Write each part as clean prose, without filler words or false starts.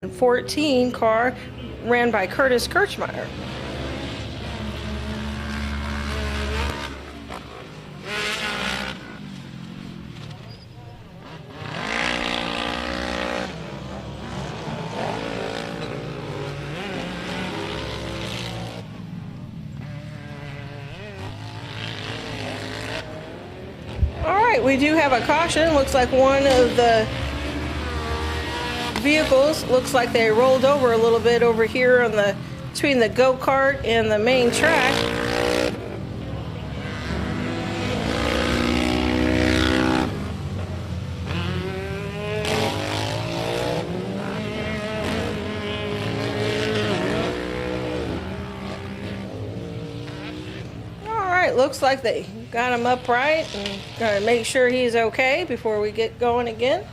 14 car ran by Curtis Kirchmeyer. All right, we do have a caution. Looks like one of the vehicles looks like they rolled over a little bit over here on the between the go-kart and the main track. All right, looks like they got him upright and gotta make sure he's okay before we get going again.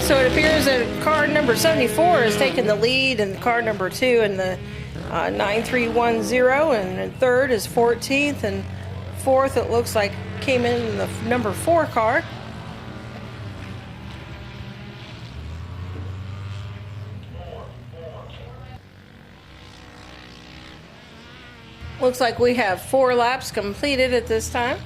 So it appears that car number 74 has taken the lead, and car number 2 in the 9310, and third is 14th, and fourth it looks like came in the number 4 car. Looks like we have 4 laps completed at this time.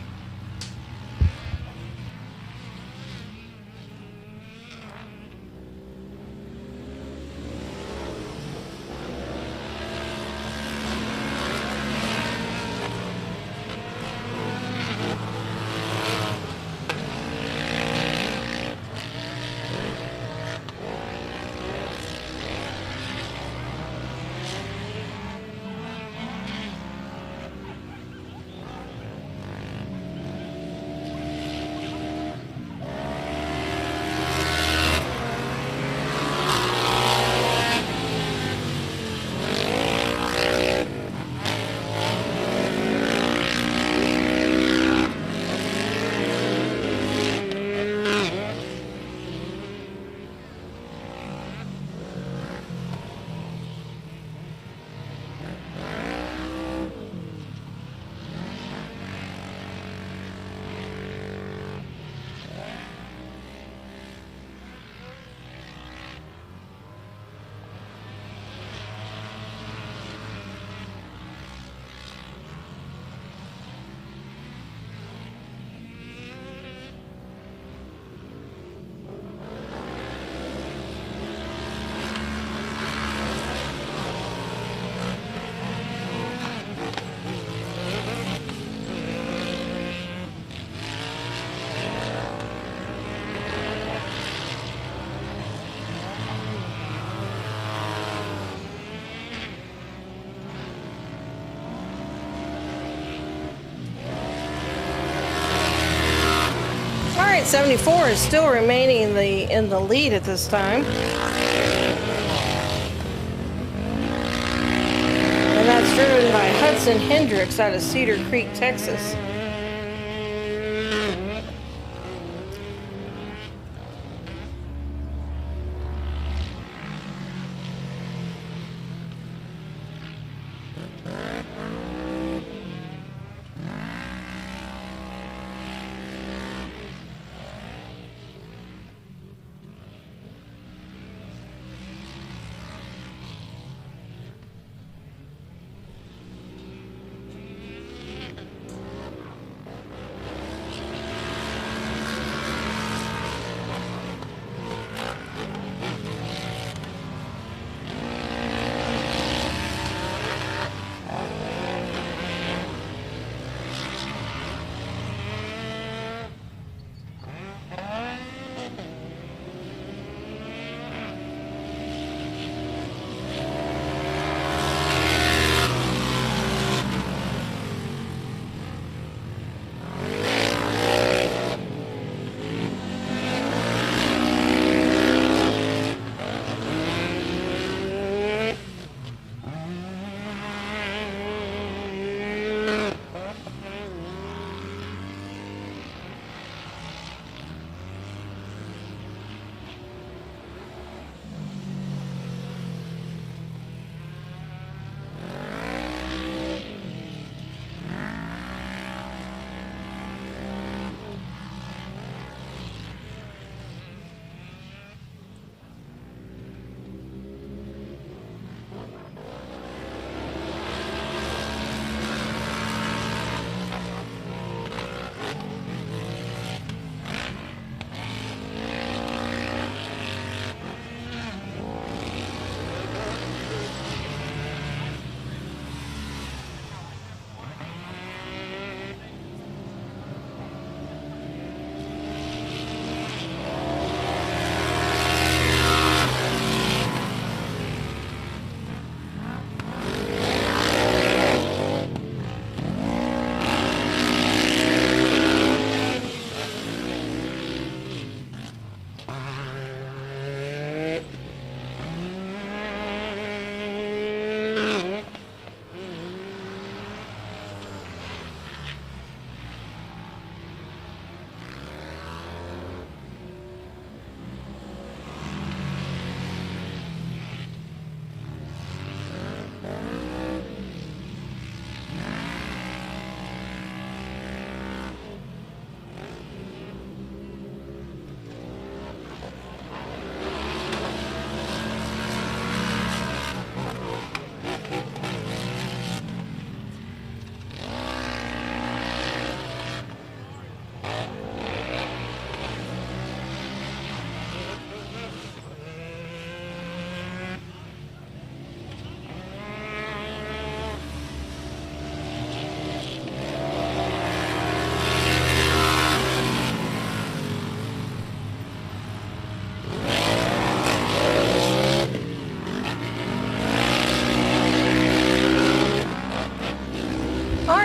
74 is still remaining in the lead at this time. And that's driven by Hudson Hendricks out of Cedar Creek, Texas.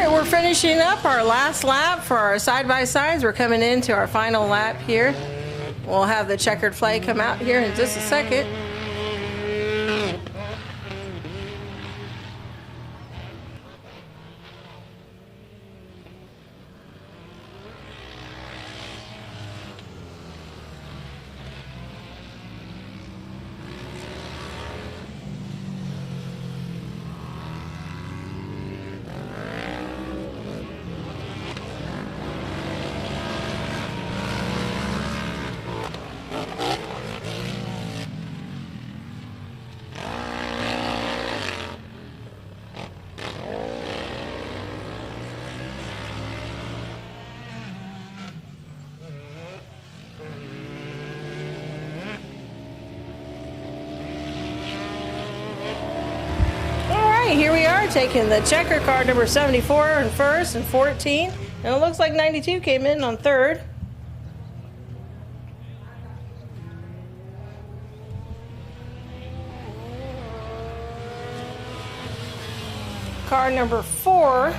We're finishing up our last lap for our side-by-sides. We're coming into our final lap here. We'll have the checkered flag come out here in just a second. Here we are taking the checker card number 74 in first and 14. And it looks like 92 came in on third. Car number 4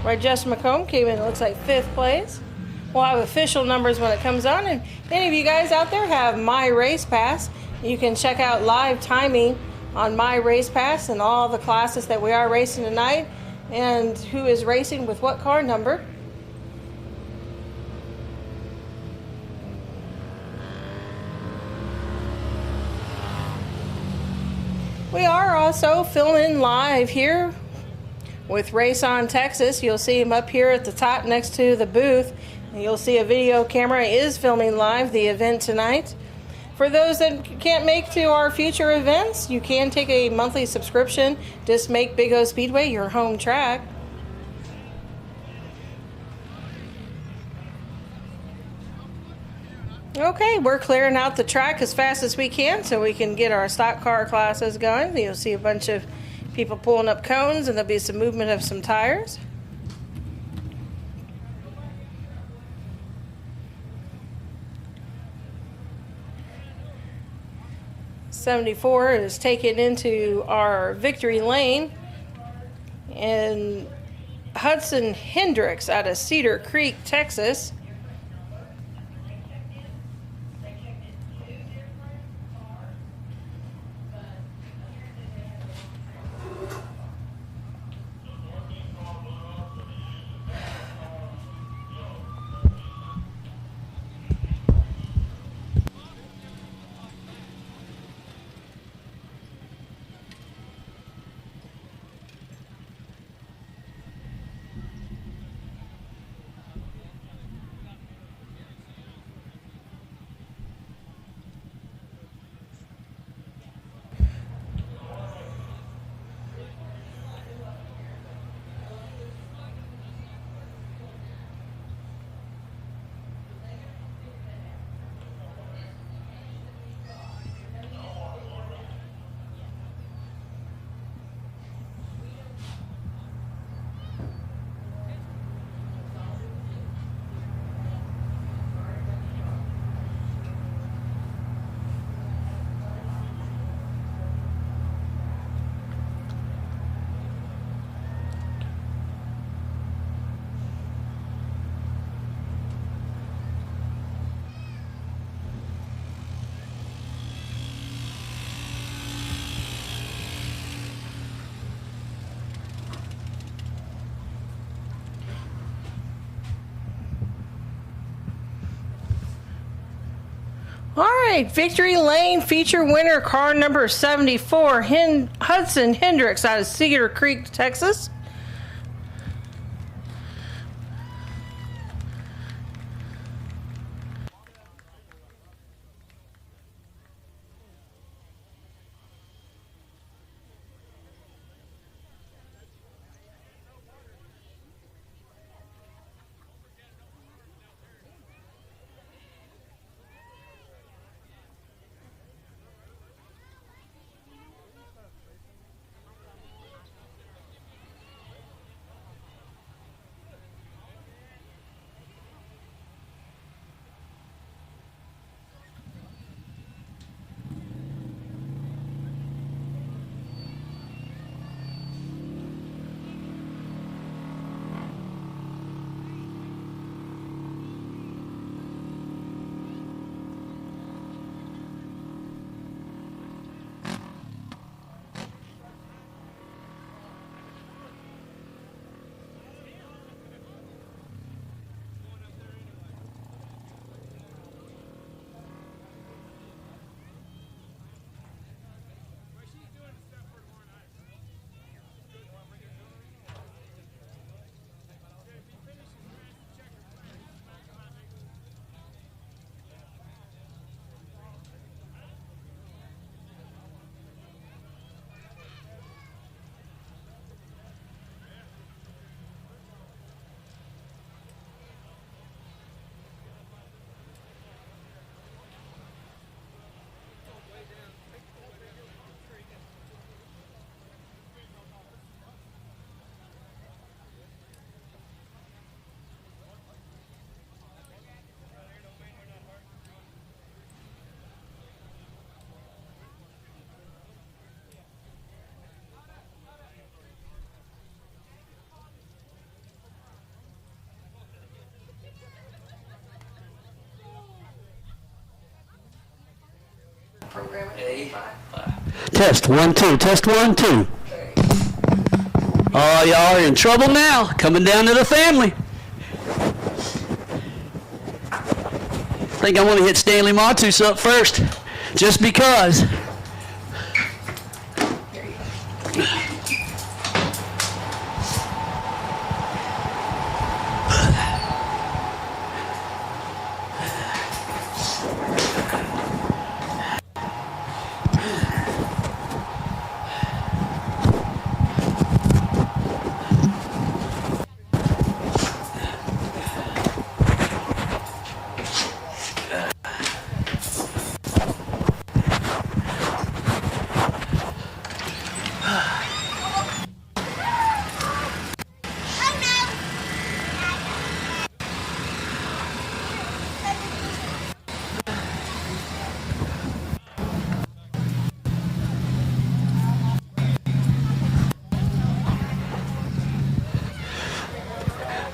by Jess McComb came in, it looks like 5th place. We'll have official numbers when it comes on. And if any of you guys out there have My Race Pass, you can check out live timing on My Race Pass and all the classes that we are racing tonight and who is racing with what car number. We are also filming live here with Race on Texas. You'll see him up here at the top next to the booth. And you'll see a video camera is filming live the event tonight. For those that can't make to our future events, you can take a monthly subscription. Just make Big O Speedway your home track. Okay, we're clearing out the track as fast as we can so we can get our stock car classes going. You'll see a bunch of people pulling up cones and there'll be some movement of some tires. '74 is taken into our victory lane, and Hudson Hendricks out of Cedar Creek, Texas. All right, Victory Lane feature winner, car number 74, Hudson Hendricks out of Cedar Creek, Texas. Test 1 2. Test 1 2. Oh, y'all are in trouble now. Coming down to the family. I think I want to hit Stanley Matus up first, just because.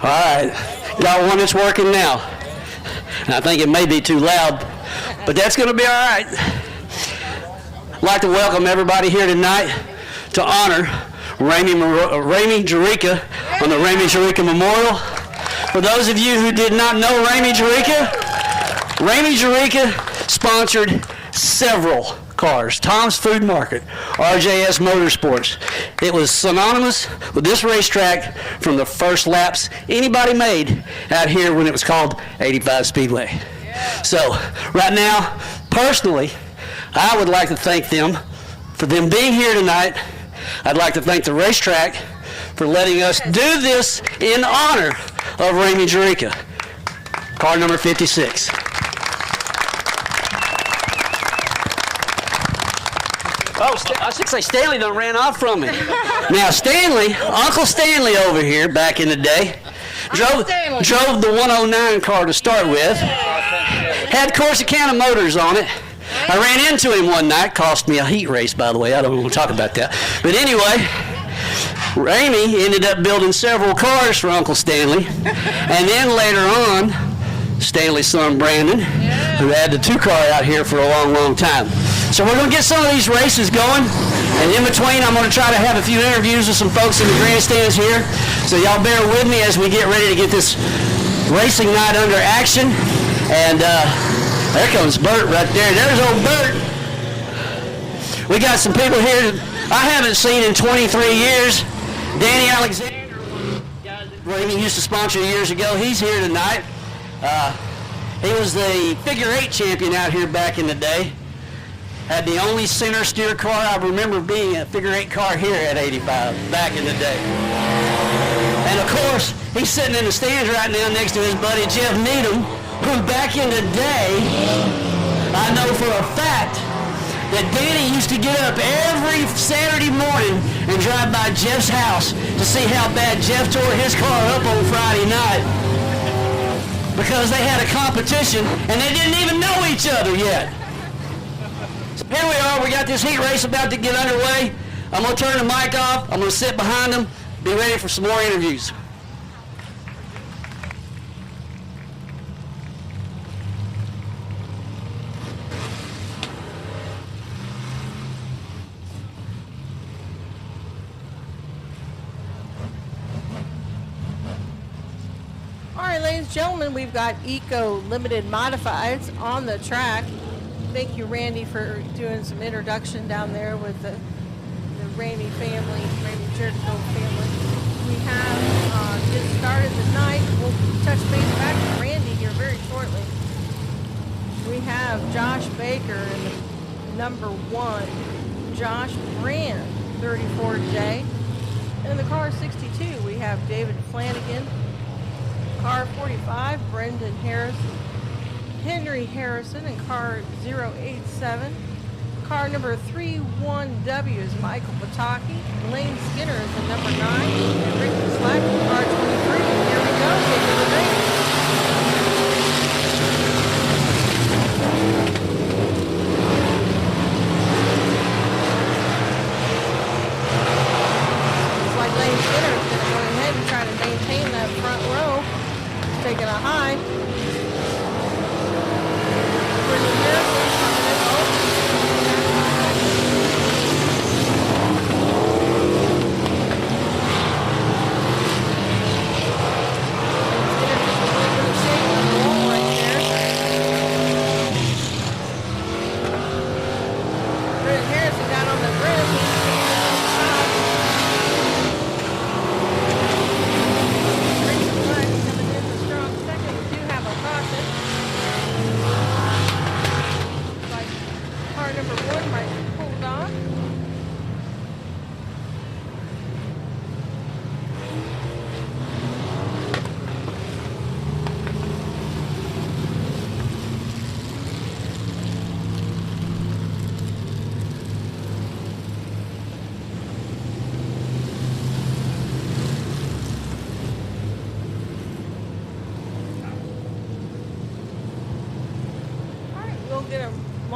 All right, got one that's working now. And I think it may be too loud, but that's going to be all right. I'd like to welcome everybody here tonight to honor Rammy Jurica on the Rammy Jurica Memorial. For those of you who did not know Rammy Jurica sponsored several cars. Tom's Food Market, RJS Motorsports. It was synonymous with this racetrack from the first laps anybody made out here when it was called 85 Speedway. Yeah. So right now, personally, I would like to thank them for them being here tonight. I'd like to thank the racetrack for letting us do this in honor of Rammy Jurica. Car number 56. Oh, I should say Stanley done ran off from me. Now Stanley, Uncle Stanley over here back in the day, drove the 109 car to start with. Had Corsicana motors on it. I ran into him one night, cost me a heat race, by the way. I don't want to talk about that. But anyway, Rammy ended up building several cars for Uncle Stanley. And then later on, Stanley's son Brandon, who had the 2-car out here for a long, long time. So we're going to get some of these races going, and in between I'm going to try to have a few interviews with some folks in the grandstands here. So y'all bear with me as we get ready to get this racing night under action. And there comes Bert right there. There's old Bert. We got some people here I haven't seen in 23 years. Danny Alexander, Rammy used to sponsor years ago. He's here tonight. He was the figure 8 champion out here back in the day. Had the only center steer car I remember being a figure 8 car here at 85 back in the day. And of course, he's sitting in the stands right now next to his buddy Jeff Needham, who back in the day, I know for a fact that Danny used to get up every Saturday morning and drive by Jeff's house to see how bad Jeff tore his car up on Friday night. Because they had a competition and they didn't even know each other yet. So here we are, we got this heat race about to get underway. I'm going to turn the mic off, I'm going to sit behind them, be ready for some more interviews. All right, ladies and gentlemen, we've got Eco Limited Modifieds on the track. Thank you, Randy, for doing some introduction down there with the Rammy family, Rammy Jurica family. We have just started the night. We'll touch base back with Randy here very shortly. We have Josh Baker in the number 1, Josh Brand, 34J. In the car 62, we have David Flanagan. Car 45, Brendan Harrison. Henry Harrison in car 087. Car number 31W is Michael Pataki. Lane Skinner is the number 9. And Ricky Slack in car 23. Here we go. Take it to the race. Looks like Lane Skinner is going to go ahead and try to maintain that front row. Taking a high. Brendan Harrison coming in.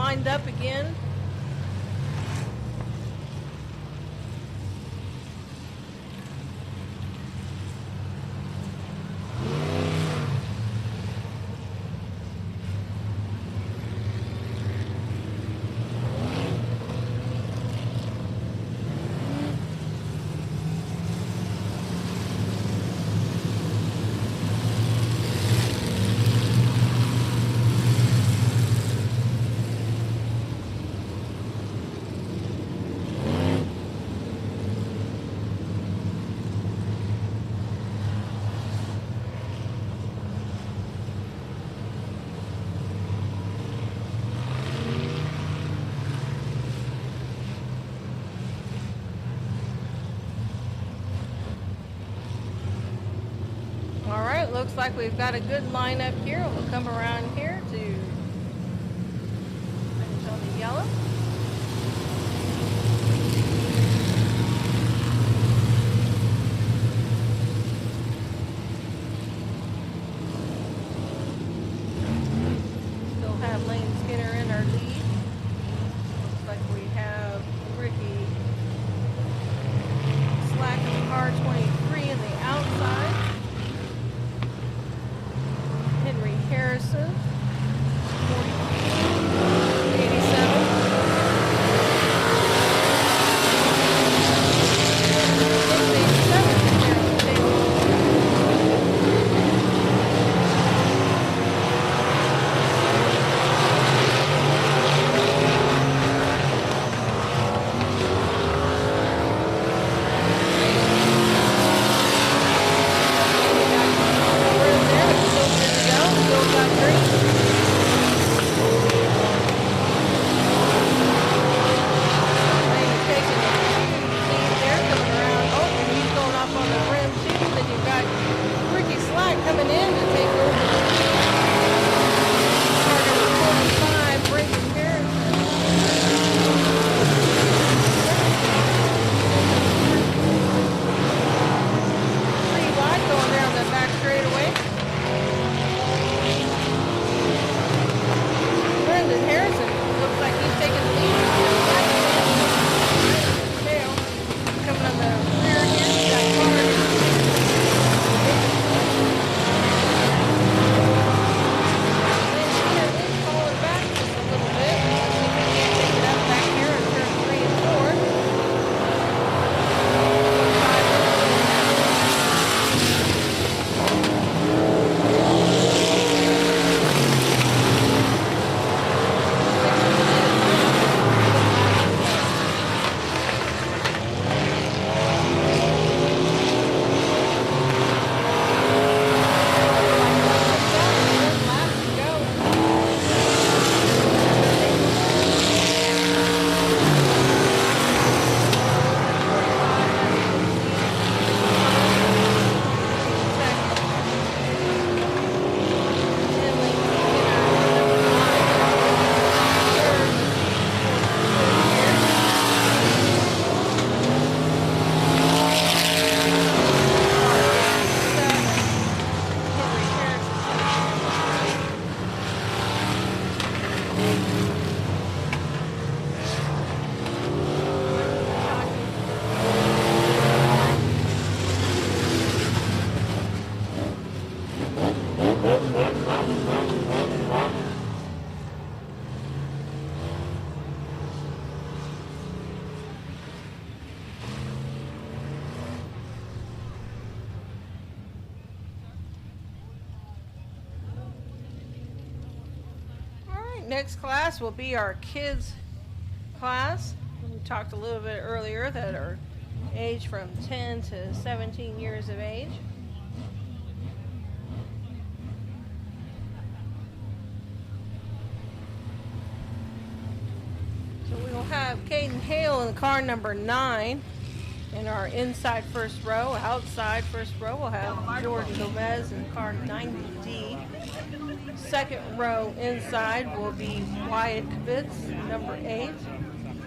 lined up again. All right, looks like we've got a good lineup here. We'll come around here to finish on the yellow. Still have Lane Skinner in our lead. Looks like we have Ricky Slack in the car 23 in the outside. Harrison, 87. Coming in to take over. Car number 25, Brendan Harrison. Pretty wide going down the back straightaway. Brendan Harrison looks like he's taking the lead. Coming on the rear here, that car. Next class will be our kids class. We talked a little bit earlier that are aged from 10 to 17 years of age. So we will have Caden Hale in car number 9 in our inside first row. Outside first row we'll have Jordan Gomez in car 90D. Second row inside will be Wyatt Kibitz, number 8.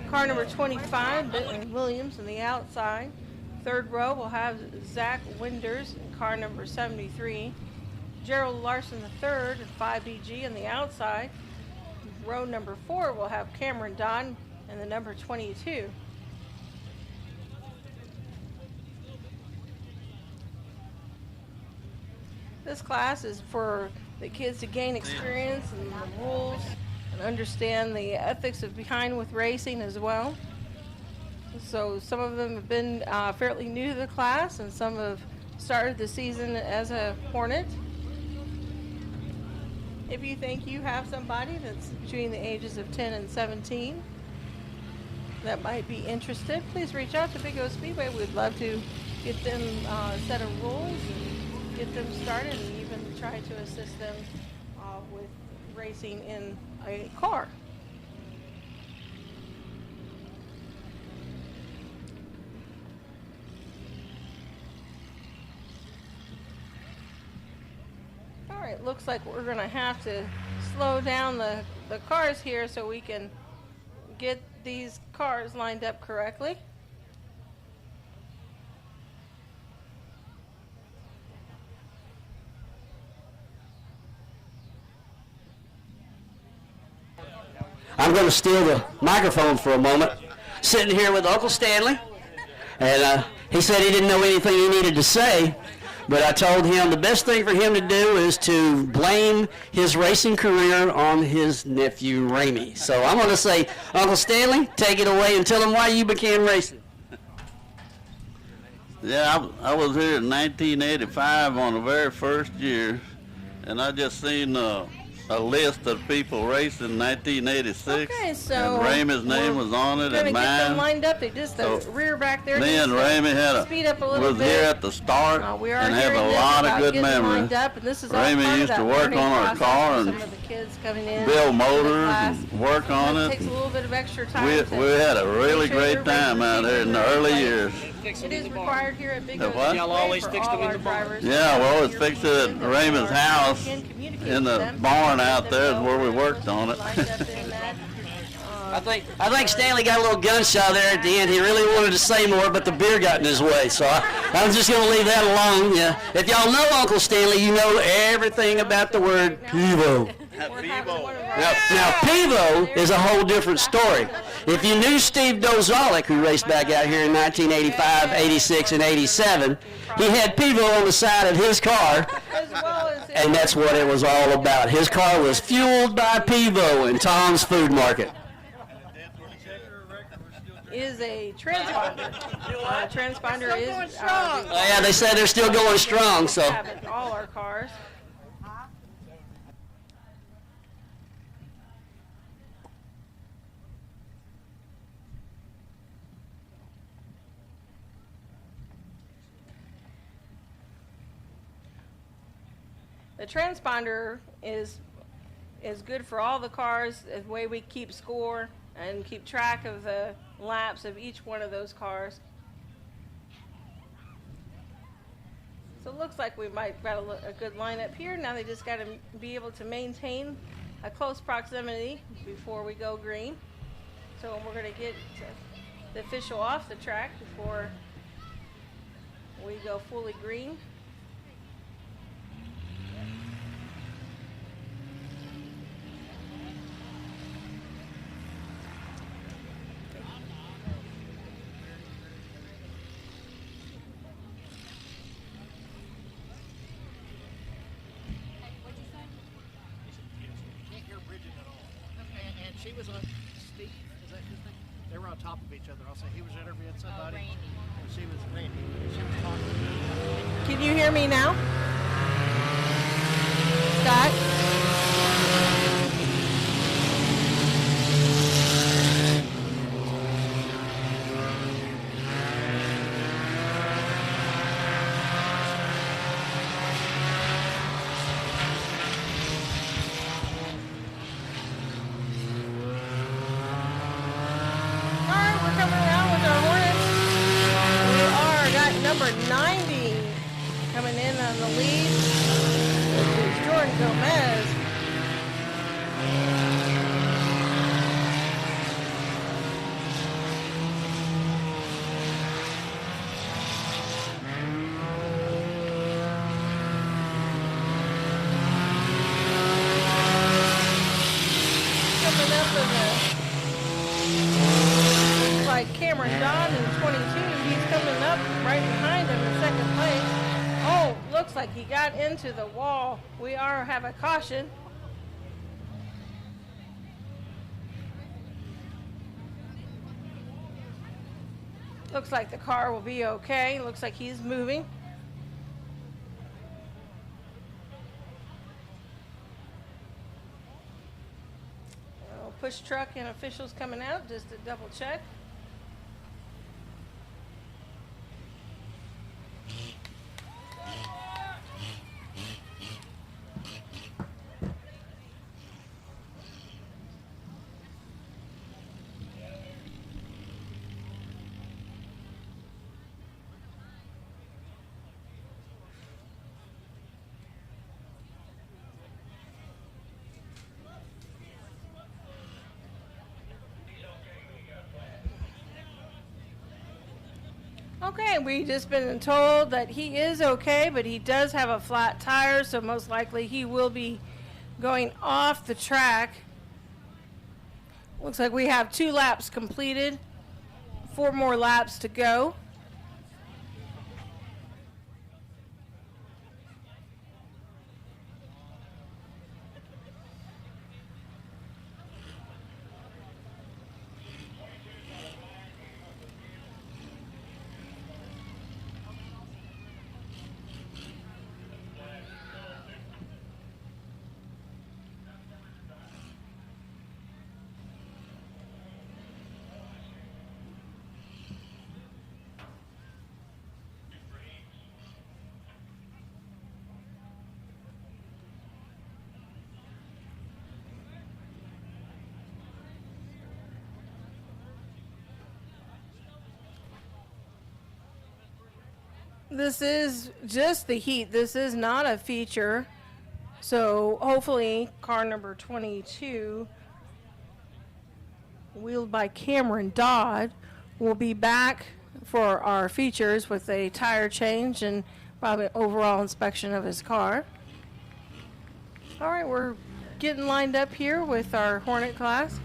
Car number 25, Benton Williams in the outside. Third row will have Zach Winders in car number 73. Gerald Larson III in 5DG in the outside. row number 4 will have Cameron Don and the number 22. This class is for the kids to gain experience and the rules and understand the ethics of behind with racing as well. So some of them have been fairly new to the class, and some have started the season as a Hornet. If you think you have somebody that's between the ages of 10 and 17 that might be interested, please reach out to Big O Speedway. We'd love to get them a set of rules and get them started, and even try to assist them with racing in a car. All right, looks like we're going to have to slow down the cars here so we can get these cars lined up correctly. I'm going to steal the microphone for a moment. Sitting here with Uncle Stanley, and he said he didn't know anything he needed to say, but I told him the best thing for him to do is to blame his racing career on his nephew, Rammy. So I'm going to say, Uncle Stanley, take it away and tell him why you began racing. Yeah, I was here in 1985 on the very first year, and I just seen a list of people racing in 1986. Okay, so and Rammy's name was on it, and get them mine. lined up. They just the rear back there. Me and Rammy speed up a little was bit. here at the start We are and have hearing a this lot about of good getting memories. lined up, and this is all Rammy part of used that to work learning on our process car for and some of the kids coming in build to the motors class. and work on It it. takes a little bit of extra time. We had a really make sure your great time racing out there in the sequence early is years. It is required here at Big The O what? Speedway Y'all always for fix all them in our the barn? drivers. Yeah, we always fixed it at Raymond's house in the barn out there is where we worked on it. I think Stanley got a little gunshot there at the end. He really wanted to say more, but the beer got in his way. So I'm just going to leave that alone. Yeah. If y'all know Uncle Stanley, you know everything about the word Pivo. Now Pivo is a whole different story. If you knew Steve Dozalik, who raced back out here in 1985, 86, and 87, he had Pivo on the side of his car, and that's what it was all about. His car was fueled by Pivo in Tom's Food Market. Is a transponder. Transponder is going strong. Oh yeah, they said they're still going strong. So have it in all our cars. The transponder is good for all the cars, the way we keep score and keep track of the laps of each one of those cars. So it looks like we might got a good lineup here. Now they just got to be able to maintain a close proximity before we go green. So we're going to get the official off the track before we go fully green. She was on Steve, is that his name? They were on top of each other. I'll say he was interviewing somebody, and she was Randy. She was talking. Can you hear me now? Scott? Number 90 coming in on the lead. This is Jordan Gomez. He's coming up right behind him in second place. Oh, looks like he got into the wall. We have a caution. Looks like the car will be okay. Looks like he's moving. Push truck and officials coming out just to double check. Okay, we just been told that he is okay, but he does have a flat tire, so most likely he will be going off the track. Looks like we have 2 laps completed, 4 more laps to go. This is just the heat. This is not a feature. So hopefully car number 22, wheeled by Cameron Dodd, will be back for our features with a tire change and probably overall inspection of his car. All right, we're getting lined up here with our Hornet class.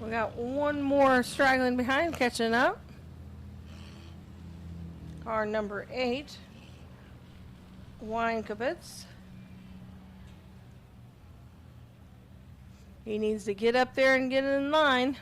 We got one more straggling behind, catching up. Car number 8, Weinkowitz. He needs to get up there and get in line.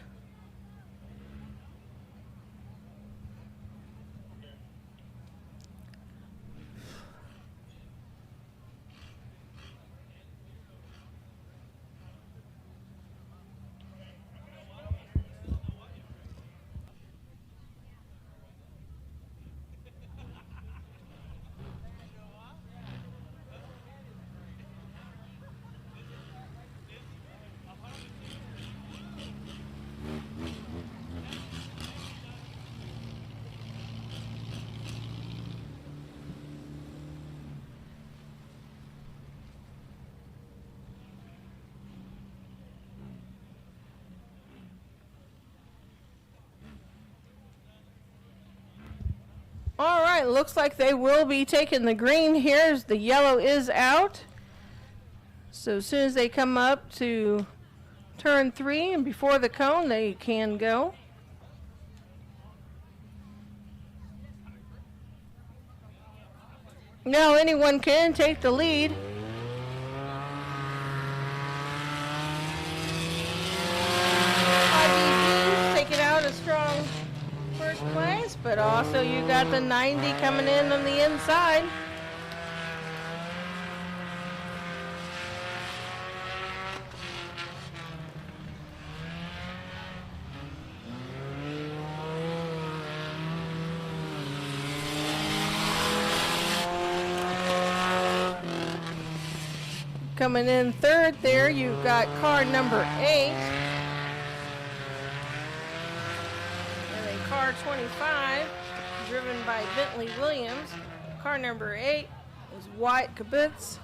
All right, looks like they will be taking the green here. The yellow is out. So as soon as they come up to turn 3 and before the cone, they can go. Now anyone can take the lead. IBG's taking out a strong first place, but also you got the 90 coming in on the inside. Coming in third there, you've got car number 8. And then car 25, driven by Bentley Williams. Car number 8 is White Kibitz.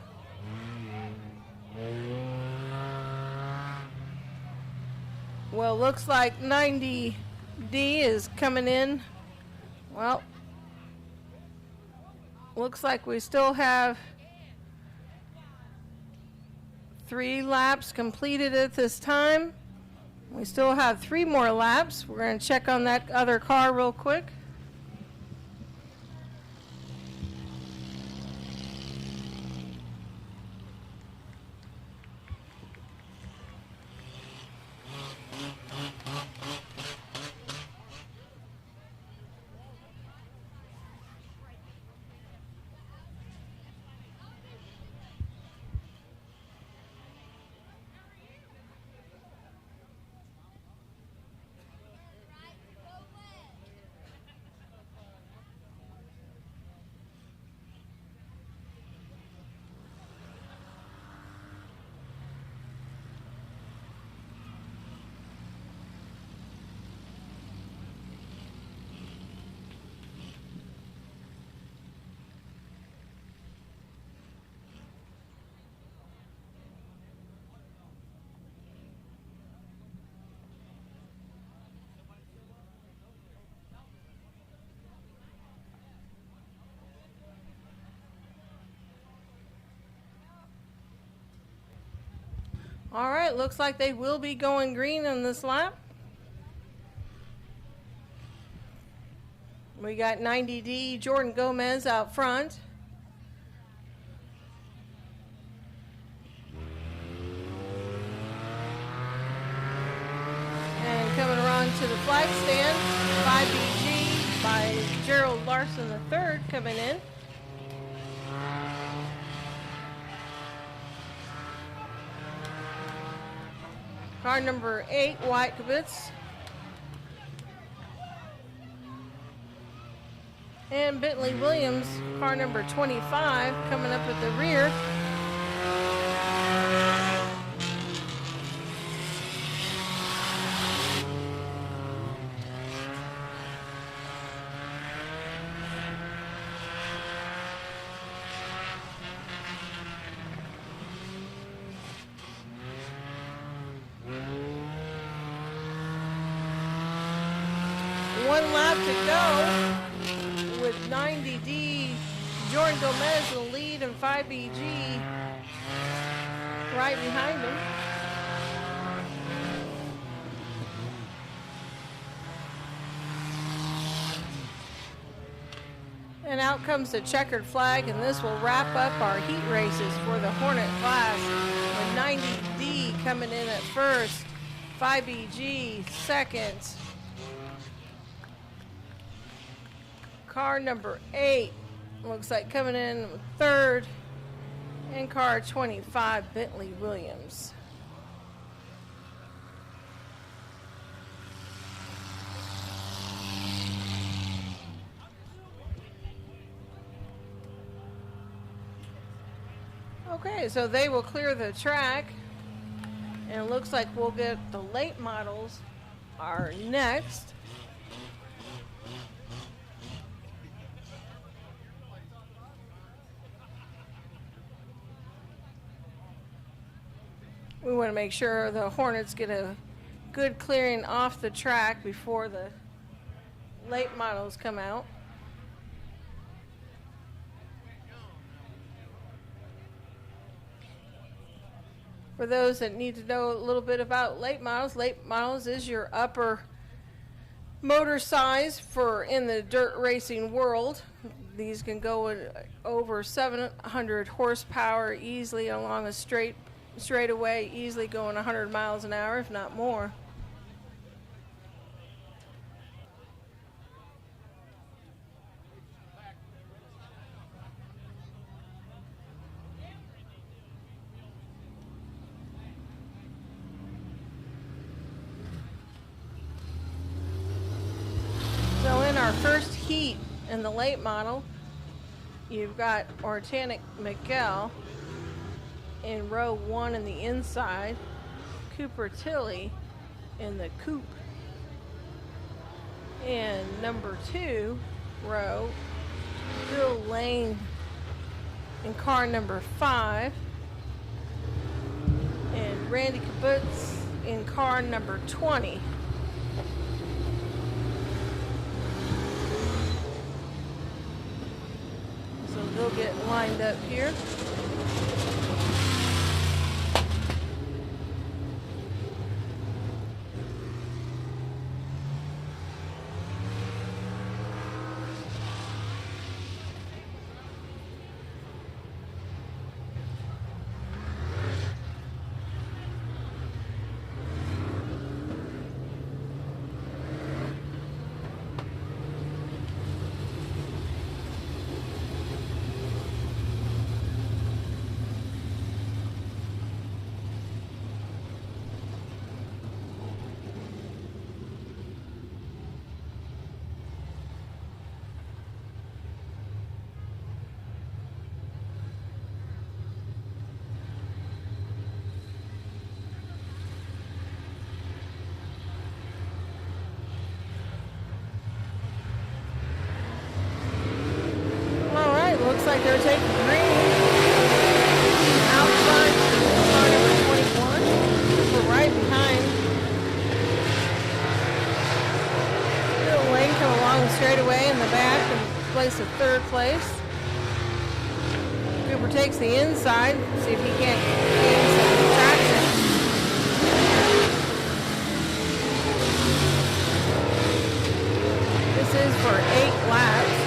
Well, looks like 90D is coming in. Well, looks like we still have 3 laps completed at this time. We still have 3 more laps. We're going to check on that other car real quick. All right, looks like they will be going green on this lap. We got 90D Jordan Gomez out front. And coming around to the flag stand, 5BG by Gerald Larson III coming in. Car number 8, White Kibitz. And Bentley Williams, car number 25, coming up at the rear. One lap to go with 90D Jordan Gomez in the lead and 5BG right behind him. And out comes the checkered flag, and this will wrap up our heat races for the Hornet class with 90D coming in at first, 5BG second. Car number 8 looks like coming in third, and car 25 Bentley Williams. Okay, so they will clear the track, and it looks like we'll get the late models are next. We want to make sure the Hornets get a good clearing off the track before the late models come out. For those that need to know a little bit about late models is your upper motor size for in the dirt racing world. These can go over 700 horsepower easily along a straightaway, easily going 100 miles an hour, if not more. So in our first heat in the late model, you've got Ortanic Miguel in row 1 in the inside, Cooper Tilley in the coupe, and number 2 row, Bill Lane in car number 5, and Randy Kibitz in car number 20. So they'll get lined up here. right there taking green. Outside car number 21. We're right behind. Little Lane come along the straightaway in the back and place a third place. Cooper takes the inside, see if he can't gain some traction. This is for 8 laps.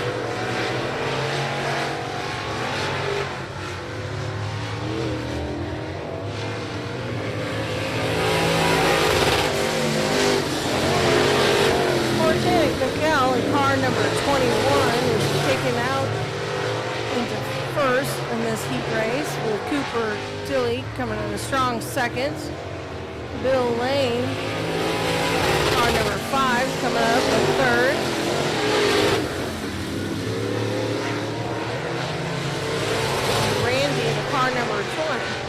In car number 21 is kicking out into first in this heat race with Cooper Tilley coming in a strong second. Bill Lane, car number 5, coming up in third. Randy in car number 20.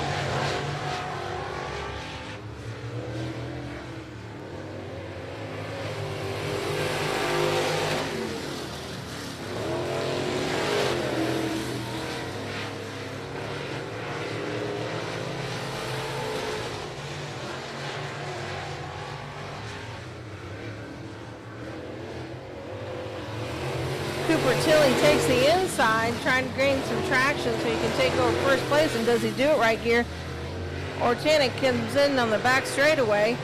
Cooper Tilley takes the inside, trying to gain some traction so he can take over first place, and does he do it right here? Ortanic comes in on the back straightaway.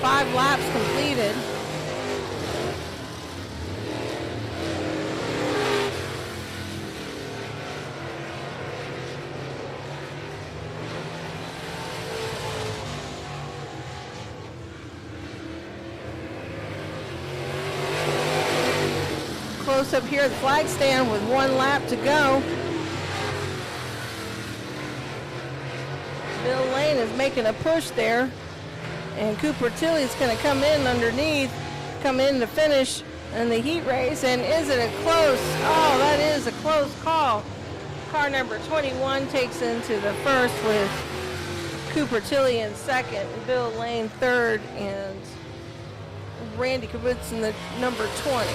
Five laps completed. Close up here at the flag stand with 1 lap to go. Bill Lane is making a push there, and Cooper Tilley is going to come in underneath, come in to finish in the heat race. And is it a close? Oh, that is a close call. Car number 21 takes into the first with Cooper Tilley in second, Bill Lane third, and Randy Kibitz in the number 20.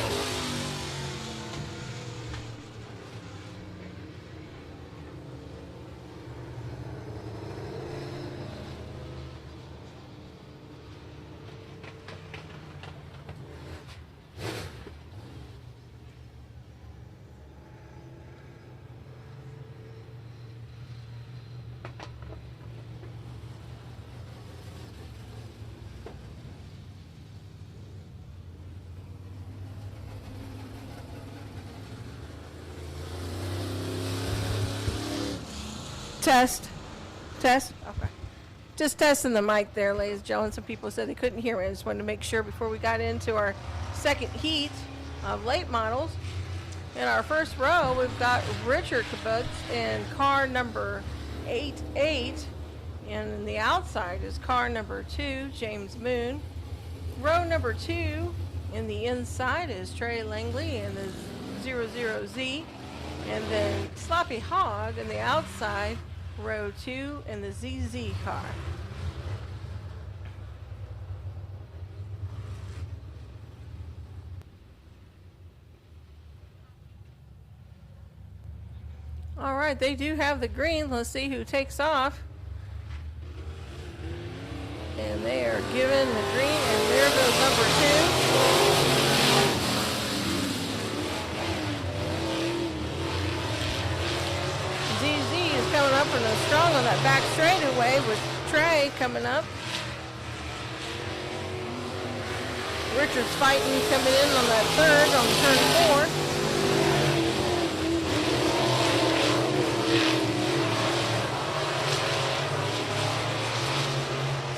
Test. Okay. Just testing the mic there, ladies and gentlemen. Some people said they couldn't hear me. I just wanted to make sure before we got into our second heat of late models. In our first row, we've got Richard Kibitz in car number 88. And in the outside is car number 2, James Moon. Row number 2 in the inside is Trey Langley in the 00Z. And then Sloppy Hog in the outside, row 2 in the ZZ car. All right, they do have the green. Let's see who takes off. And they are given the green, and there goes number 2. Coming up and strong on that back straightaway with Trey coming up. Richard's fighting, coming in on that third on turn 4.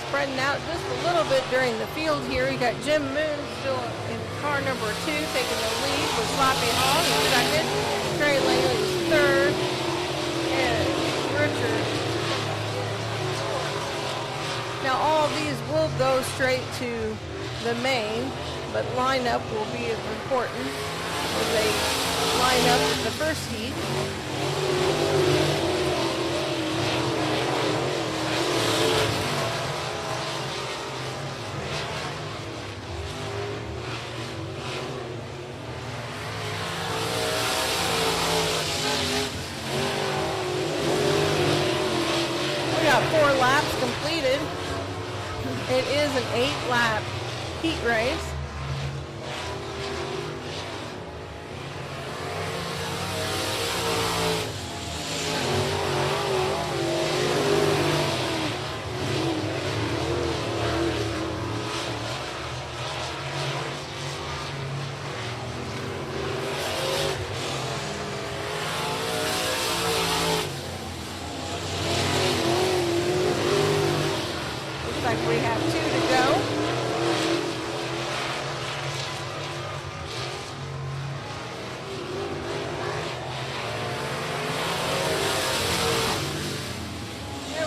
Spreading out just a little bit during the field here. You got Jim Moon still in car number 2, taking the lead with Sloppy Hog in second. Trey Langley's third. Richard. Now all these will go straight to the main, but lineup will be as important as they line up in the first heat. It is an 8-lap heat race. Looks like we have 2 to go.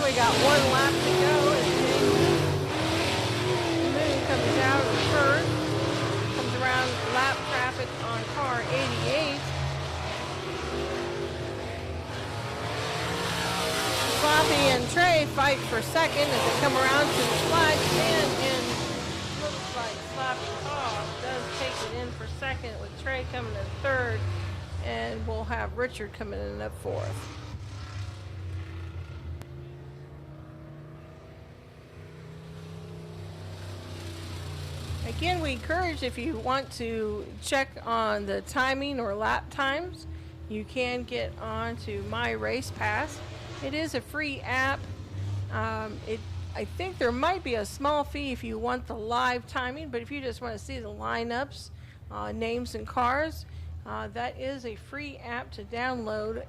We got 1 lap to go. The moon comes out of the first, comes around lap traffic on car 88. Sloppy and Trey fight for second as they come around to the flag stand, and looks like Sloppy does take it in for second, with Trey coming in third, and we'll have Richard coming in at fourth. Again, we encourage, if you want to check on the timing or lap times, you can get on to My Race Pass. It is a free app. I think there might be a small fee if you want the live timing, but if you just want to see the lineups, names and cars, that is a free app to download.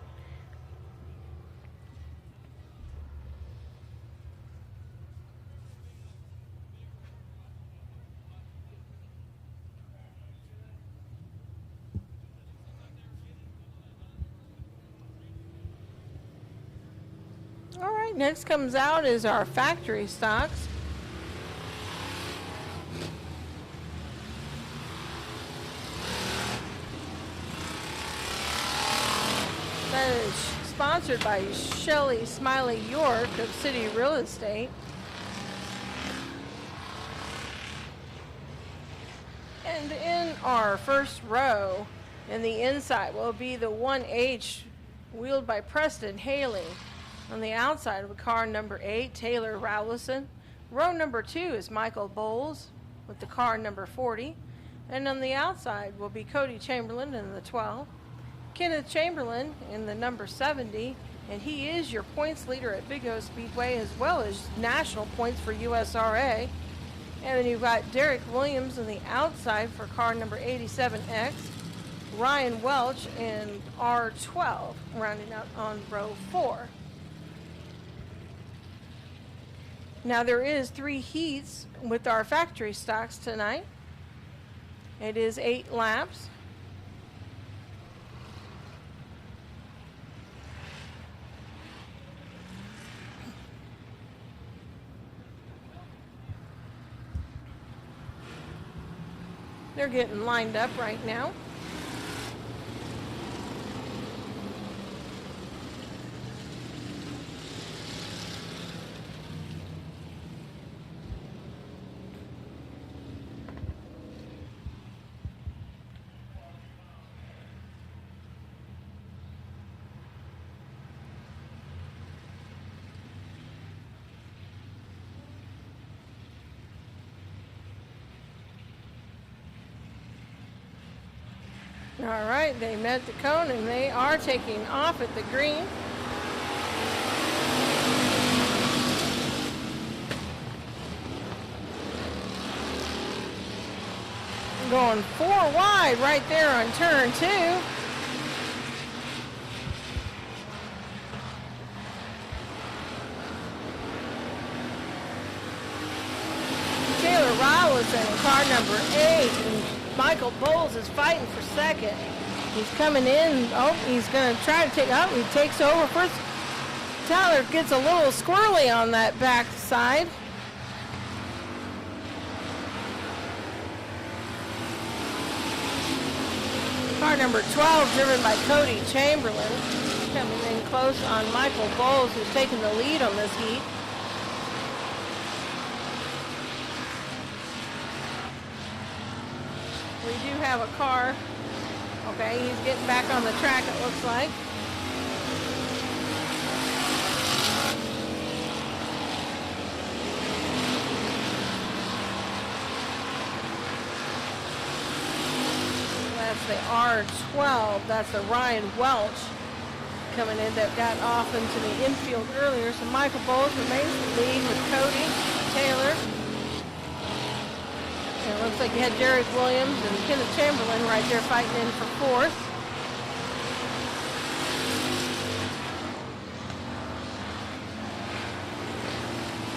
All right, next comes out is our factory stocks. That is sponsored by Shelly Smiley York of City Real Estate. And in our first row, in the inside, will be the 1H wheeled by Preston Haley. On the outside of car number 8, Taylor Rowlison. Row number 2 is Michael Bowles with the car number 40. And on the outside will be Cody Chamberlain in the 12. Kenneth Chamberlain in the number 70. And he is your points leader at Big O Speedway, as well as national points for USRA. And then you've got Derek Williams on the outside for car number 87X. Ryan Welch in R12, rounding out on row 4. Now there is 3 heats with our factory stocks tonight. It is 8 laps. They're getting lined up right now. All right, they met the cone and they are taking off at the green. Going 4 wide right there on turn 2. Taylor Rowlison, car number 8. And Michael Bowles is fighting for second. He's coming in. Oh, he's going to try to take up. He takes over first. Tyler gets a little squirrely on that back side. Car number 12, driven by Cody Chamberlain, coming in close on Michael Bowles, who's taking the lead on this heat. We do have a car. Okay, he's getting back on the track, it looks like. That's the R12. That's the Ryan Welch coming in that got off into the infield earlier. So Michael Bowles remains the lead with Cody Taylor. And it looks like you had Derek Williams and Kenneth Chamberlain right there fighting in for fourth.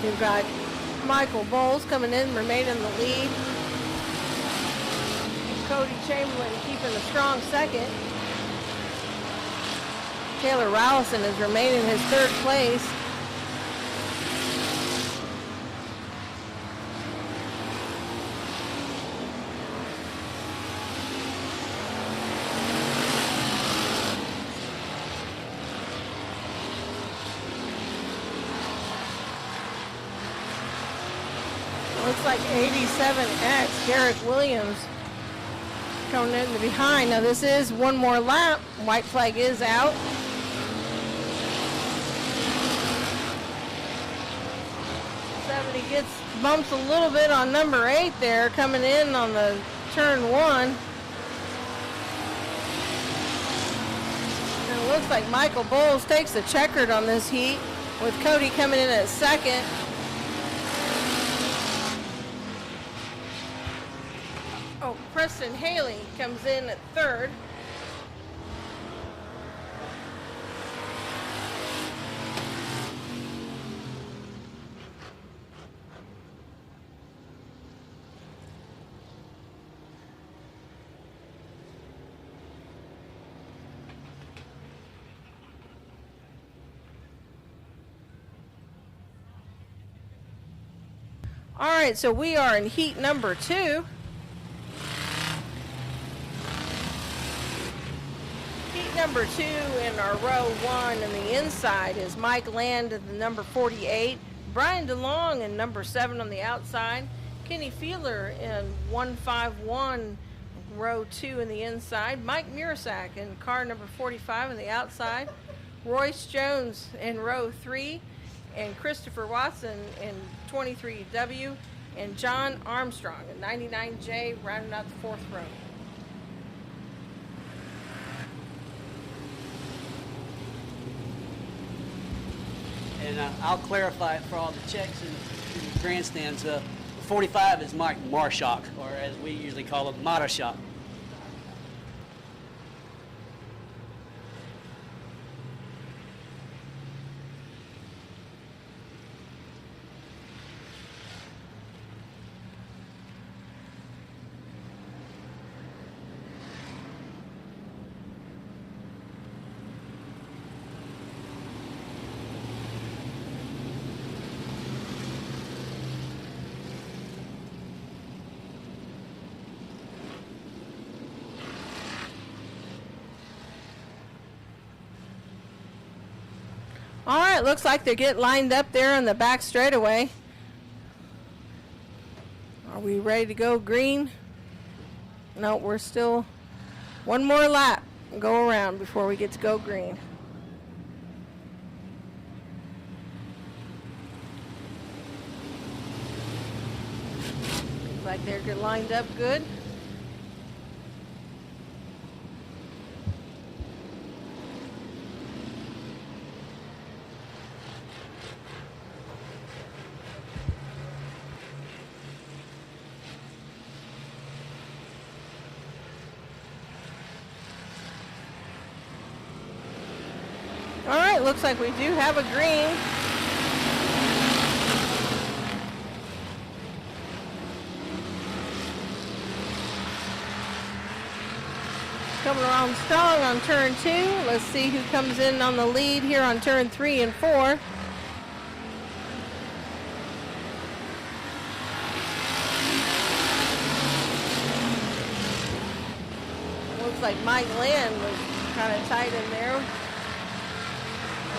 You've got Michael Bowles coming in, remaining the lead. Cody Chamberlain keeping a strong second. Taylor Rallison is remaining his third place. Looks like 87X, Derek Williams, coming in the behind. Now this is one more lap. White flag is out. He gets bumps a little bit on number 8 there, coming in on the turn 1. And it looks like Michael Bowles takes the checkered on this heat, with Cody coming in at second. Oh, Preston Haley comes in at third. All right, so we are in heat number 2. Heat number 2 in our row 1 and the inside is Mike Land at the number 48, Brian DeLong in number 7 on the outside, Kenny Fiedler in 151 row 2 in the inside, Mike Murasak in car number 45 on the outside, Royce Jones in row 3, and Christopher Watson in 23W, and John Armstrong in 99J rounding out the 4th row. And I'll clarify it for all the checks in the grandstands. 45 is Mike Marshak, or as we usually call him, Marshak. All right, looks like they get lined up there in the back straightaway. Are we ready to go green? No, we're still one more lap and go around before we get to go green. Looks like they're lined up good. All right, looks like we do have a green. Coming around strong on turn 2. Let's see who comes in on the lead here on turn 3 and 4. Looks like Mike Land was kind of tight in there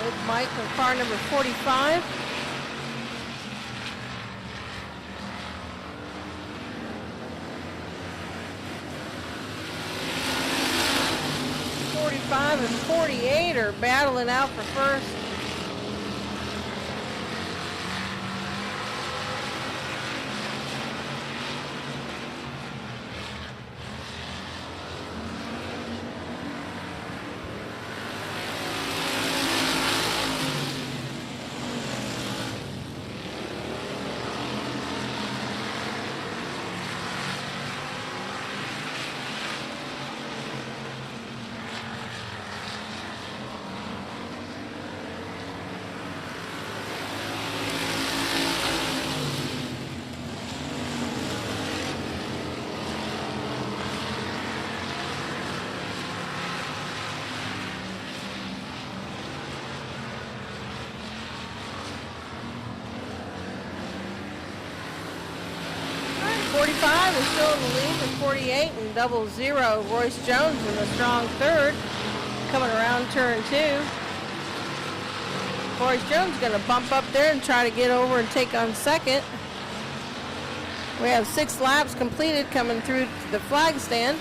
with Mike in car number 45. And 48 are battling out for first. 45 is still in the lead with 48 and 00. Royce Jones in the strong third, coming around turn 2. Royce Jones going to bump up there and try to get over and take on second. We have 6 laps completed coming through the flag stand.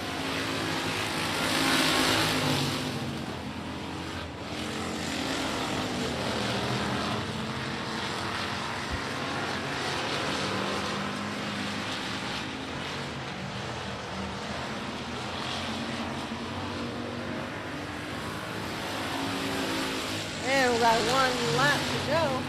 And we got 1 lap to go.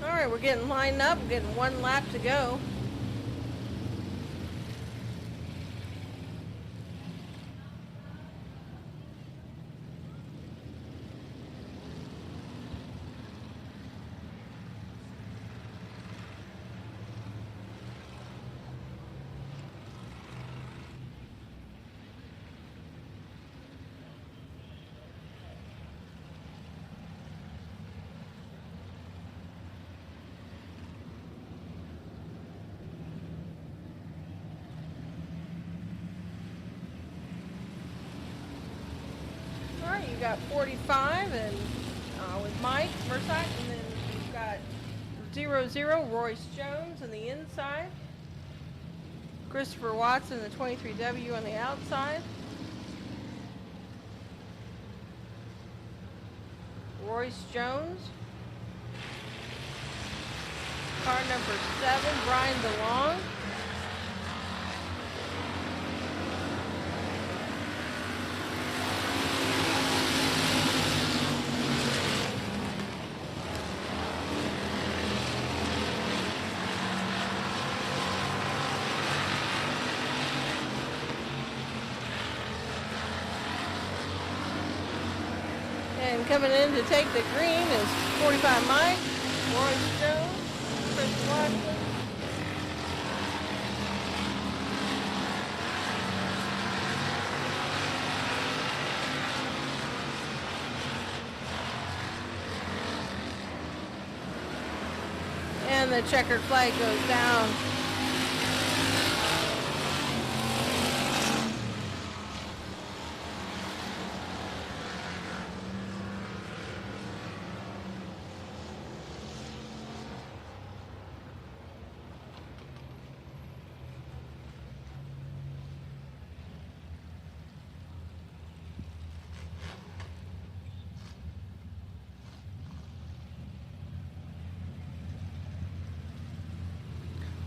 Alright, we're getting lined up, we're getting 1 lap to go. You got 45 and with Mike Mersack, and then you've got 00 Royce Jones on the inside, Christopher Watson, the 23W on the outside, Royce Jones, car number 7 Brian DeLong. And coming in to take the green is 45 Mike, Royce Jones, Chris Watson. And the checkered flag goes down.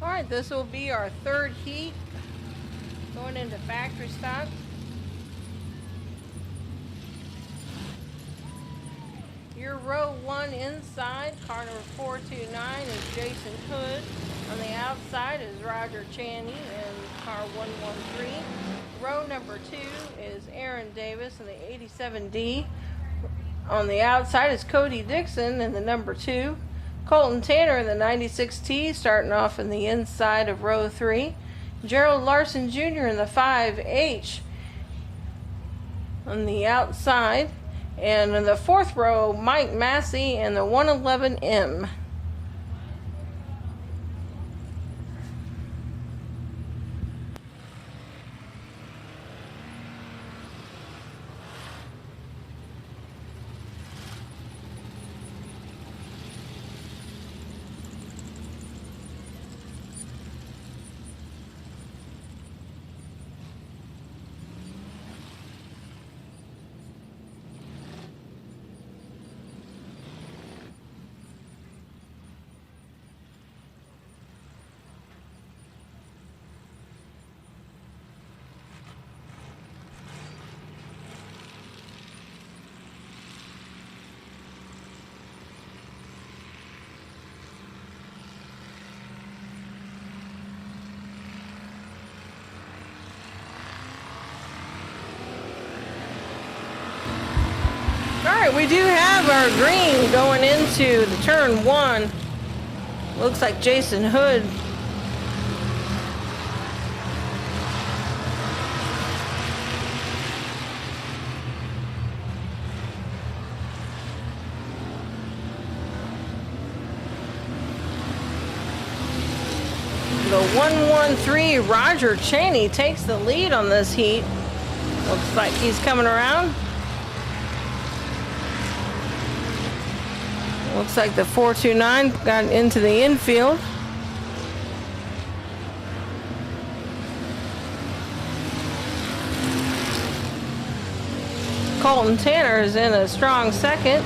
Alright, this will be our 3rd heat, going into factory stock. Your row 1 inside, car number 429 is Jason Hood. On the outside is Roger Chaney and car 113. Row number 2 is Aaron Davis in the 87D. On the outside is Cody Dixon in the number 2. Colton Tanner in the 96T, starting off in the inside of row 3. Gerald Larson Jr. in the 5H on the outside. And in the 4th row, Mike Massey in the 111M. right, we do have our green going into the turn 1. Looks like Jason Hood. The 113 Roger Cheney takes the lead on this heat. Looks like he's coming around. Looks like the 429 got into the infield. Colton Tanner is in a strong second.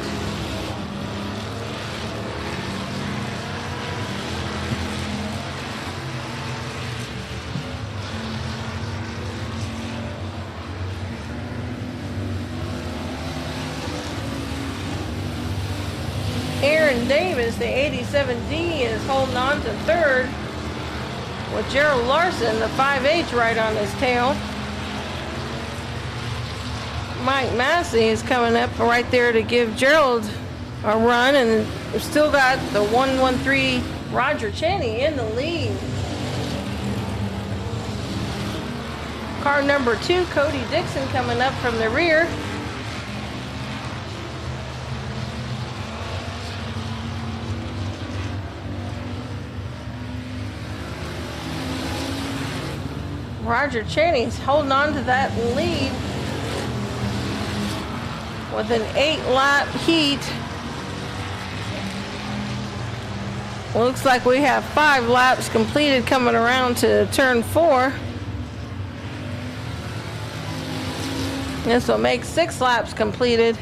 Aaron Davis, the 87D, is holding on to third with Gerald Larson, the 5H, right on his tail. Mike Massey is coming up right there to give Gerald a run, and we've still got the 113 Roger Cheney in the lead. Car number 2, Cody Dixon, coming up from the rear. Roger Cheney's holding on to that lead with an 8-lap heat. Looks like we have 5 laps completed coming around to turn 4. This will make 6 laps completed.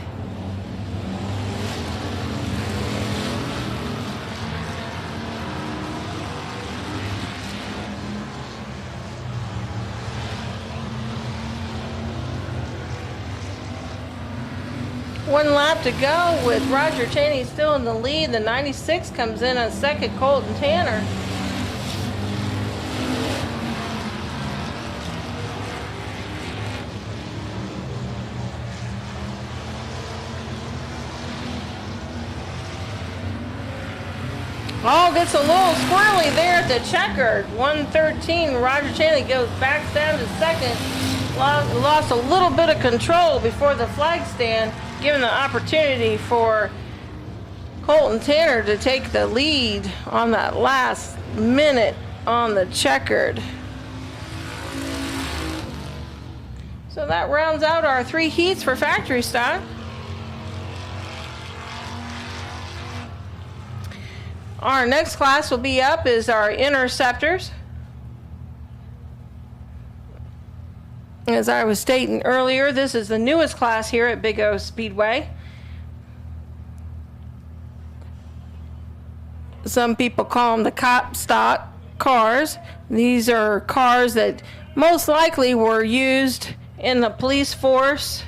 One lap to go with Roger Cheney still in the lead. The 96 comes in on second, Colton Tanner. Oh, gets a little squirrely there at the checkered. 113, Roger Cheney goes back down to second. Lost a little bit of control before the flag stand, giving the opportunity for Colton Tanner to take the lead on that last minute on the checkered. So that rounds out our 3 heats for factory stock. Our next class will be up is our interceptors. As I was stating earlier, this is the newest class here at Big O Speedway. Some people call them the cop stock cars. These are cars that most likely were used in the police force,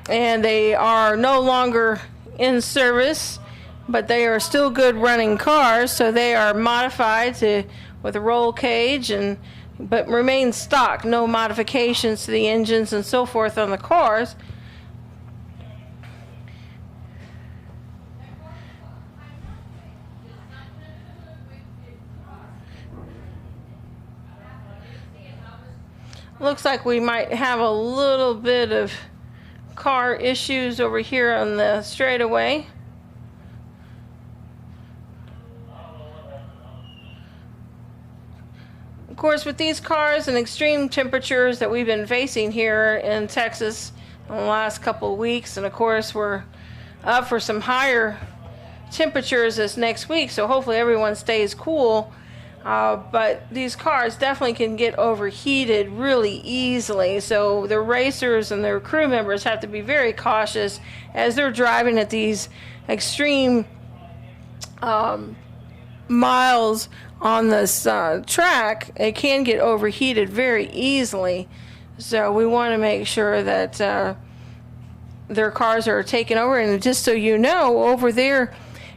and they are no longer in service, but they are still good running cars, so they are modified with a roll cage but remain stock, no modifications to the engines and so forth on the cars. Looks like we might have a little bit of car issues over here on the straightaway. Of course, with these cars and extreme temperatures that we've been facing here in Texas in the last couple of weeks, and of course we're up for some higher temperatures this next week, so hopefully everyone stays cool. But these cars definitely can get overheated really easily, so the racers and their crew members have to be very cautious as they're driving at these extreme miles on this track. It can get overheated very easily, so we want to make sure that their cars are taken over. And just so you know, over there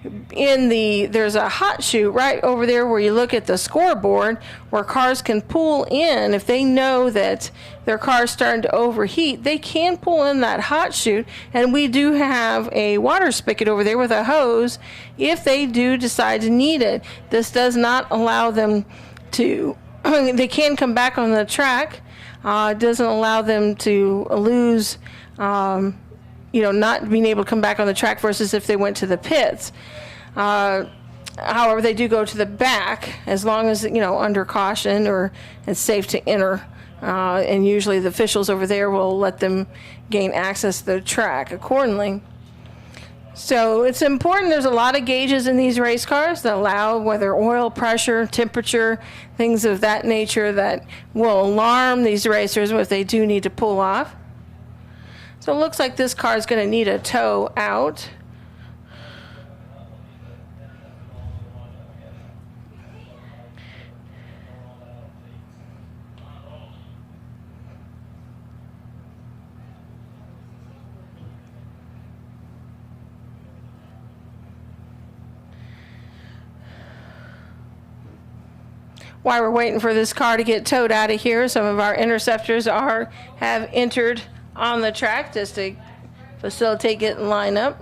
there's a hot chute right over there where you look at the scoreboard where cars can pull in. If they know that their car's starting to overheat, they can pull in that hot chute, and we do have a water spigot over there with a hose if they do decide to need it. This does not allow them to they can come back on the track. It doesn't allow them to lose not being able to come back on the track versus if they went to the pits. However, they do go to the back as long as, under caution or it's safe to enter. And usually the officials over there will let them gain access to the track accordingly. So it's important. There's a lot of gauges in these race cars that allow whether oil pressure, temperature, things of that nature that will alarm these racers if they do need to pull off. So it looks like this car is going to need a tow out. While we're waiting for this car to get towed out of here, some of our interceptors have entered on the track just to facilitate getting lined up.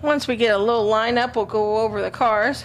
Once we get a little lineup, we'll go over the cars.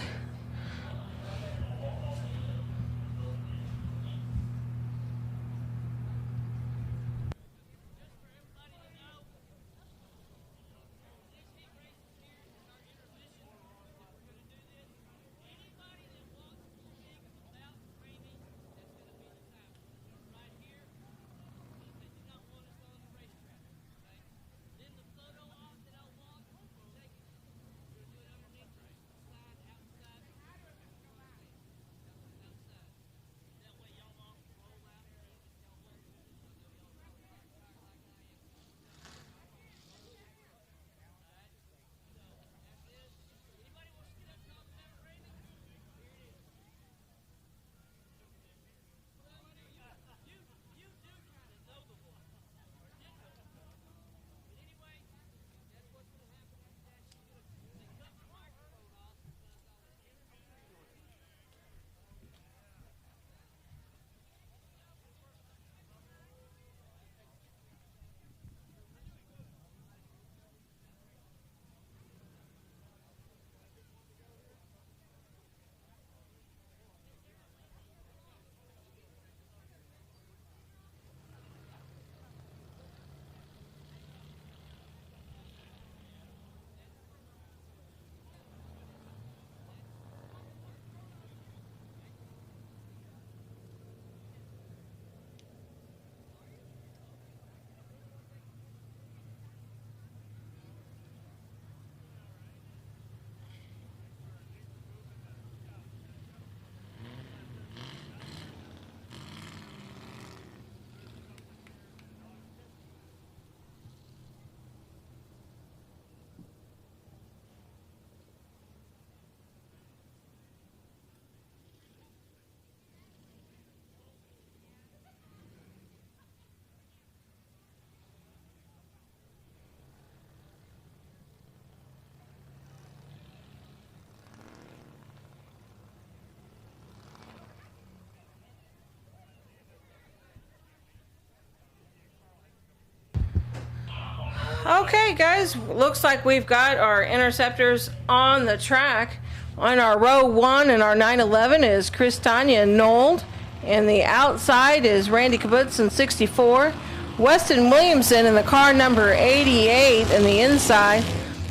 Okay, guys, looks like we've got our interceptors on the track. On our row 1 and our 911 is Chris Tanya Nold, and the outside is Randy Kibbutz in 64. Weston Williamson in the car number 88 in the inside.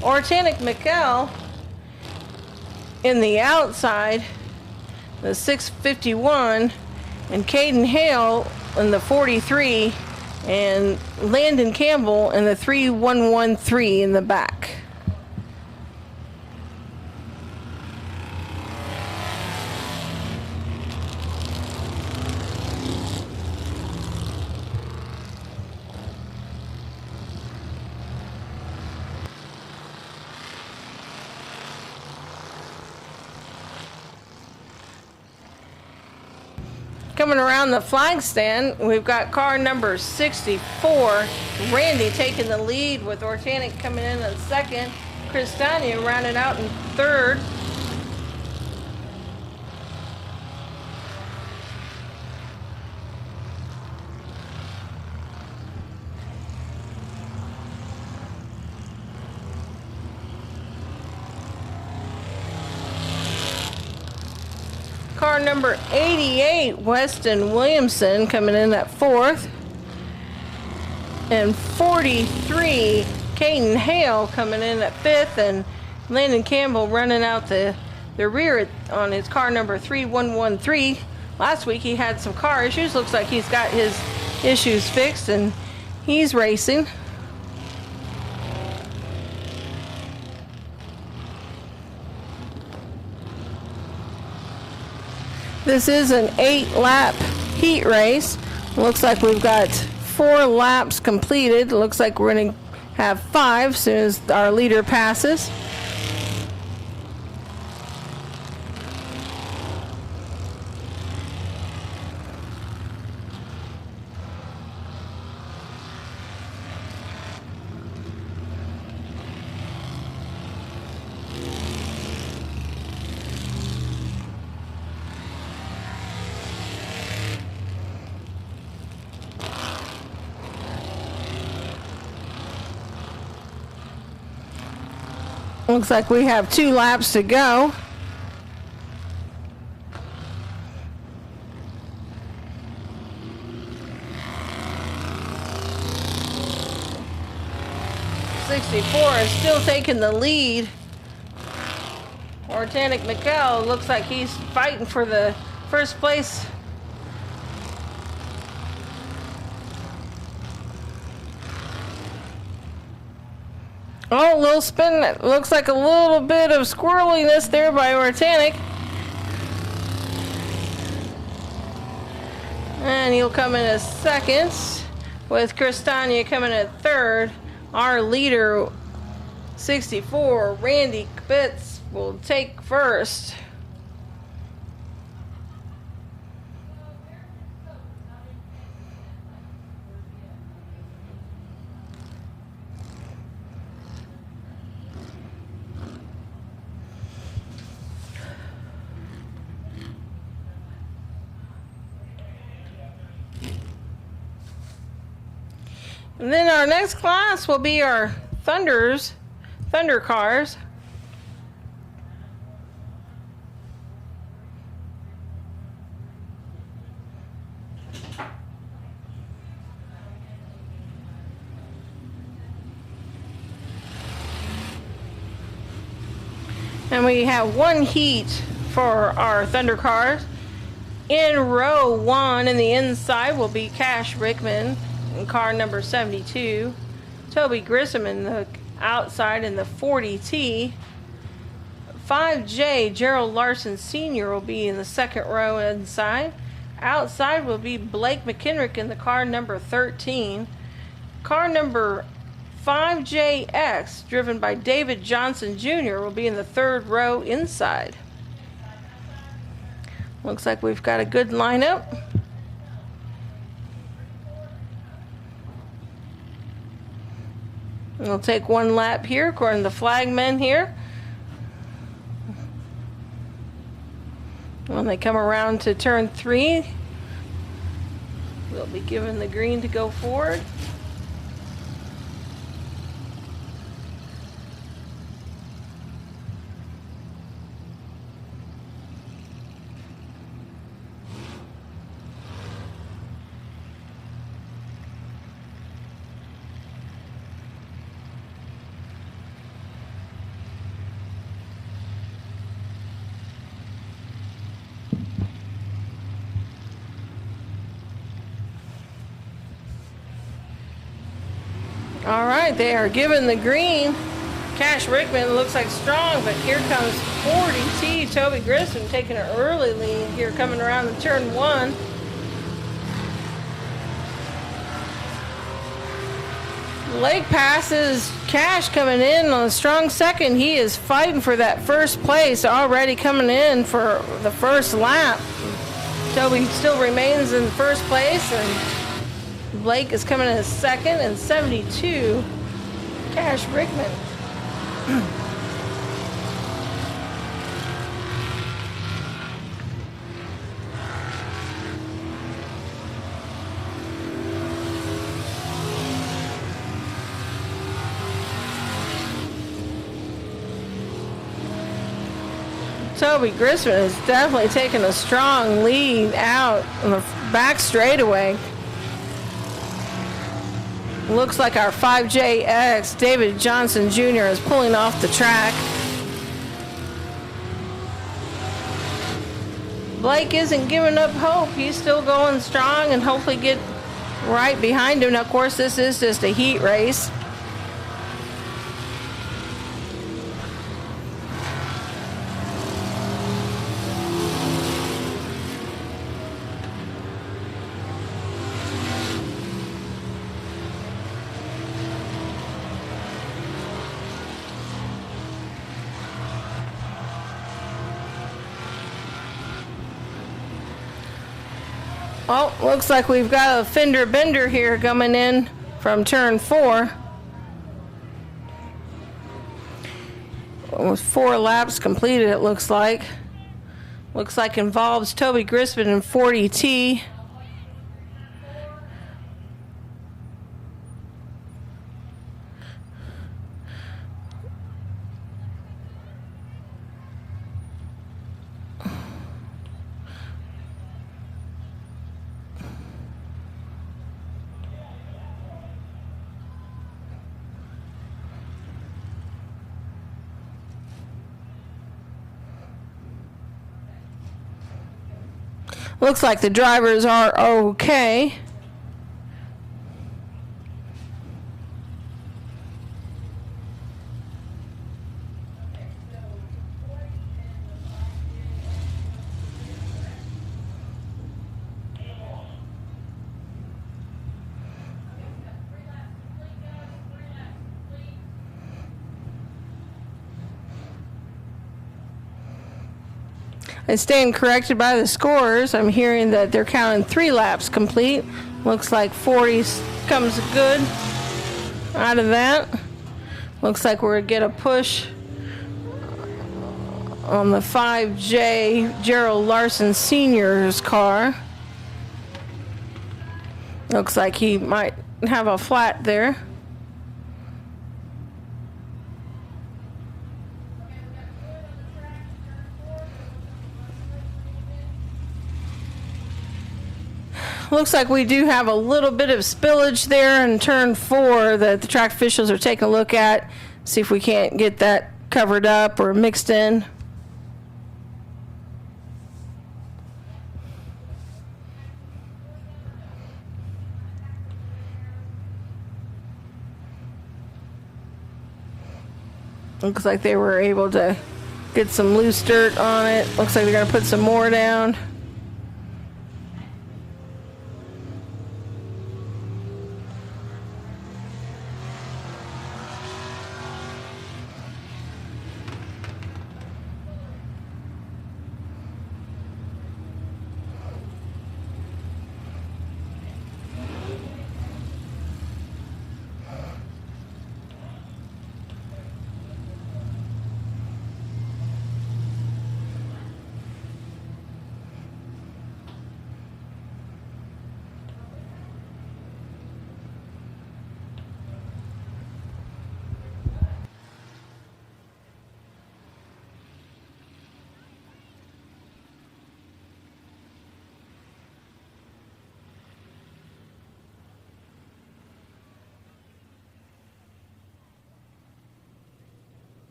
Ortanik McKell in the outside, the 651, and Caden Hale in the 43, and Landon Campbell in the 3113 in the back. Coming around the flag stand, we've got car number 64, Randy taking the lead with Organic coming in second. Cristania rounded out in third. Car number 88, Weston Williamson, coming in at fourth. And 43, Caden Hale, coming in at fifth. And Landon Campbell running out the rear on his car number 3113. Last week he had some car issues. Looks like he's got his issues fixed and he's racing. This is an 8-lap heat race. Looks like we've got 4 laps completed. Looks like we're going to have 5 as soon as our leader passes. Looks like we have 2 laps to go. '64 is still taking the lead. Organic McCall looks like he's fighting for the first place. Oh, a little spin. Looks like a little bit of squirreliness there by Organic. And he'll come in as second, with Cristania coming at third. Our leader, 64, Randy Bitts, will take first. And then our next class will be our Thunder cars. And we have 1 heat for our Thunder cars. In row 1 in the inside will be Cash Rickman in car number 72. Toby Grissom in the outside in the 40T. 5J Gerald Larson Sr. will be in the second row inside. Outside will be Blake McKenrick in the car number 13. Car number 5JX, driven by David Johnson Jr., will be in the third row inside. Looks like we've got a good lineup. We'll take 1 lap here according to the flagmen here. When they come around to turn 3, we'll be given the green to go forward. All right, they are given the green. Cash Rickman looks like strong, but here comes 40T Toby Grissom taking an early lead here coming around the turn 1. Lake passes Cash coming in on a strong second. He is fighting for that first place, already coming in for the first lap. Toby still remains in first place, and Blake is coming in second, and 72, Cash Brickman. Toby Grisman is definitely taking a strong lead out on the back straightaway. Looks like our 5JX, David Johnson Jr., is pulling off the track. Blake isn't giving up hope. He's still going strong and hopefully get right behind him. Now, of course, this is just a heat race. Oh, looks like we've got a fender bender here coming in from turn 4. With 4 laps completed, it looks like. Looks like involves Toby Grisman and 40T. Looks like the drivers are okay. I stand corrected by the scorers. I'm hearing that they're counting 3 laps complete. Looks like 40 comes good out of that. Looks like we're going to get a push on the 5J Gerald Larson Sr.'s car. Looks like he might have a flat there. Looks like we do have a little bit of spillage there in turn 4 that the track officials are taking a look at. See if we can't get that covered up or mixed in. Looks like they were able to get some loose dirt on it. Looks like they're going to put some more down.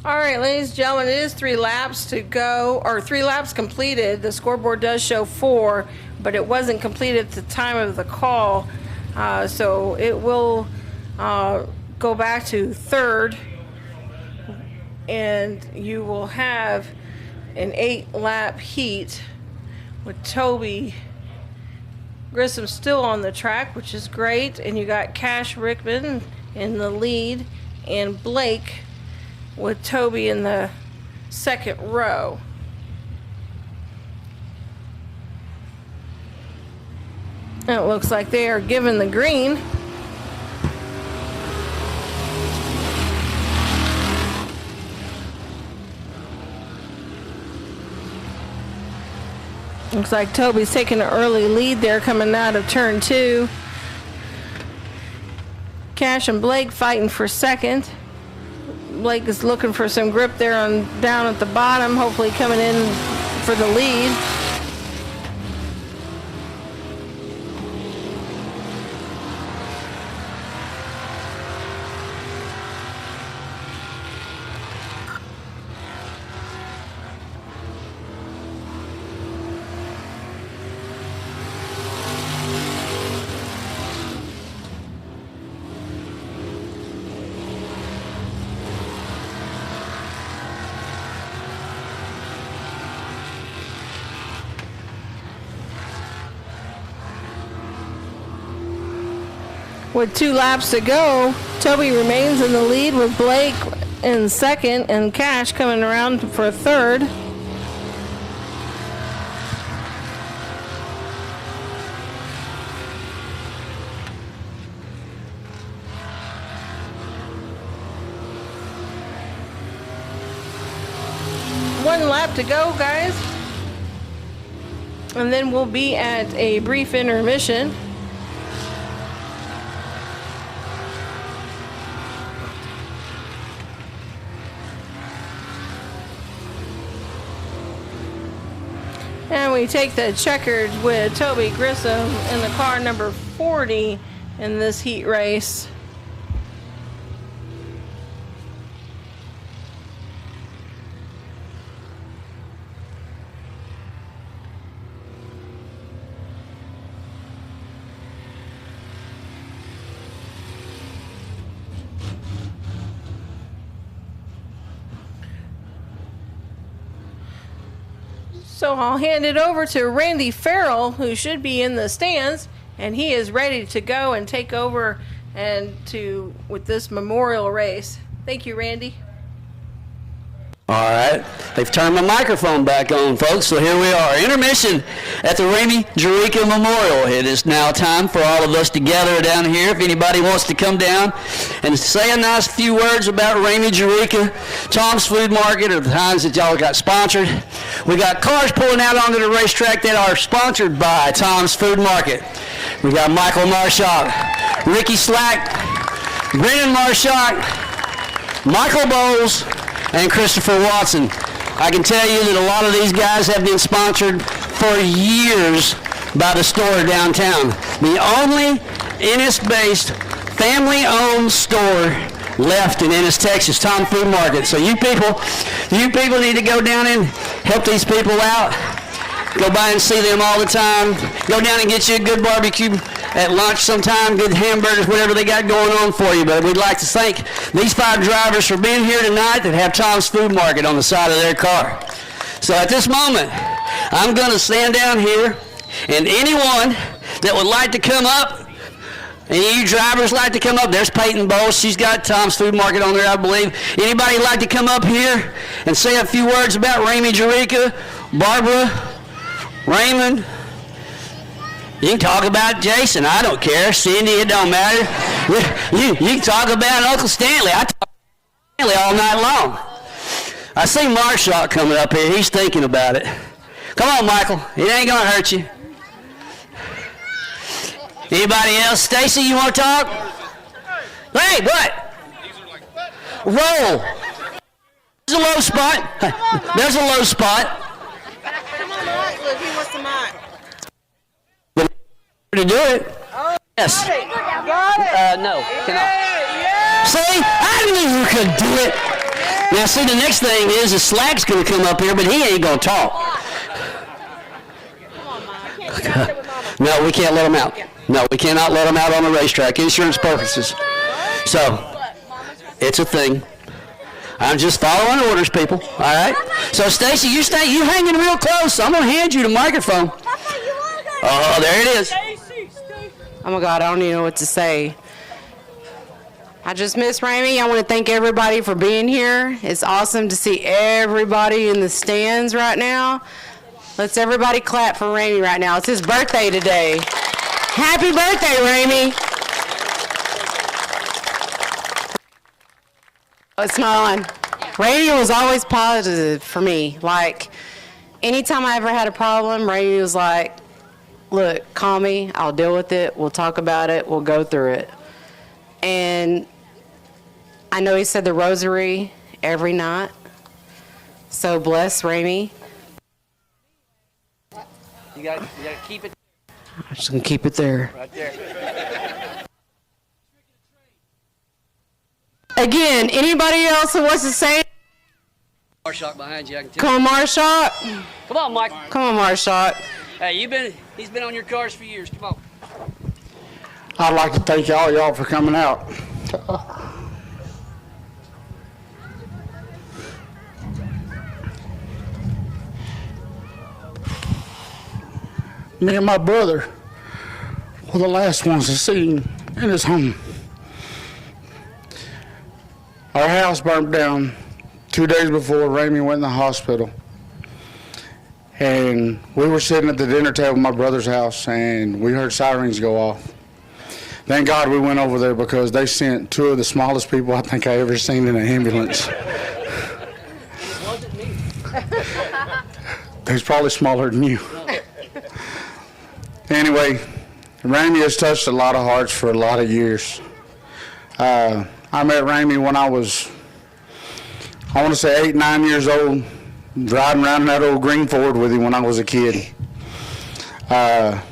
All right, ladies and gentlemen, it is 3 laps to go, or 3 laps completed. The scoreboard does show 4, but it wasn't completed at the time of the call. So it will go back to 3rd, and you will have an 8-lap heat with Toby Grissom still on the track, which is great. And you got Cash Rickman in the lead, and Blake with Toby in the 2nd row. And it looks like they are given the green. Looks like Toby's taking an early lead there coming out of turn 2. Cash and Blake fighting for 2nd. Blake is looking for some grip there on down at the bottom, hopefully coming in for the lead. With 2 laps to go, Toby remains in the lead with Blake in 2nd and Cash coming around for 3rd. One lap to go, guys. And then we'll be at a brief intermission. And we take the checkered with Toby Grissom in the car number 40 in this heat race. So I'll hand it over to Randy Farrell, who should be in the stands, and he is ready to go and take over with this memorial race. Thank you, Randy. All right, they've turned my microphone back on, folks, so here we are. Intermission at the Rammy Jurica Memorial. It is now time for all of us to gather down here. If anybody wants to come down and say a nice few words about Rammy Jurica, Tom's Food Market, or the times that y'all got sponsored. We got cars pulling out onto the racetrack that are sponsored by Tom's Food Market. We got Michael Marshak, Ricky Slack, Brennan Marshak, Michael Bowles, and Christopher Watson. I can tell you that a lot of these guys have been sponsored for years by the store downtown. The only Ennis-based, family-owned store left in Ennis, Texas, Tom Food Market. So you people need to go down and help these people out. Go by and see them all the time. Go down and get you a good barbecue at lunch sometime, good hamburgers, whatever they got going on for you. But we'd like to thank these 5 drivers for being here tonight that have Tom's Food Market on the side of their car. So at this moment, I'm going to stand down here, and anyone that would like to come up, any of you drivers like to come up, there's Peyton Bowles. She's got Tom's Food Market on there, I believe. Anybody like to come up here and say a few words about Rammy Jurica, Barbara, Raymond? You can talk about Jason. I don't care. Cindy, it don't matter. You can talk about Uncle Stanley. I talk about Stanley all night long. I see Marshall coming up here. He's thinking about it. Come on, Michael. It ain't going to hurt you. Anybody else? Stacy, you want to talk? Hey, what? Roll. There's a low spot. There's a low spot. Come on, Mike. Look, he wants the mic. To do it. Oh, Yes. got it. No. Cannot. Yeah. See? I knew you could do it. Now, see, the next thing is the Slack's going to come up here, but he ain't going to talk. No, we can't let him out. No, we cannot let him out on the racetrack, insurance purposes. So, it's a thing. I'm just following orders, people. All right? So, Stacy, you hanging real close. So I'm going to hand you the microphone. Oh, there it is. Oh my God, I don't even know what to say. I just miss Rammy. I want to thank everybody for being here. It's awesome to see everybody in the stands right now. Let's everybody clap for Rammy right now. It's his birthday today. Happy birthday, Rammy. It's not on. Rammy was always positive for me. Like, anytime I ever had a problem, Rammy was like, look, call me, I'll deal with it, we'll talk about it, we'll go through it. And I know he said the rosary every night, so bless Rammy. You got to keep it. I'm just going to keep it there. Right there. Again, anybody else who wants to say? Marshak behind you. I can tell. Come on, Marshak. Come on, Mike. Come on, Marshak. Hey, he's been on your cars for years. Come on. I'd like to thank y'all for coming out. Me and my brother were the last ones to see him in his home. Our house burnt down 2 days before Rammy went in the hospital. And we were sitting at the dinner table at my brother's house, and we heard sirens go off. Thank God we went over there because they sent two of the smallest people I think I ever seen in an ambulance. He's probably smaller than you. Anyway, Rammy has touched a lot of hearts for a lot of years. I met Rammy when I was, I want to say 8, 9 years old, riding around in that old green Ford with him when I was a kid. But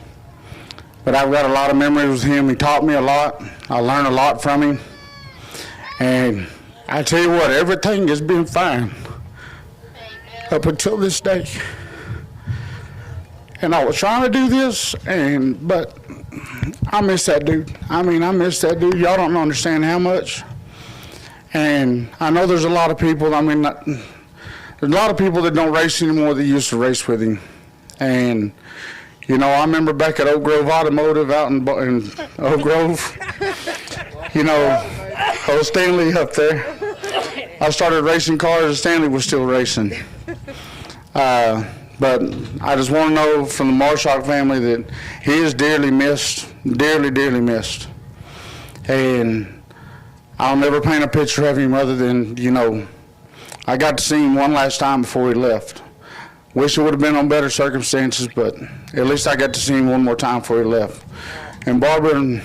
I've got a lot of memories with him. He taught me a lot. I learned a lot from him. And I tell you what, everything has been fine up until this day. And I was trying to do this, but I miss that dude. I miss that dude. Y'all don't understand how much. And I know there's a lot of people, there's a lot of people that don't race anymore that used to race with him. And, you know, I remember back at Oak Grove Automotive out in Oak Grove, you know, old Stanley up there. I started racing cars and Stanley was still racing. But I just want to know from the Marshak family that he is dearly missed, dearly, dearly missed. And I'll never paint a picture of him other than, you know, I got to see him one last time before he left. Wish it would have been on better circumstances, but at least I got to see him one more time before he left. And Barbara, and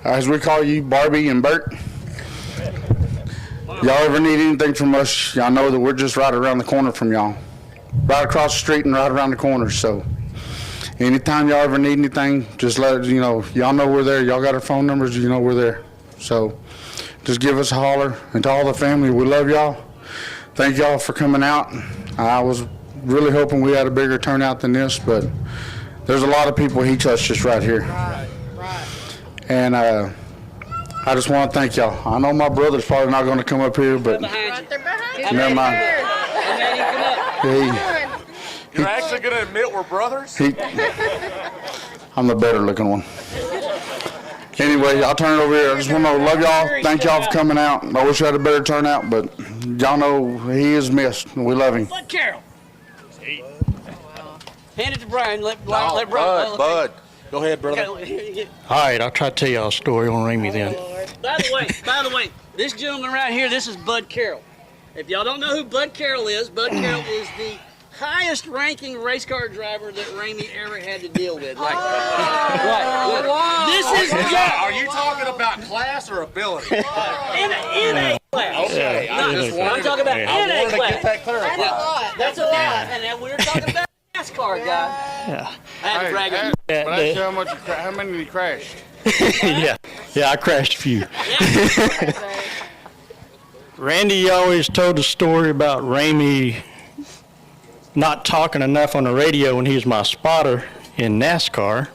as we call you, Barbie and Bert, y'all ever need anything from us, y'all know that we're just right around the corner from y'all. Right across the street and right around the corner. So anytime y'all ever need anything, just let us, you know, y'all know we're there. Y'all got our phone numbers, you know we're there. So just give us a holler. And to all the family, we love y'all. Thank y'all for coming out. I was really hoping we had a bigger turnout than this, but there's a lot of people he touched just right here. Right. And I just want to thank y'all. I know my brother's probably not going to come up here, but never mind. You're actually going to admit we're brothers? I'm the better looking one. Anyway, I'll turn it over here. I just want to love y'all. Thank y'all for coming out. I wish I had a better turnout, but y'all know he is missed. We love him. Bud Carroll. Hand it to Brian. Let Brian. Bud. Go ahead, brother. All right, I'll try to tell y'all a story on Rammy then. By the way, this gentleman right here, this is Bud Carroll. If y'all don't know who Bud Carroll is the highest ranking race car driver that Rammy ever had to deal with. Like, this is Are you talking about class or ability? in a class. Okay, I'm talking about in a class. Get that clarified. That's a lot. And then we were talking about NASCAR guy. Yeah. I had to brag on But I tell how many did he crash? Yeah, I crashed a few. Randy always told the story about Rammy not talking enough on the radio when he was my spotter in NASCAR.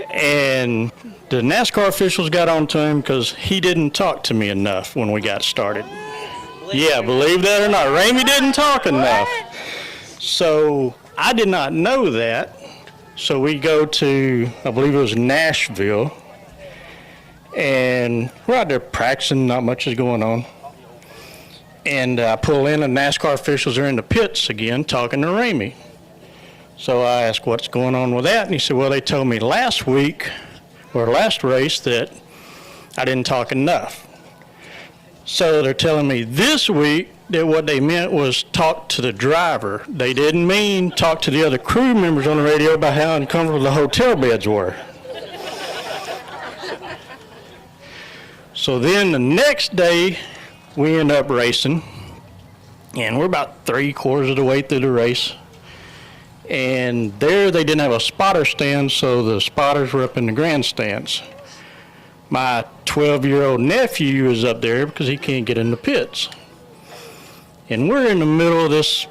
And the NASCAR officials got on to him because he didn't talk to me enough when we got started. Yeah, believe that or not, Rammy didn't talk enough. So I did not know that. So we go to, I believe it was Nashville, and we're out there practicing, not much is going on. And I pull in, and NASCAR officials are in the pits again talking to Rammy. So I asked, what's going on with that? And he said, well, they told me last week, or last race, that I didn't talk enough. So they're telling me this week that what they meant was talk to the driver. They didn't mean talk to the other crew members on the radio about how uncomfortable the hotel beds were. So then the next day, we end up racing, and we're about 3/4 of the way through the race. And there they didn't have a spotter stand, so the spotters were up in the grandstands. My 12-year-old nephew is up there because he can't get in the pits. And we're in the middle of this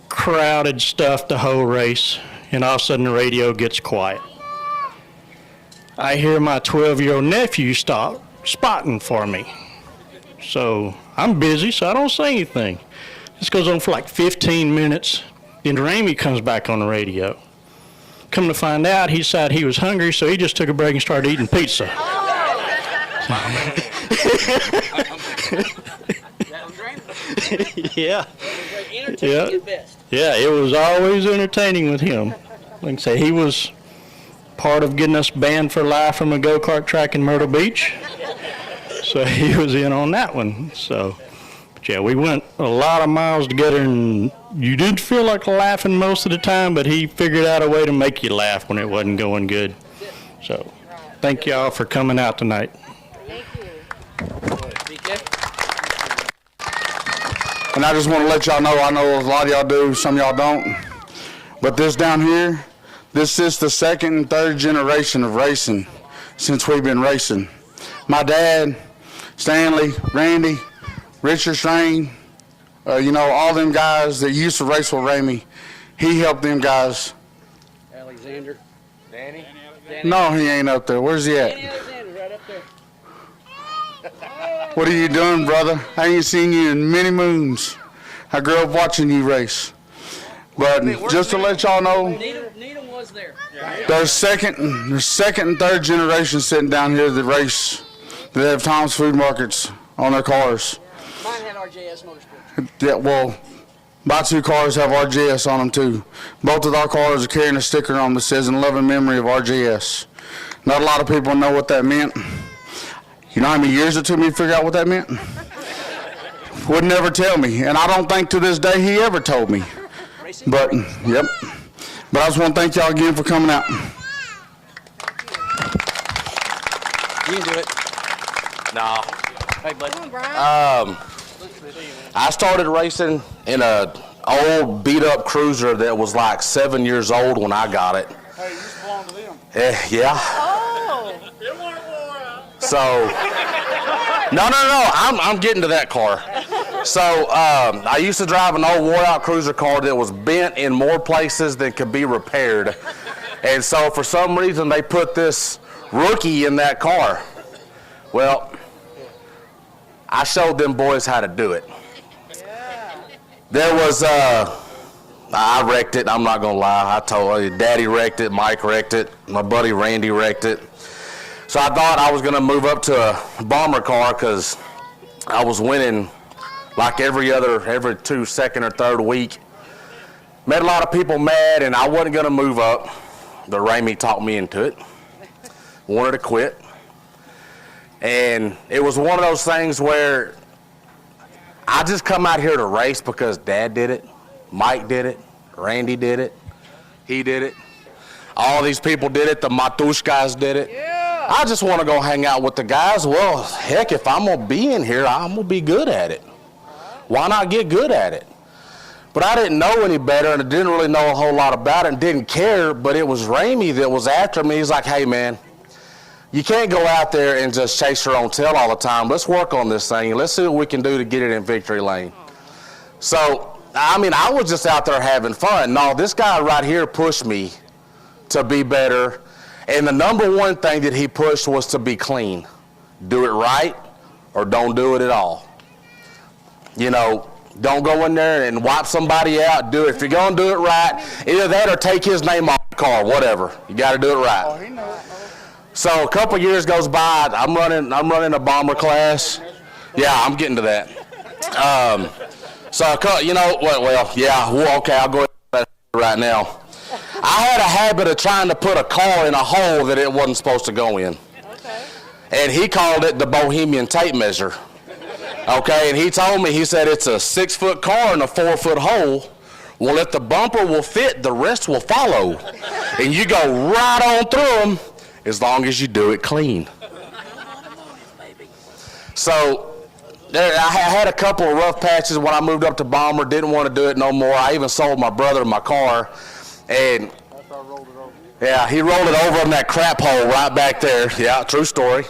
crowded stuff the whole race, and all of a sudden the radio gets quiet. I hear my 12-year-old nephew stop spotting for me. So I'm busy, so I don't say anything. This goes on for like 15 minutes. Then Rammy comes back on the radio. Come to find out, he decided he was hungry, so he just took a break and started eating pizza. Yeah. Yeah, it was always entertaining with him. Like I say, he was part of getting us banned for life from a go-kart track in Myrtle Beach. So he was in on that one. So, but yeah, we went a lot of miles together, and you did feel like laughing most of the time, but he figured out a way to make you laugh when it wasn't going good. So, thank y'all for coming out tonight. And I just want to let y'all know, I know a lot of y'all do, some of y'all don't. But this down here, this is the second and third generation of racing since we've been racing. My dad, Stanley, Randy, Richard Strain, all them guys that used to race with Rammy, he helped them guys. Alexander. Danny? No, he ain't up there. Where's he at? Danny Alexander's right up there. What are you doing, brother? I ain't seen you in many moons. I grew up watching you race. But just to let y'all know, Needham was there. there's second and third generation sitting down here that race, that have Tom's Food Markets on their cars. Mine had RJS Motorsports. Yeah, well, my two cars have RJS on them too. Both of our cars are carrying a sticker on that says in loving memory of RJS. Not a lot of people know what that meant. You know how many years it took me to figure out what that meant? Would never tell me, and I don't think to this day he ever told me. But, yep. But I just want to thank y'all again for coming out. You can do it. No. Hey, bud. Come on, Brian. I started racing in a old beat-up cruiser that was like 7 years old when I got it. Hey, you used to belong to them. Yeah. Oh. So, no, I'm getting to that car. So, I used to drive an old wore-out cruiser car that was bent in more places than could be repaired. And so, for some reason, they put this rookie in that car. Well, I showed them boys how to do it. There was, I wrecked it, I'm not gonna lie. I told you, Daddy wrecked it, Mike wrecked it, my buddy Randy wrecked it. So I thought I was gonna move up to a bomber car because I was winning like every second or third week. Made a lot of people mad, and I wasn't gonna move up. But Rammy talked me into it. Wanted to quit. And it was one of those things where I just come out here to race because Dad did it, Mike did it, Randy did it, he did it. All these people did it, the Matush guys did it. Yeah. I just want to go hang out with the guys. Well, heck, if I'm going to be in here, I'm going to be good at it. Why not get good at it? But I didn't know any better, and I didn't really know a whole lot about it and didn't care, but it was Rammy that was after me. He's like, hey, man, you can't go out there and just chase your own tail all the time. Let's work on this thing, and let's see what we can do to get it in victory lane. So, I mean, I was just out there having fun. No, this guy right here pushed me to be better, and the number one thing that he pushed was to be clean. Do it right or don't do it at all. You know, don't go in there and wipe somebody out. Do it. If you're going to do it right, either that or take his name off the car, whatever. You got to do it right. So a couple years goes by. I'm running a bomber class. Yeah, I'm getting to that. You know what? Well, yeah. Well, okay, I'll go ahead right now. I had a habit of trying to put a car in a hole that it wasn't supposed to go in. Okay. And he called it the Bohemian tape measure. Okay, and he told me, he said, it's a 6-foot car in a 4-foot hole. Well, if the bumper will fit, the rest will follow. And you go right on through them as long as you do it clean. So I had a couple of rough patches when I moved up to Bomber, didn't want to do it no more. I even sold my brother my car. And yeah, he rolled it over in that crap hole right back there. Yeah, true story.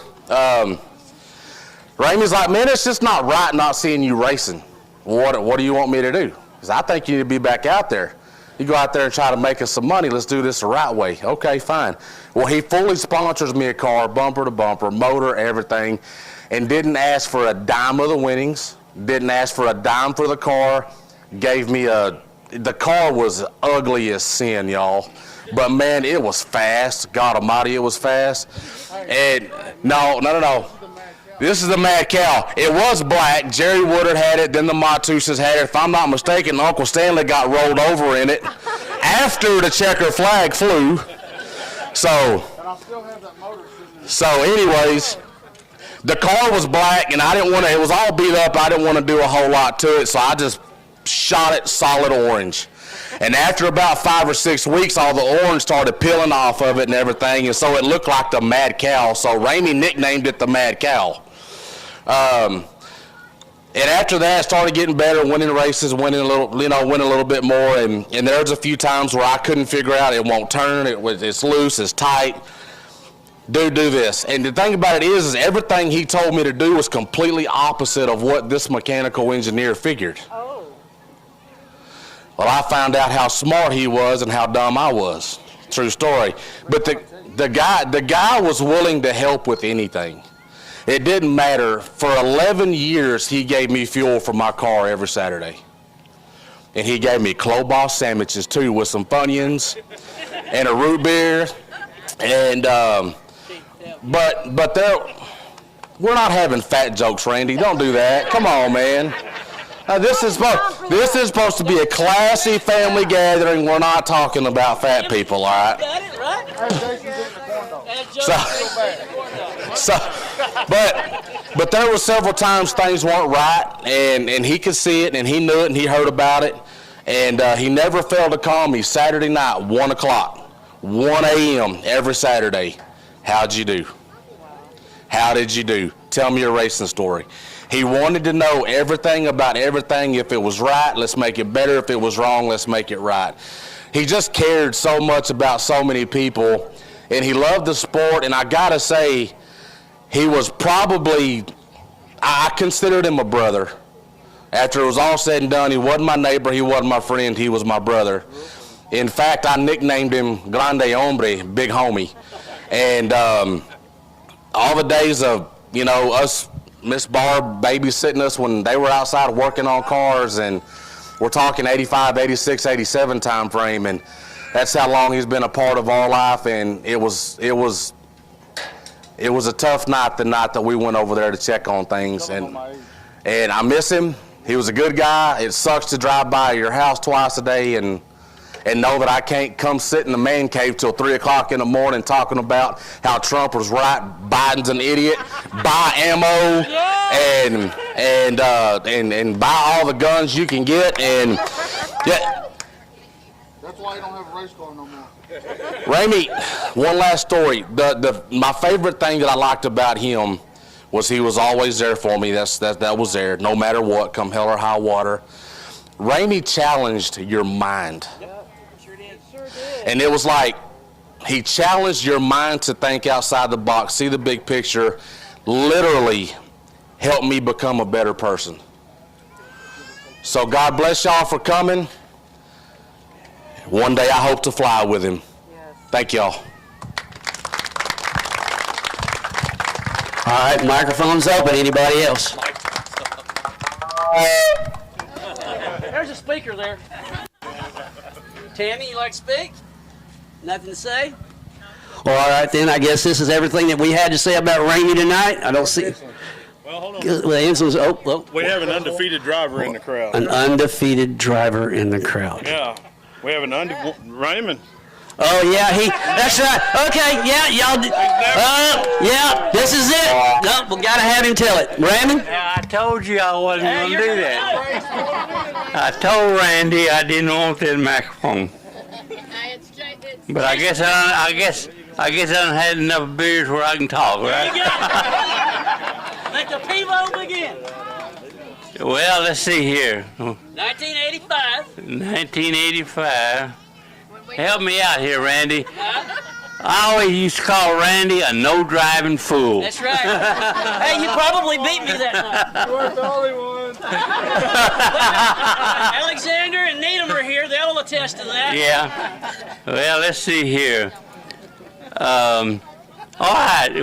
Rammy's like, man, it's just not right not seeing you racing. What do you want me to do? Because I think you need to be back out there. You go out there and try to make us some money. Let's do this the right way. Okay, fine. Well, he fully sponsors me a car, bumper to bumper, motor, everything, and didn't ask for a dime of the winnings, didn't ask for a dime for the car, gave me the car was ugly as sin, y'all. But, man, it was fast. God almighty, it was fast. And no. This is the Mad Cow. It was black. Jerry Woodard had it. Then the Matusas had it. If I'm not mistaken, Uncle Stanley got rolled over in it after the checker flag flew. So anyways, the car was black, and I didn't want to. It was all beat up. I didn't want to do a whole lot to it, so I just shot it solid orange. And after about 5 or 6 weeks, all the orange started peeling off of it and everything, and so it looked like the Mad Cow. So Rammy nicknamed it the Mad Cow. And after that, I started getting better, winning races, winning a little bit more. And there's a few times where I couldn't figure out it won't turn, it's loose, it's tight. Do this. And the thing about it is everything he told me to do was completely opposite of what this mechanical engineer figured. Oh. Well, I found out how smart he was and how dumb I was. True story. But the guy was willing to help with anything. It didn't matter. For 11 years, he gave me fuel for my car every Saturday. And he gave me Clobos sandwiches, too, with some Funyuns and a root beer. And, but we're not having fat jokes, Randy. Don't do that. Come on, man. This is supposed to be a classy family gathering. We're not talking about fat people, all right? Got it, right? But there were several times things weren't right, and he could see it, and he knew it, and he heard about it, and he never failed to call me Saturday night, 1 o'clock, 1 a.m. every Saturday. How'd you do? How did you do? Tell me your racing story. He wanted to know everything about everything. If it was right, let's make it better. If it was wrong, let's make it right. He just cared so much about so many people, and he loved the sport. And I gotta say, he was probably, I considered him a brother. After it was all said and done, he wasn't my neighbor, he wasn't my friend, he was my brother. In fact, I nicknamed him Grande Hombre, big homie. And all the days of, us, Miss Barb babysitting us when they were outside working on cars, and we're talking 85, 86, 87 time frame, and that's how long he's been a part of our life. And it was a tough night, the night that we went over there to check on things, and I miss him. He was a good guy. It sucks to drive by your house twice a day and know that I can't come sit in the man cave till 3 o'clock in the morning talking about how Trump was right, Biden's an idiot, buy ammo, and buy all the guns you can get, and yeah. That's why you don't have a race car no more. Rammy, one last story. My favorite thing that I liked about him was he was always there for me. That was there, no matter what, come hell or high water. Rammy challenged your mind. And it was like, He challenged your mind to think outside the box, see the big picture, literally helped me become a better person. So God bless y'all for coming. One day I hope to fly with him. Thank y'all. All right, microphone's open. Anybody else? There's a speaker there. Tammy, you like to speak? Nothing to say? Well, all right, then I guess this is everything that we had to say about Ramey tonight. I don't see. Well, hold on. We have an undefeated driver in the crowd. An undefeated driver in the crowd. Yeah, we have Raymond. Oh, yeah, that's right. Okay, yeah, y'all, yeah, this is it. No, we got to have him tell it. Raymond? I told you I wasn't going to do that. I told Randy I didn't want that microphone. But I guess I done had enough beers where I can talk, right? Let the pivo begin. Well, let's see here. 1985. 1985. Help me out here, Randy. I always used to call Randy a no-driving fool. That's right. Hey, you probably beat me that night. You weren't the only one. Alexander and Needham are here. They'll attest to that. Yeah. Well, let's see here. All right.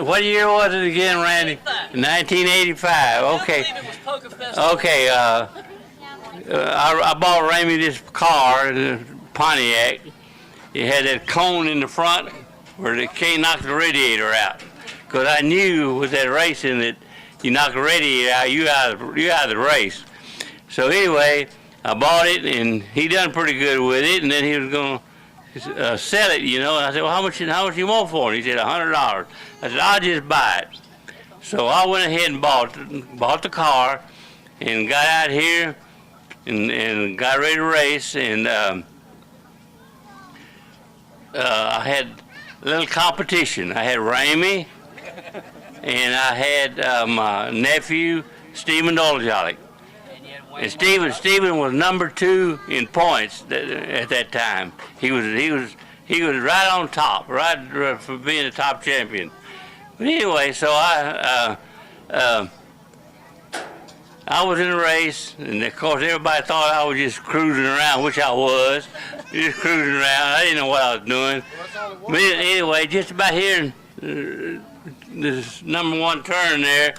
What year was it again, Randy? 1985. Okay. Okay. I bought Ramey this car, the Pontiac. It had that cone in the front where they can't knock the radiator out. Because I knew with that racing that you knock the radiator out, you out of the race. So anyway, I bought it and he done pretty good with it, and then he was going to sell it, you know. And I said, well, how much you want for it? He said, $100. I said, I'll just buy it. So I went ahead and bought the car and got out here and got ready to race, and I had a little competition. I had Ramey, and I had my nephew, Stephen Doljolic. And Stephen was number 2 in points at that time. He was right on top, right for being a top champion. But anyway, so I was in a race, and of course everybody thought I was just cruising around, which I was, just cruising around. I didn't know what I was doing. But anyway, just about here, this number 1 turn there,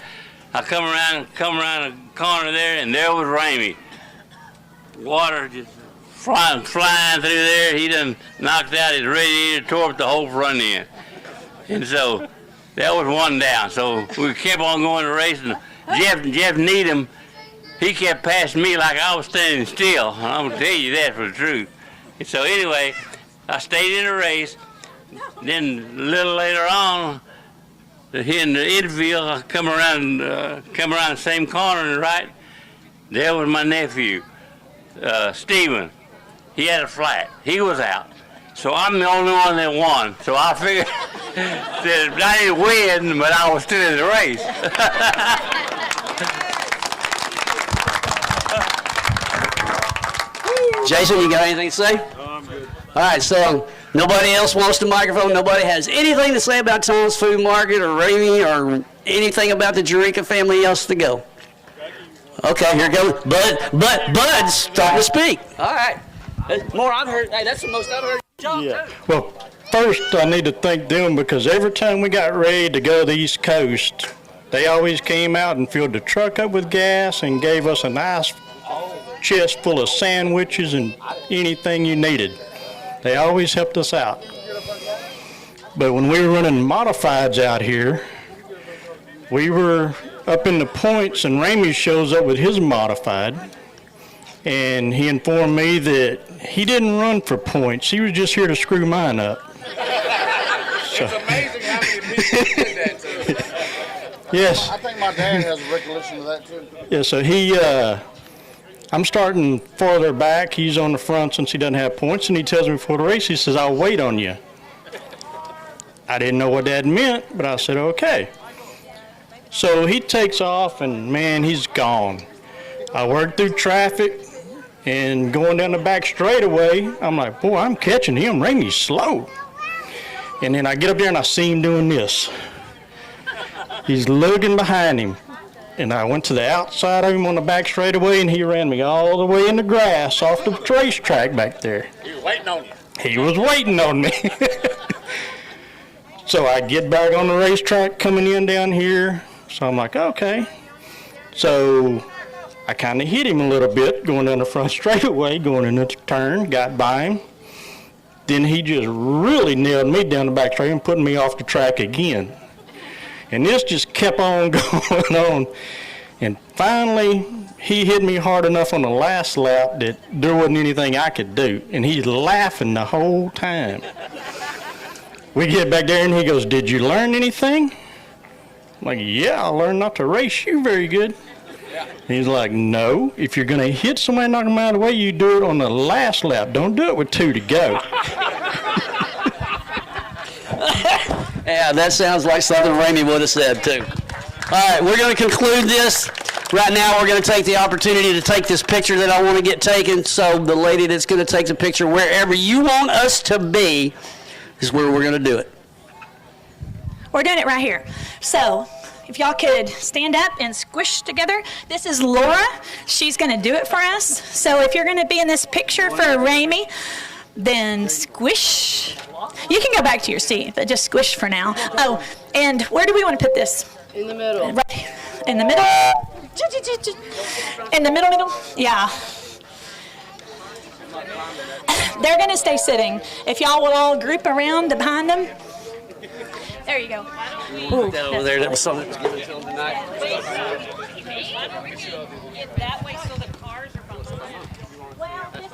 I come around the corner there, and there was Ramey. Water just flying through there. He done knocked out his radiator, tore up the whole front end. And so that was 1 down. So we kept on going to racing. Jeff Needham, he kept passing me like I was standing still. I'm going to tell you that for the truth. And so anyway, I stayed in the race. Then a little later on, here in the infield, I come around the same corner, and right there was my nephew, Stephen. He had a flat. He was out. So I'm the only one that won. So I figured that I didn't win, but I was still in the race. Jason, you got anything to say? No, I'm good. All right, so nobody else wants the microphone. Nobody has anything to say about Tom's Food Market or Ramey or anything about the Jurica family else to go. Okay, here goes Bud's starting to speak. All right. More I've heard. Hey, that's the most I've heard. Yeah. Well, first I need to thank them, because every time we got ready to go to the East Coast, they always came out and filled the truck up with gas and gave us a nice chest full of sandwiches and anything you needed. They always helped us out. But when we were running modifieds out here, we were up in the points, and Ramey shows up with his modified, and he informed me that he didn't run for points. He was just here to screw mine up. So. It's amazing how many people did that to. Yes. I think my dad has a recollection of that too. Yeah, so I'm starting farther back. He's on the front since he doesn't have points, and he tells me before the race, he says, I'll wait on you. I didn't know what that meant, but I said, okay. So he takes off, and man, he's gone. I worked through traffic, and going down the back straightaway, I'm like, boy, I'm catching him. Ramey's slow. And then I get up there and I see him doing this. He's looking behind him. And I went to the outside of him on the back straightaway, and he ran me all the way in the grass off the racetrack back there. He was waiting on you. He was waiting on me. So I get back on the racetrack coming in down here. So I'm like, okay. So I kind of hit him a little bit going down the front straightaway, going in the turn, got by him. Then he just really nailed me down the back straight and put me off the track again. And this just kept on going on. And finally, he hit me hard enough on the last lap that there wasn't anything I could do. And he's laughing the whole time. We get back there and he goes, "Did you learn anything?" I'm like, "Yeah, I learned not to race you very good." He's like, "No, if you're going to hit somebody and knock them out of the way, you do it on the last lap. Don't do it with 2 to go." Yeah, that sounds like something Rammy would have said too. All right, we're going to conclude this. Right now, we're going to take the opportunity to take this picture that I want to get taken. So the lady that's going to take the picture, wherever you want us to be, is where we're going to do it. We're doing it right here. So if y'all could stand up and squish together. This is Laura. She's going to do it for us. So if you're going to be in this picture for Rammy, then squish. You can go back to your seat, but just squish for now. Oh, and where do we want to put this? In the middle. Right in the middle. In the middle. Yeah. They're going to stay sitting. If y'all will all group around behind them. There you go. Put that over there. That was something that was given to them tonight. Get that way so the cars are behind. Well, this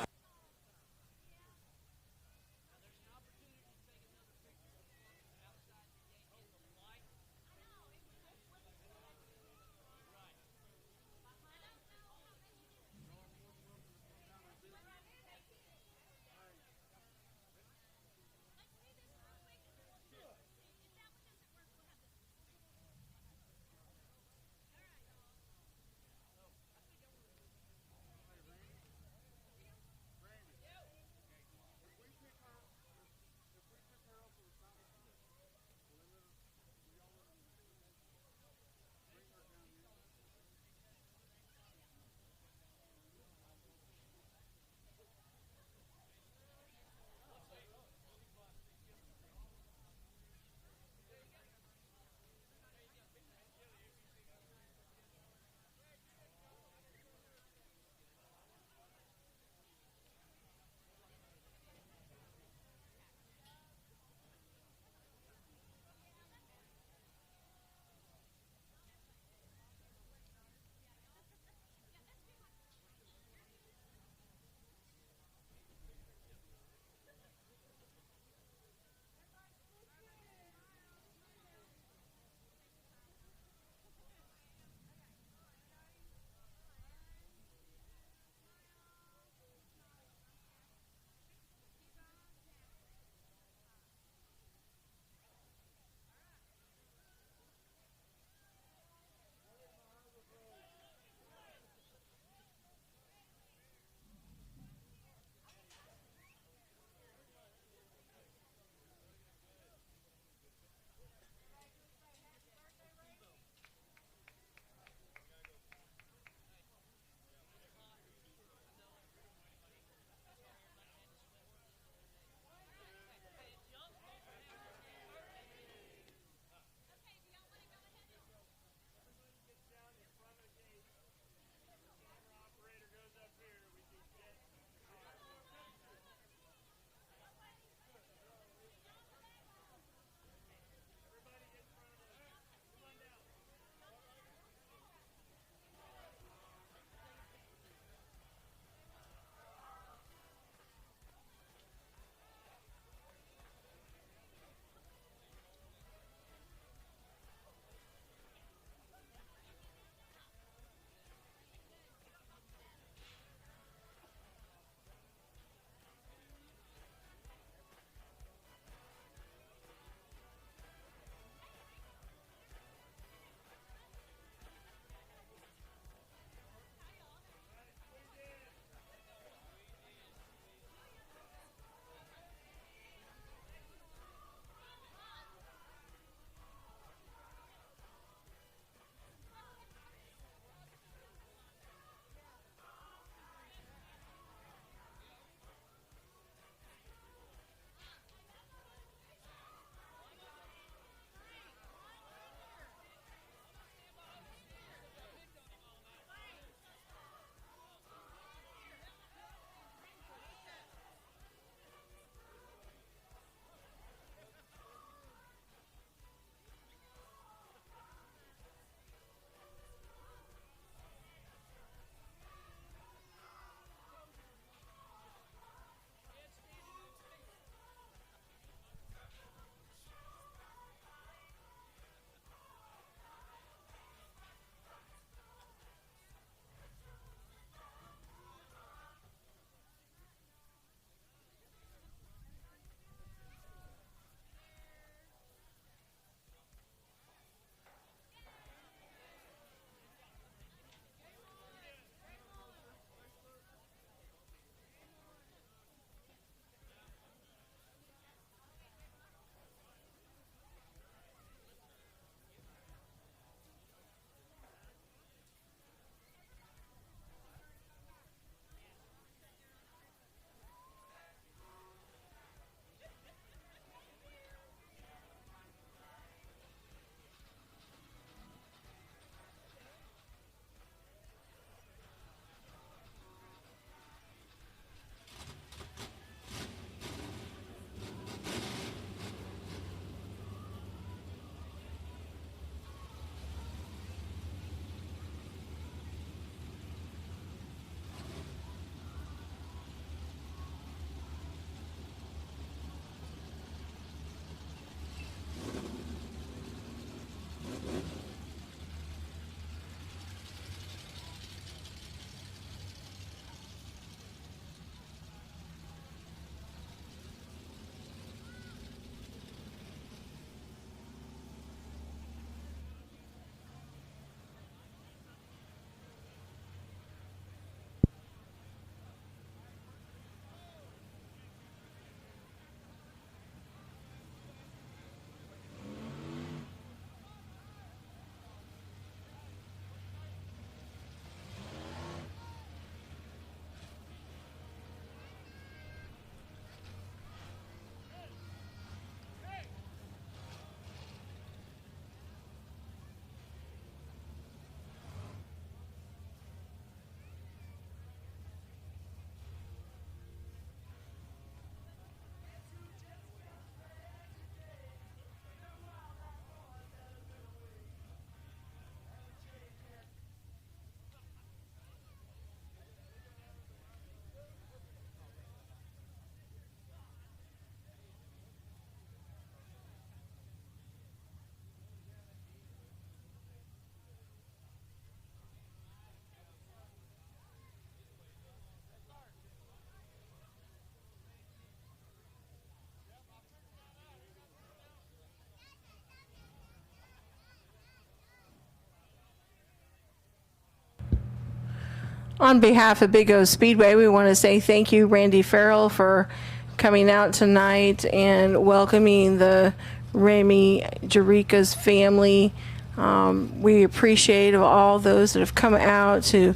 On behalf of Big O Speedway, we want to say thank you, Randy Farrell, for coming out tonight and welcoming the Rammy Jurica's family. We appreciate all those that have come out to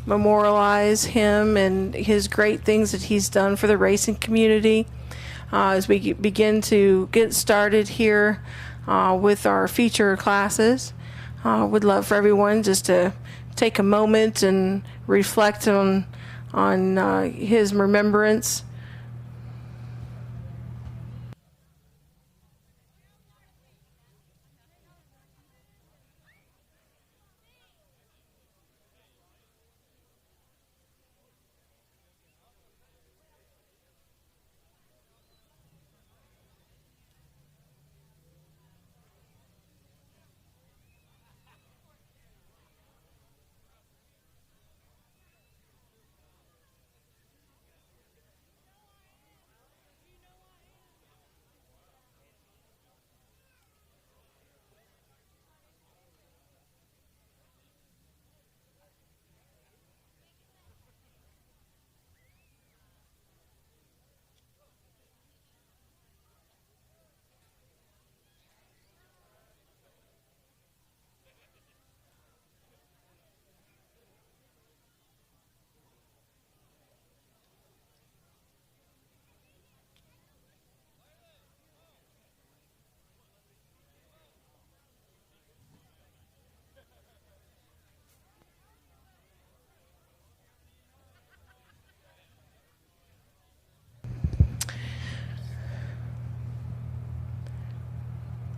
memorialize him and his great things that he's done for the racing community. As we begin to get started here with our feature classes, would love for everyone just to take a moment and reflect on his remembrance.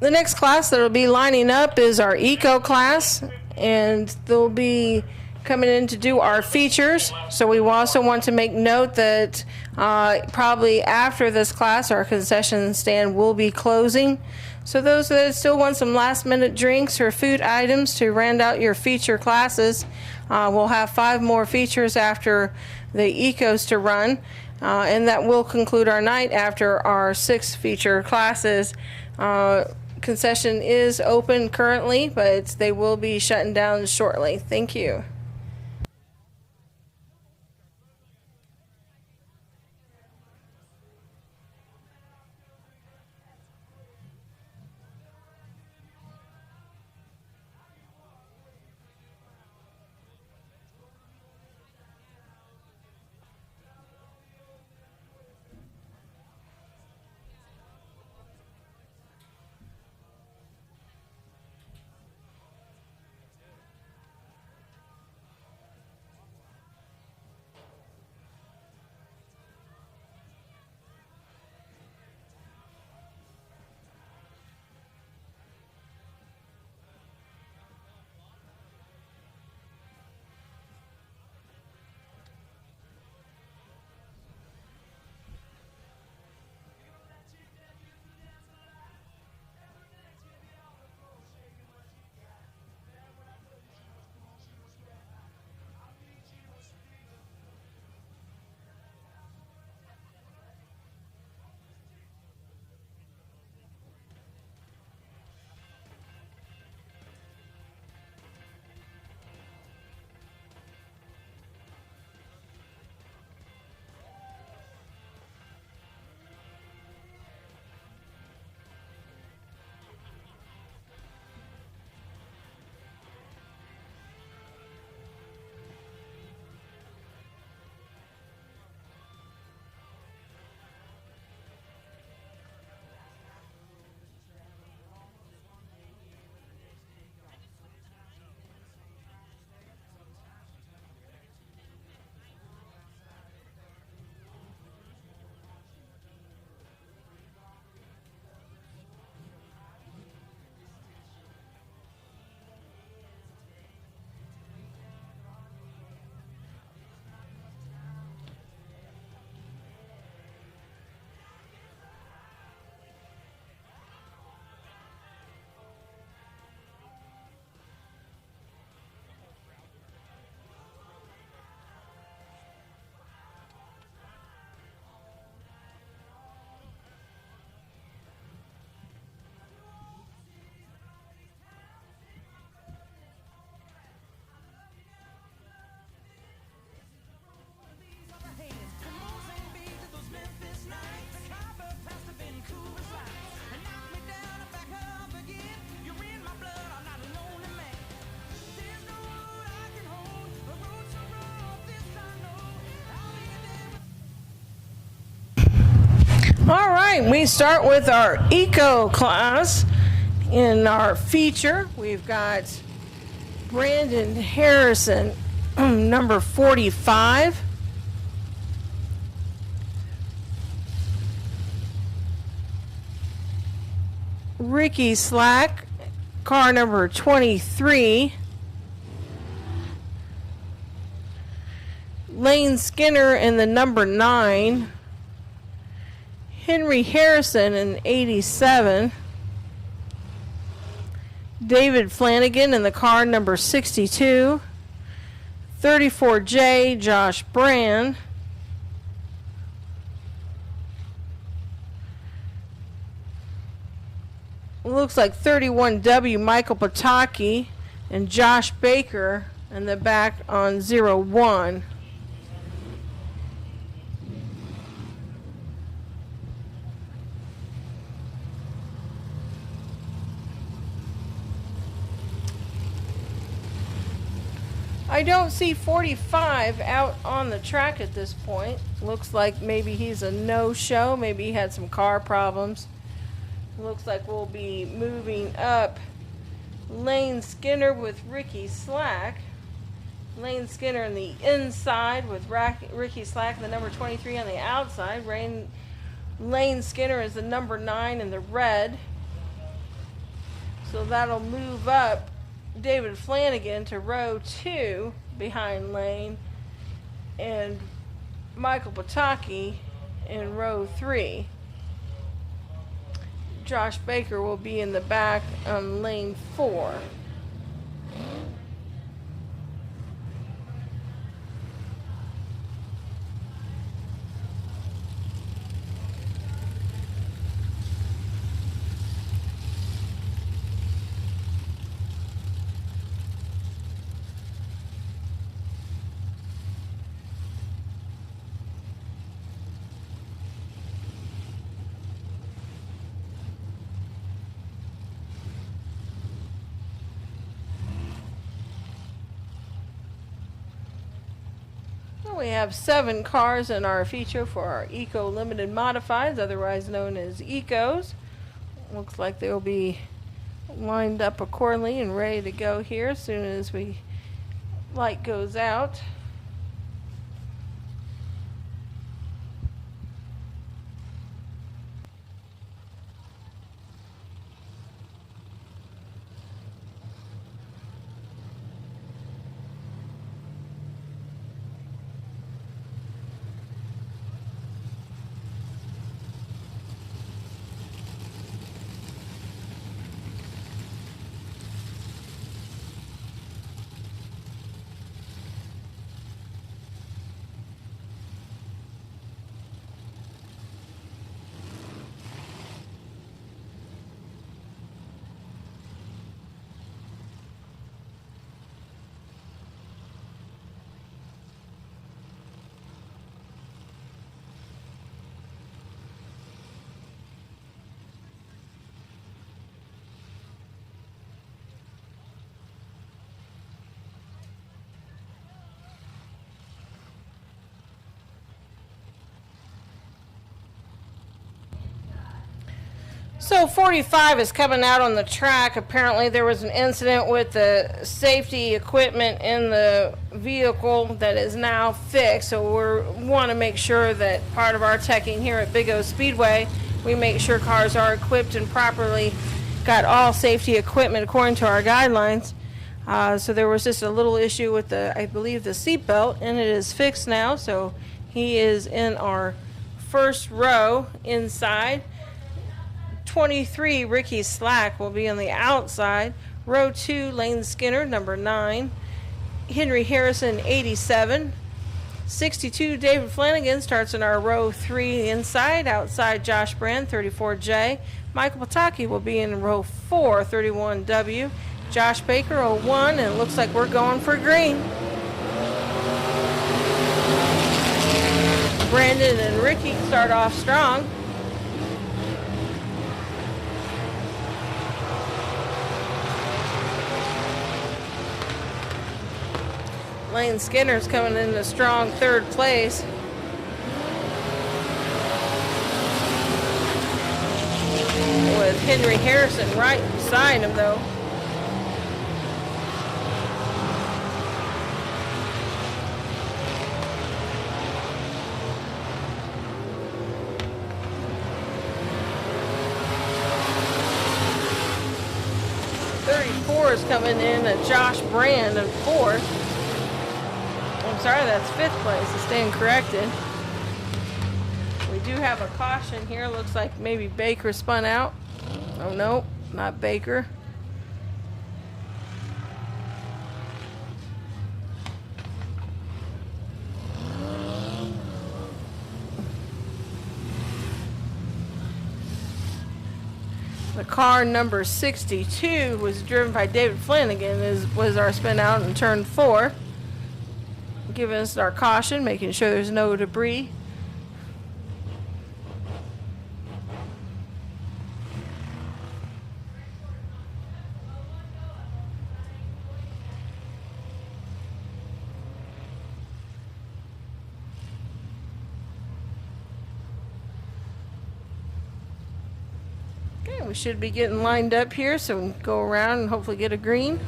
The next class that will be lining up is our Eco class, and they'll be coming in to do our features. So we also want to make note that probably after this class, our concession stand will be closing. So those that still want some last minute drinks or food items to round out your feature classes, we'll have 5 more features after the Ecos to run. And that will conclude our night after our 6 feature classes. Concession is open currently, but they will be shutting down shortly. Thank you. right, we start with our Eco class. In our feature, we've got Brandon Harrison, number 45. Ricky Slack, car number 23. Lane Skinner in the number 9. Henry Harrison in 87. David Flanagan in the car number 62. 34J, Josh Brand. Looks like 31W, Michael Pataki, and Josh Baker in the back on 01. I don't see 45 out on the track at this point. Looks like maybe he's a no-show. Maybe he had some car problems. Looks like we'll be moving up Lane Skinner with Ricky Slack. Lane Skinner on the inside with Ricky Slack, the number 23 on the outside. Lane Skinner is the number 9 in the red. So that'll move up David Flanagan to row 2 behind Lane, and Michael Pataki in row 3. Josh Baker will be in the back on lane 4. We have 7 cars in our feature for our Eco Limited Modifieds, otherwise known as Ecos. Looks like they'll be lined up accordingly and ready to go here as soon as light goes out. So 45 is coming out on the track. Apparently there was an incident with the safety equipment in the vehicle that is now fixed. So we want to make sure that part of our teching here at Big O Speedway, we make sure cars are equipped and properly got all safety equipment according to our guidelines. So there was just a little issue with I believe the seat belt, and it is fixed now. So he is in our first row inside. 23, Ricky Slack will be on the outside. Row 2, Lane Skinner, number 9. Henry Harrison, 87. 62, David Flanagan starts in our row 3 inside. Outside, Josh Brand, 34J. Michael Pataki will be in row 4, 31W. Josh Baker, 01, and it looks like we're going for green. Brandon and Ricky start off strong. Lane Skinner's coming in a strong 3rd place. with Henry Harrison right beside him, though. Is coming in at Josh Brand in 4th. I'm sorry, that's 5th place. I stand corrected. We do have a caution here. Looks like maybe Baker spun out. Oh no, not Baker. The car number 62 was driven by David Flanagan, was our spin out in turn 4. Giving us our caution, making sure there's no debris. We should be getting lined up here, so we can go around and hopefully get a green.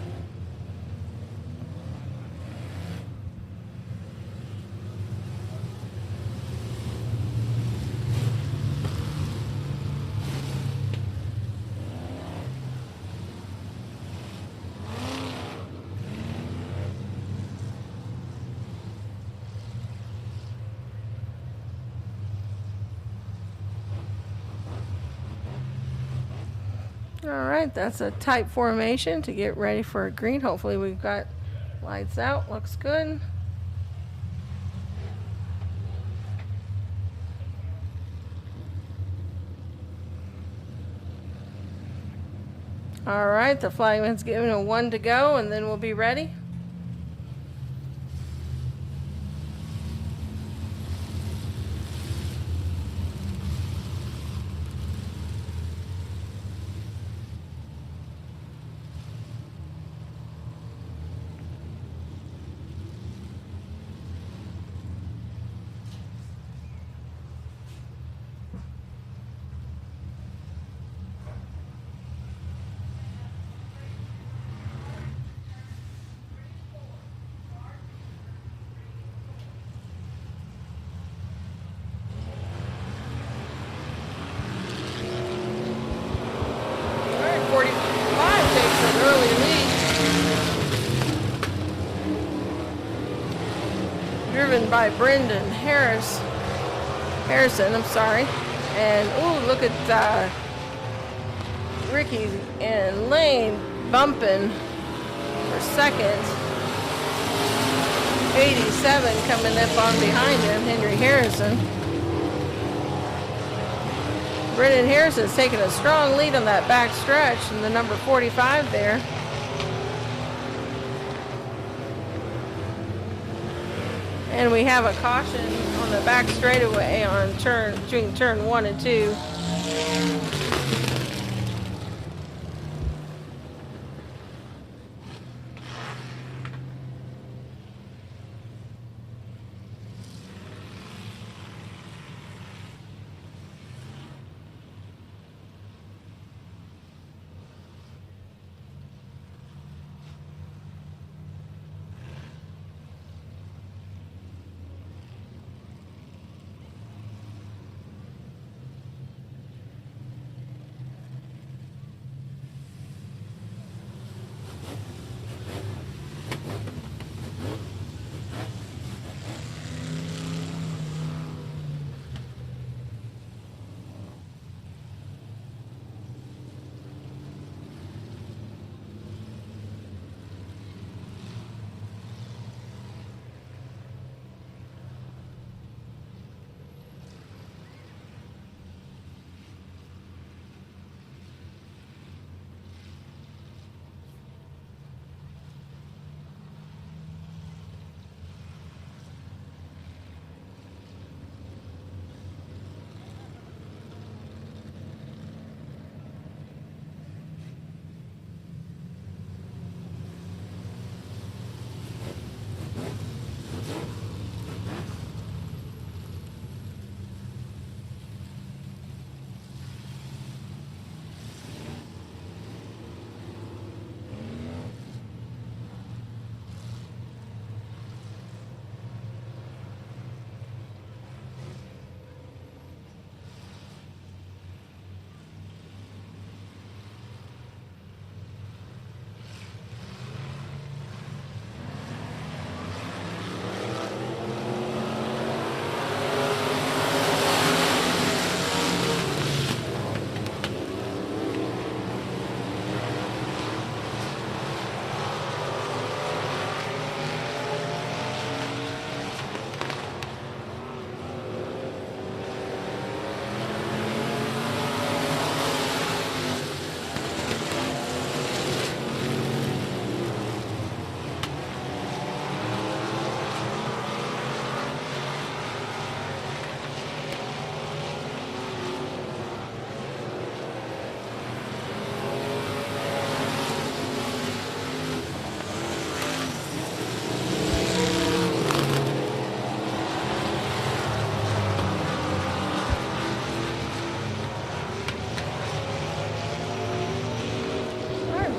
Alright, that's a tight formation to get ready for a green. Hopefully we've got lights out. Looks good. Alright, the flagman's giving a 1 to go, and then we'll be ready. Driven by Brendan Harrison, I'm sorry. And ooh, look at Ricky and Lane bumping for second. 87 coming up on behind him, Henry Harrison. Brendan Harrison's taking a strong lead on that back stretch, and the number 45 there. And we have a caution on the back straightaway on between turn 1 and 2.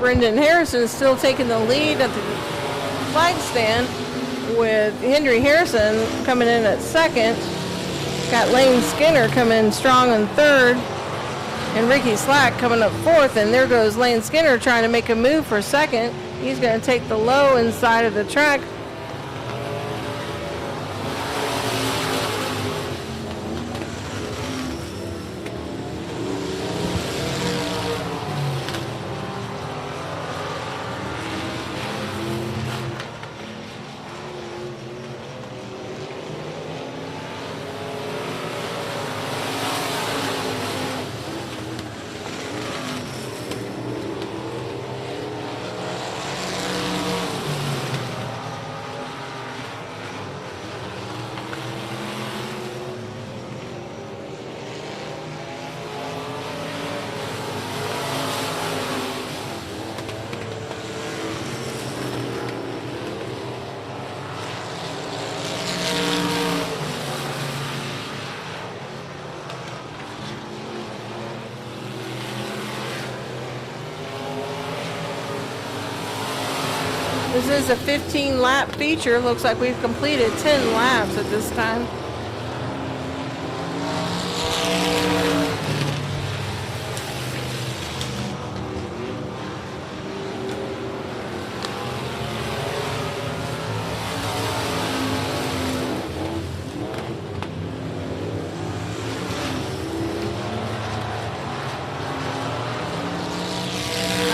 Brendan Harrison is still taking the lead at the flag stand, with Henry Harrison coming in at second. Got Lane Skinner coming strong in third, and Ricky Slack coming up fourth. And there goes Lane Skinner trying to make a move for second. He's going to take the low inside of the track. This is a 15-lap feature. Looks like we've completed 10 laps at this time.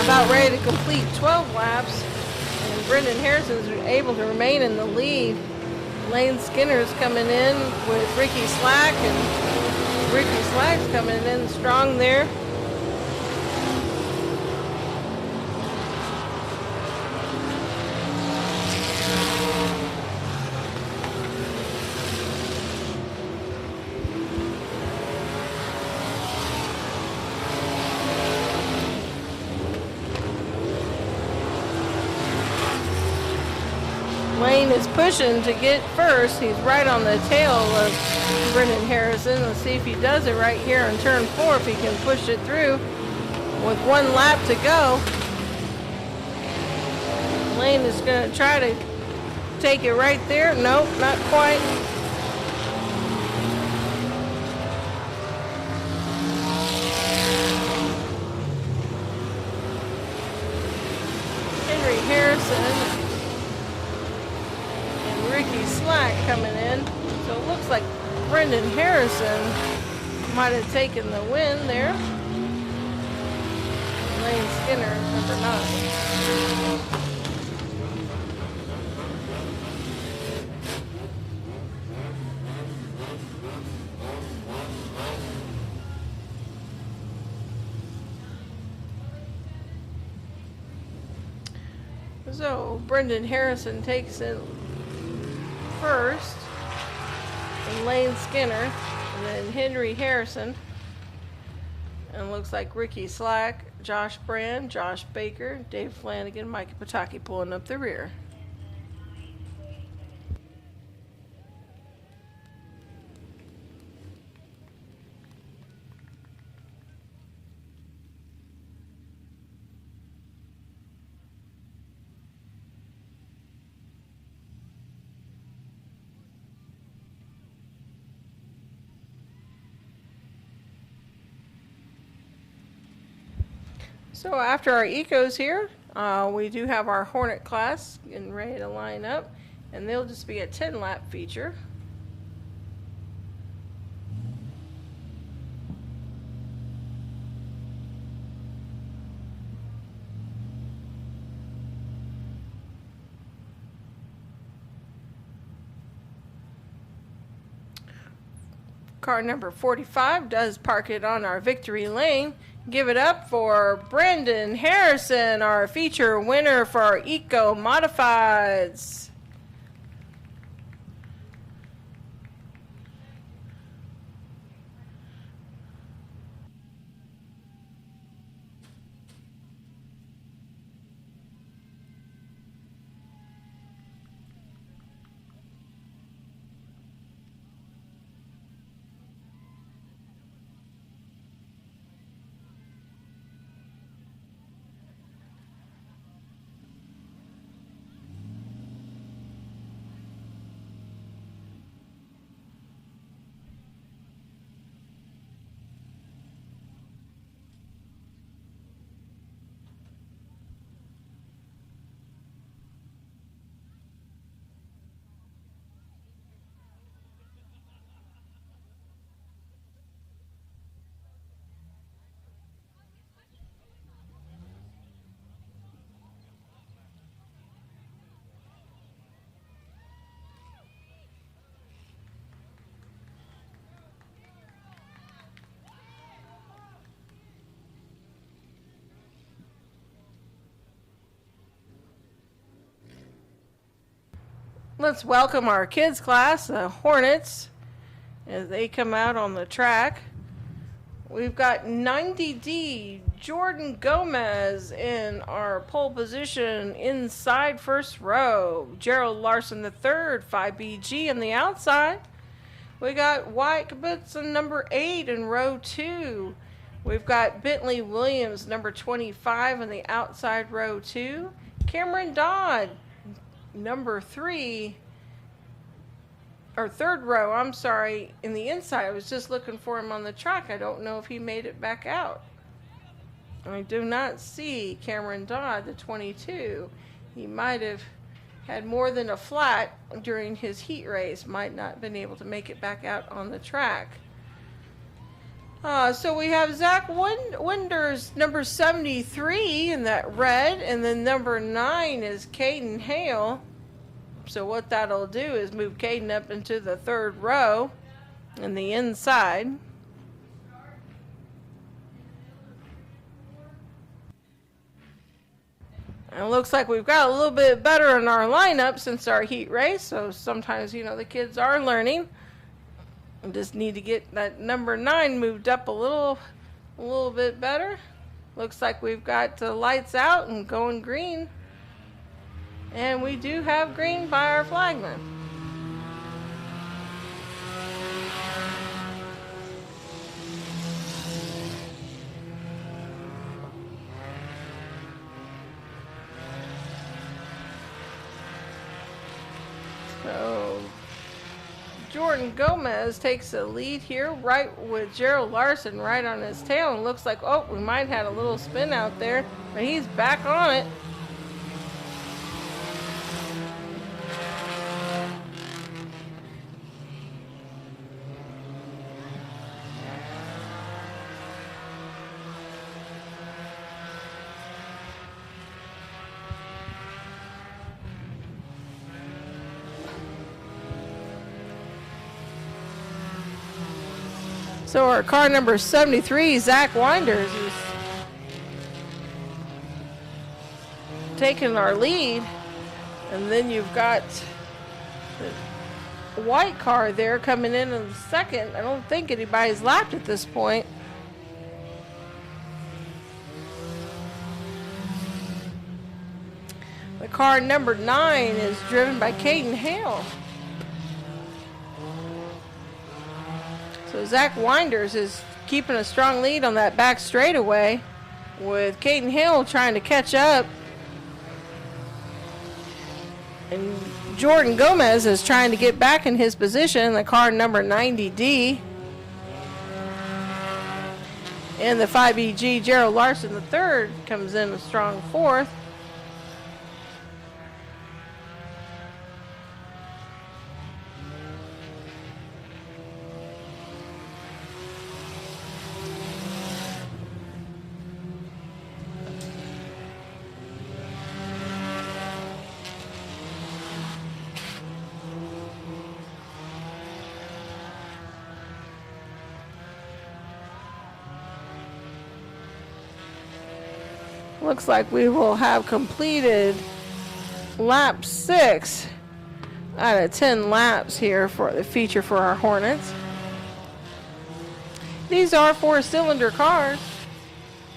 About ready to complete 12 laps. Brendan Harrison's able to remain in the lead. Lane Skinner's coming in with Ricky Slack, and Ricky Slack's coming in strong there. Lane is pushing to get first. He's right on the tail of Brendan Harrison. Let's see if he does it right here in turn 4, if he can push it through with 1 lap to go. Lane is going to try to take it right there. Nope, not quite. Henry Harrison, Ricky Slack coming in. So it looks like Brendan Harrison might have taken the win there. Lane Skinner, number 9. So Brendan Harrison takes it first, and Lane Skinner, and then Henry Harrison, and looks like Ricky Slack, Josh Brand, Josh Baker, Dave Flanagan, Mikey Pataki pulling up the rear. So after our ecos here, we do have our Hornet class getting ready to line up, and they'll just be a 10-lap feature. Car number 45 does park it on our victory lane. Give it up for Brendan Harrison, our feature winner for our Eco Modifieds. Let's welcome our kids class, the Hornets, as they come out on the track. We've got 90D Jordan Gomez in our pole position inside first row. Gerald Larson III, 5BG in the outside. We got Wyatt Kibitzen, number 8 in row 2. We've got Bentley Williams, number 25 in the outside row 2. Cameron Dodd, number 3, or third row, I'm sorry, in the inside. I was just looking for him on the track. I don't know if he made it back out. I do not see Cameron Dodd, the 22. He might have had more than a flat during his heat race. Might not have been able to make it back out on the track. So we have Zach Winders, number 73 in that red, and then number 9 is Caden Hale. So what that'll do is move Caden up into the third row in the inside. And it looks like we've got a little bit better in our lineup since our heat race. So sometimes, you know, the kids are learning. We just need to get that number 9 moved up a little bit better. Looks like we've got the lights out and going green. And we do have green by our flagman. So Jordan Gomez takes the lead here, right with Gerald Larson right on his tail. And looks like, oh, we might have had a little spin out there, but he's back on it. So our car number 73, Zach Winders, is taking our lead. And then you've got the white car there coming in the second. I don't think anybody's lapped at this point. The car number 9 is driven by Caden Hale. So Zach Winders is keeping a strong lead on that back straightaway, with Caden Hill trying to catch up. And Jordan Gomez is trying to get back in his position, the car number 90D. And the 5BG Gerald Larson III comes in a strong fourth. Looks like we will have completed lap 6 out of 10 laps here for the feature for our Hornets. These are 4-cylinder cars.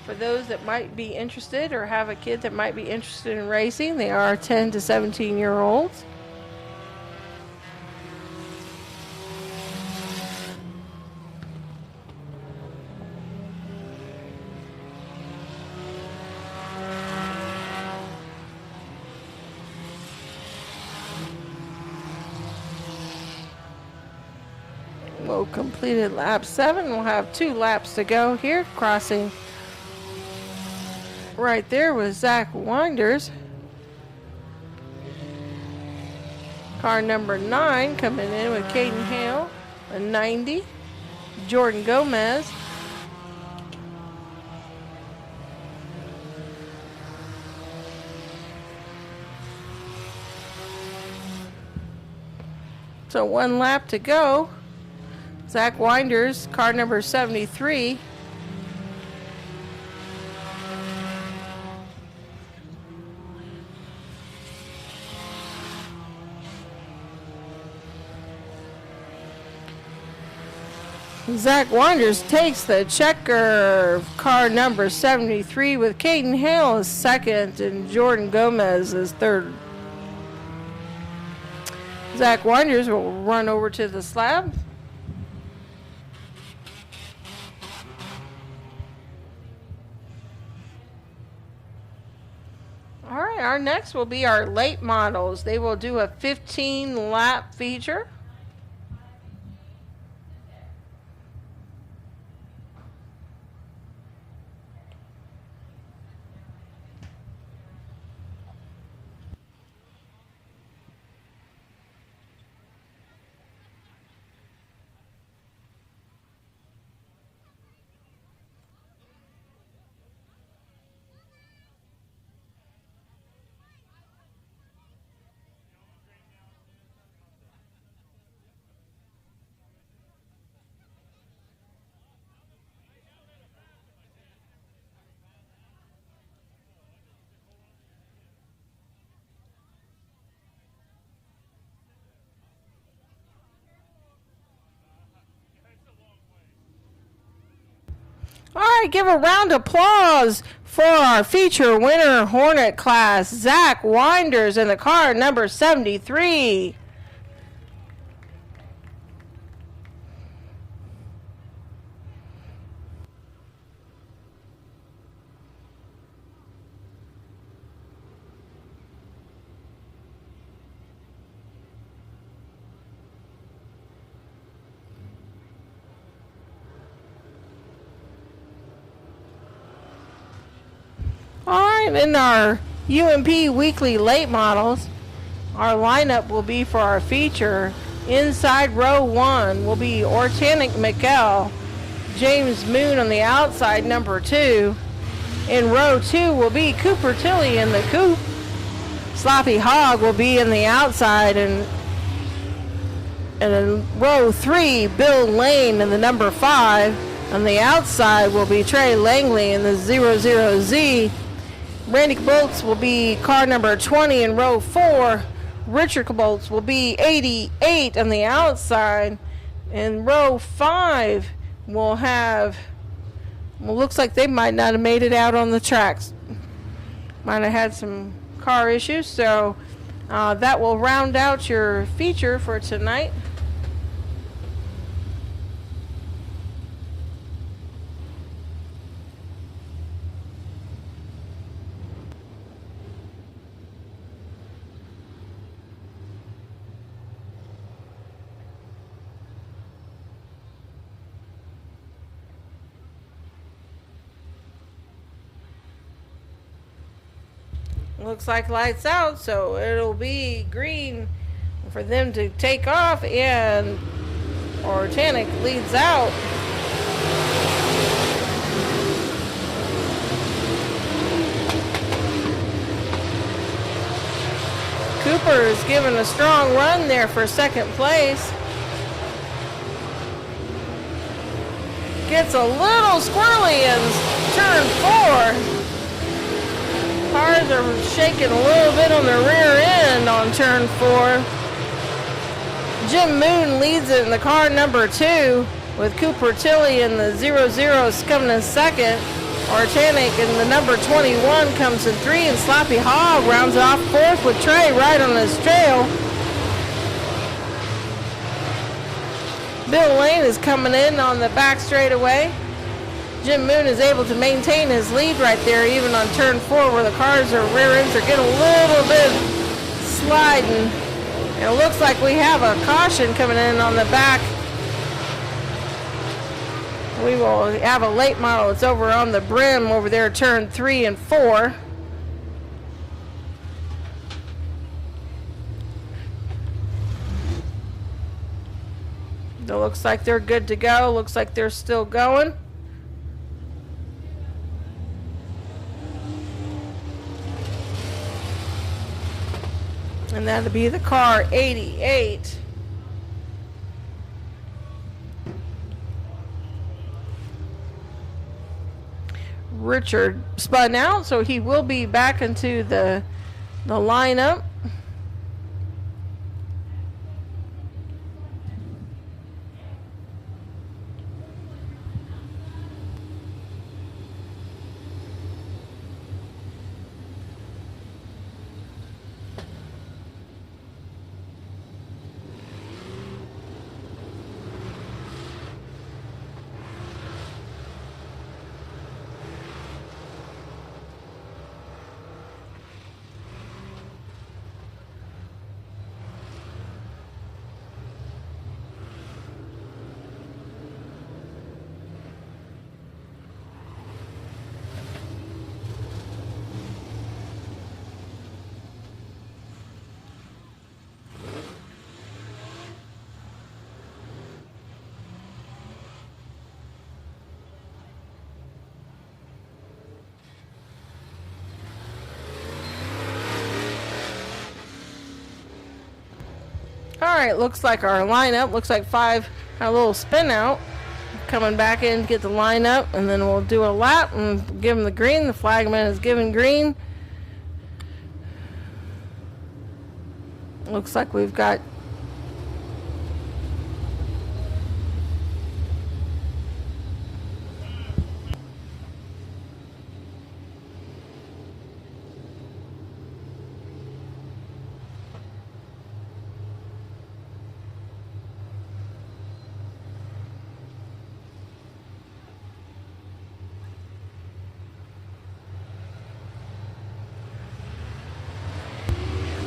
For those that might be interested or have a kid that might be interested in racing, they are 10 to 17-year-olds. We'll completed lap 7. We'll have 2 laps to go here. Crossing right there with Zach Winders. Car number 9 coming in with Caden Hale, a 90. Jordan Gomez. So 1 lap to go. Zach Winders, car number 73. Zach Wonders takes the checker, car number 73, with Caden Hale as second and Jordan Gomez as third. Zach Wonders will run over to the slab. All right, our next will be our late models. They will do a 15-lap feature. All right, give a round of applause for our feature winner Hornet class, Zach Winders, in the car number 73. All right, in our UMP weekly late models, our lineup will be for our feature. Inside row 1 will be Ortanic McEl, James Moon on the outside, number 2. In row 2 will be Cooper Tilley in the coupe. Sloppy Hog will be in the outside, and in row 3, Bill Lane in the number 5. On the outside will be Trey Langley in the 00Z. Randy Bolts will be car number 20 in row 4. Richard Bolts will be 88 on the outside. In row 5, we'll have, well, looks like they might not have made it out on the tracks. Might have had some car issues, so that will round out your feature for tonight. Looks like lights out, so it'll be green for them to take off, and Ortanic leads out. Cooper is given a strong run there for second place. Gets a little squirrely in turn 4. Cars are shaking a little bit on the rear end on turn 4. Jim Moon leads it in the car number 2, with Cooper Tilley in the 00s coming in second. Ortanic in the number 21 comes in 3, and Sloppy Hog rounds off 4th with Trey right on his trail. Bill Lane is coming in on the back straightaway. Jim Moon is able to maintain his lead right there, even on turn 4, where the cars are rear ends are getting a little bit sliding. And it looks like we have a caution coming in on the back. We will have a late model. It's over on the brim over there, turn 3 and 4. It looks like they're good to go. Looks like they're still going. And that'll be the car 88. Richard spun out, so he will be back into the lineup. right, looks like our lineup. Looks like 5 had a little spin out. Coming back in to get the lineup, and then we'll do a lap and give him the green. The flagman is given green. Looks like we've got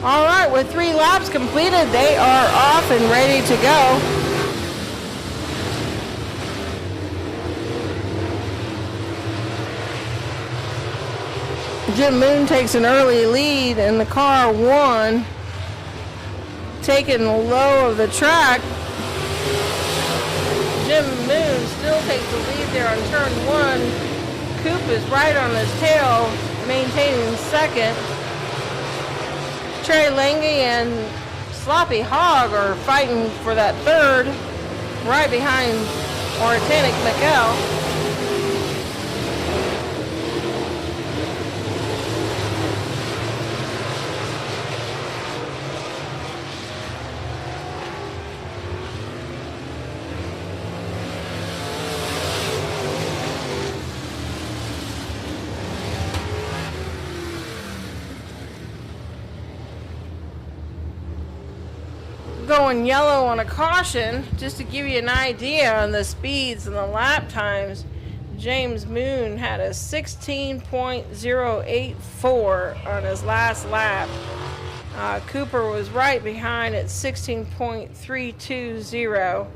all right, with 3 laps completed, they are off and ready to go. Jim Moon takes an early lead in the car 1, taking the low of the track. Jim Moon still takes the lead there on turn 1. Coop is right on his tail, maintaining second. Trey Lange and Sloppy Hog are fighting for that third, right behind Ortanic McEl. Going yellow on a caution, just to give you an idea on the speeds and the lap times. James Moon had a 16.084 on his last lap. Cooper was right behind at 16.320.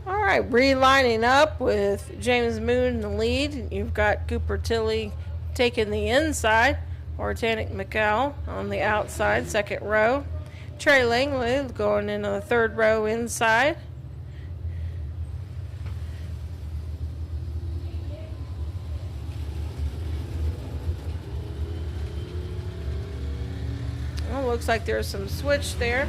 All right, relining up with James Moon in the lead. You've got Cooper Tilley taking the inside, Ortanic McEl on the outside, second row. Trey Langley going into the third row inside. Well, looks like there's some switch there.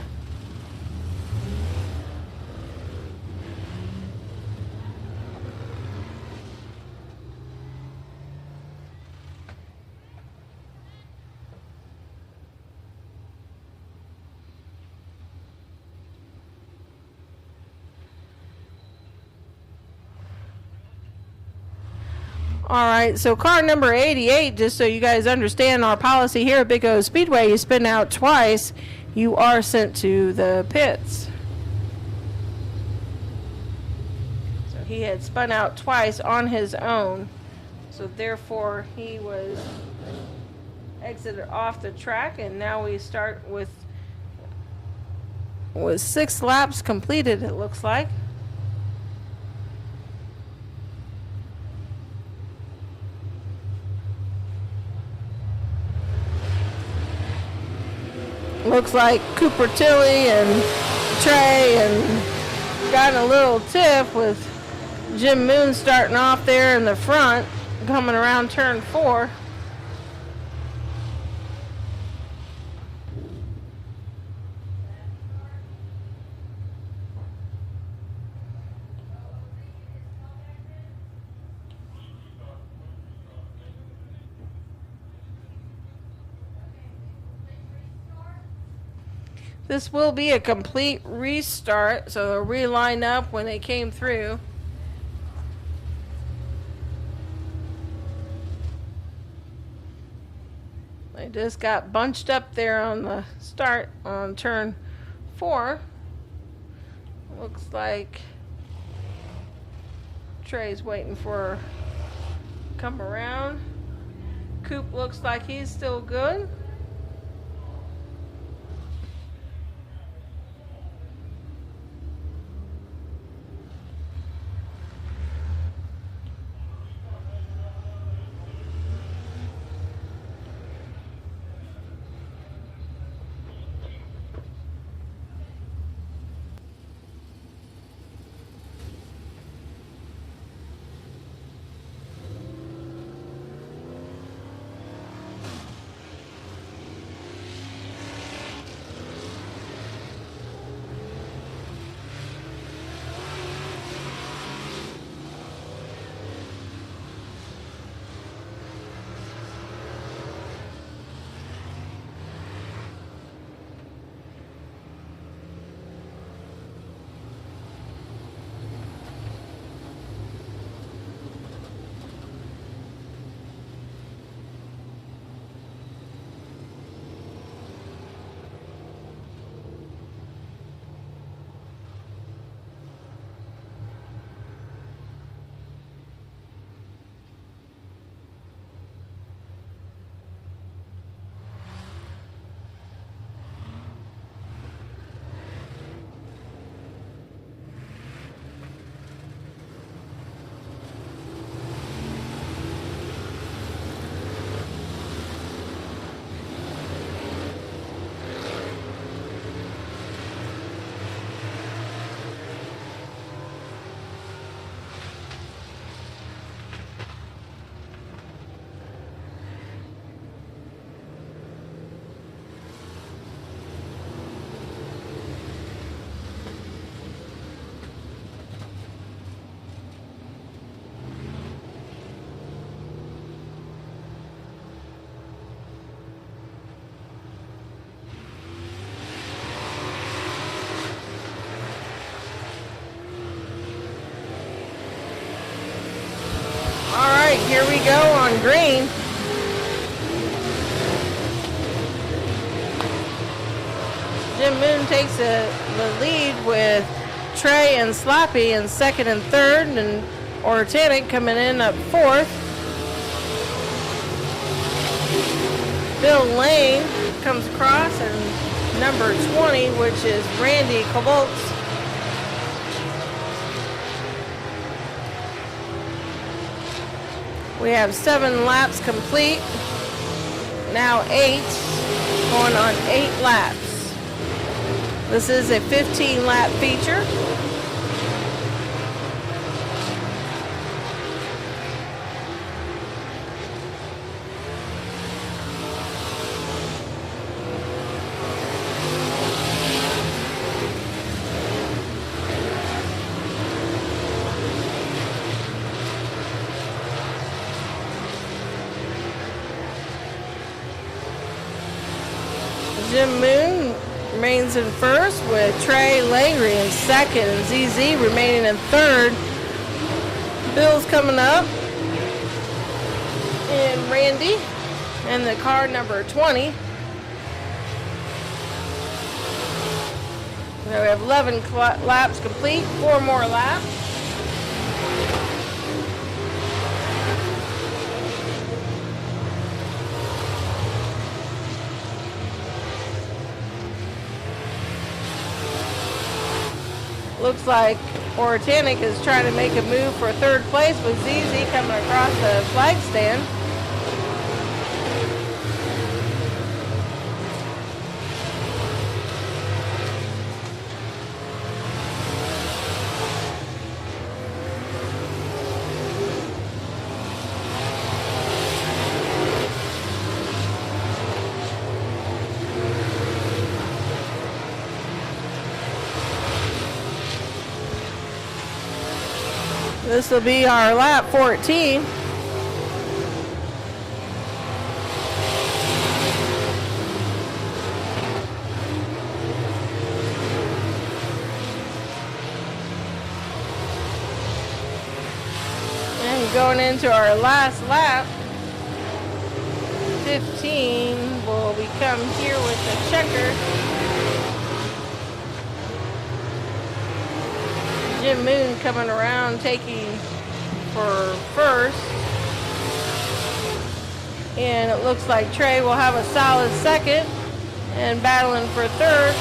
All right, so car number 88, just so you guys understand our policy here at Big O Speedway, you spin out twice, you are sent to the pits. So he had spun out twice on his own, so therefore he was exited off the track, and now we start with 6 laps completed, it looks like. Looks like Cooper Tilley and Trey and got a little tiff with Jim Moon starting off there in the front, coming around turn 4. This will be a complete restart, so they'll reline up when they came through. They just got bunched up there on the start on turn 4. Looks like Trey's waiting for her to come around. Coop looks like he's still good. right, here we go on green. Jim Moon takes the lead with Trey and Sloppy in second and third, and Ortanic coming in up fourth. Bill Lane comes across, and number 20, which is Randy Cavolts. We have 7 laps complete. Now 8, going on 8 laps. This is a 15-lap feature. Jim Moon remains in first with Trey Langry in second and ZZ remaining in third. Bill's coming up and Randy in the car number 20. So we have 11 laps complete, 4 more laps. Looks like Ortanic is trying to make a move for third place with ZZ coming across the flag stand. This will be our lap 14. And going into our last lap, 15 will become here with the checker. Jim Moon coming around taking for first. And it looks like Trey will have a solid second. And battling for third,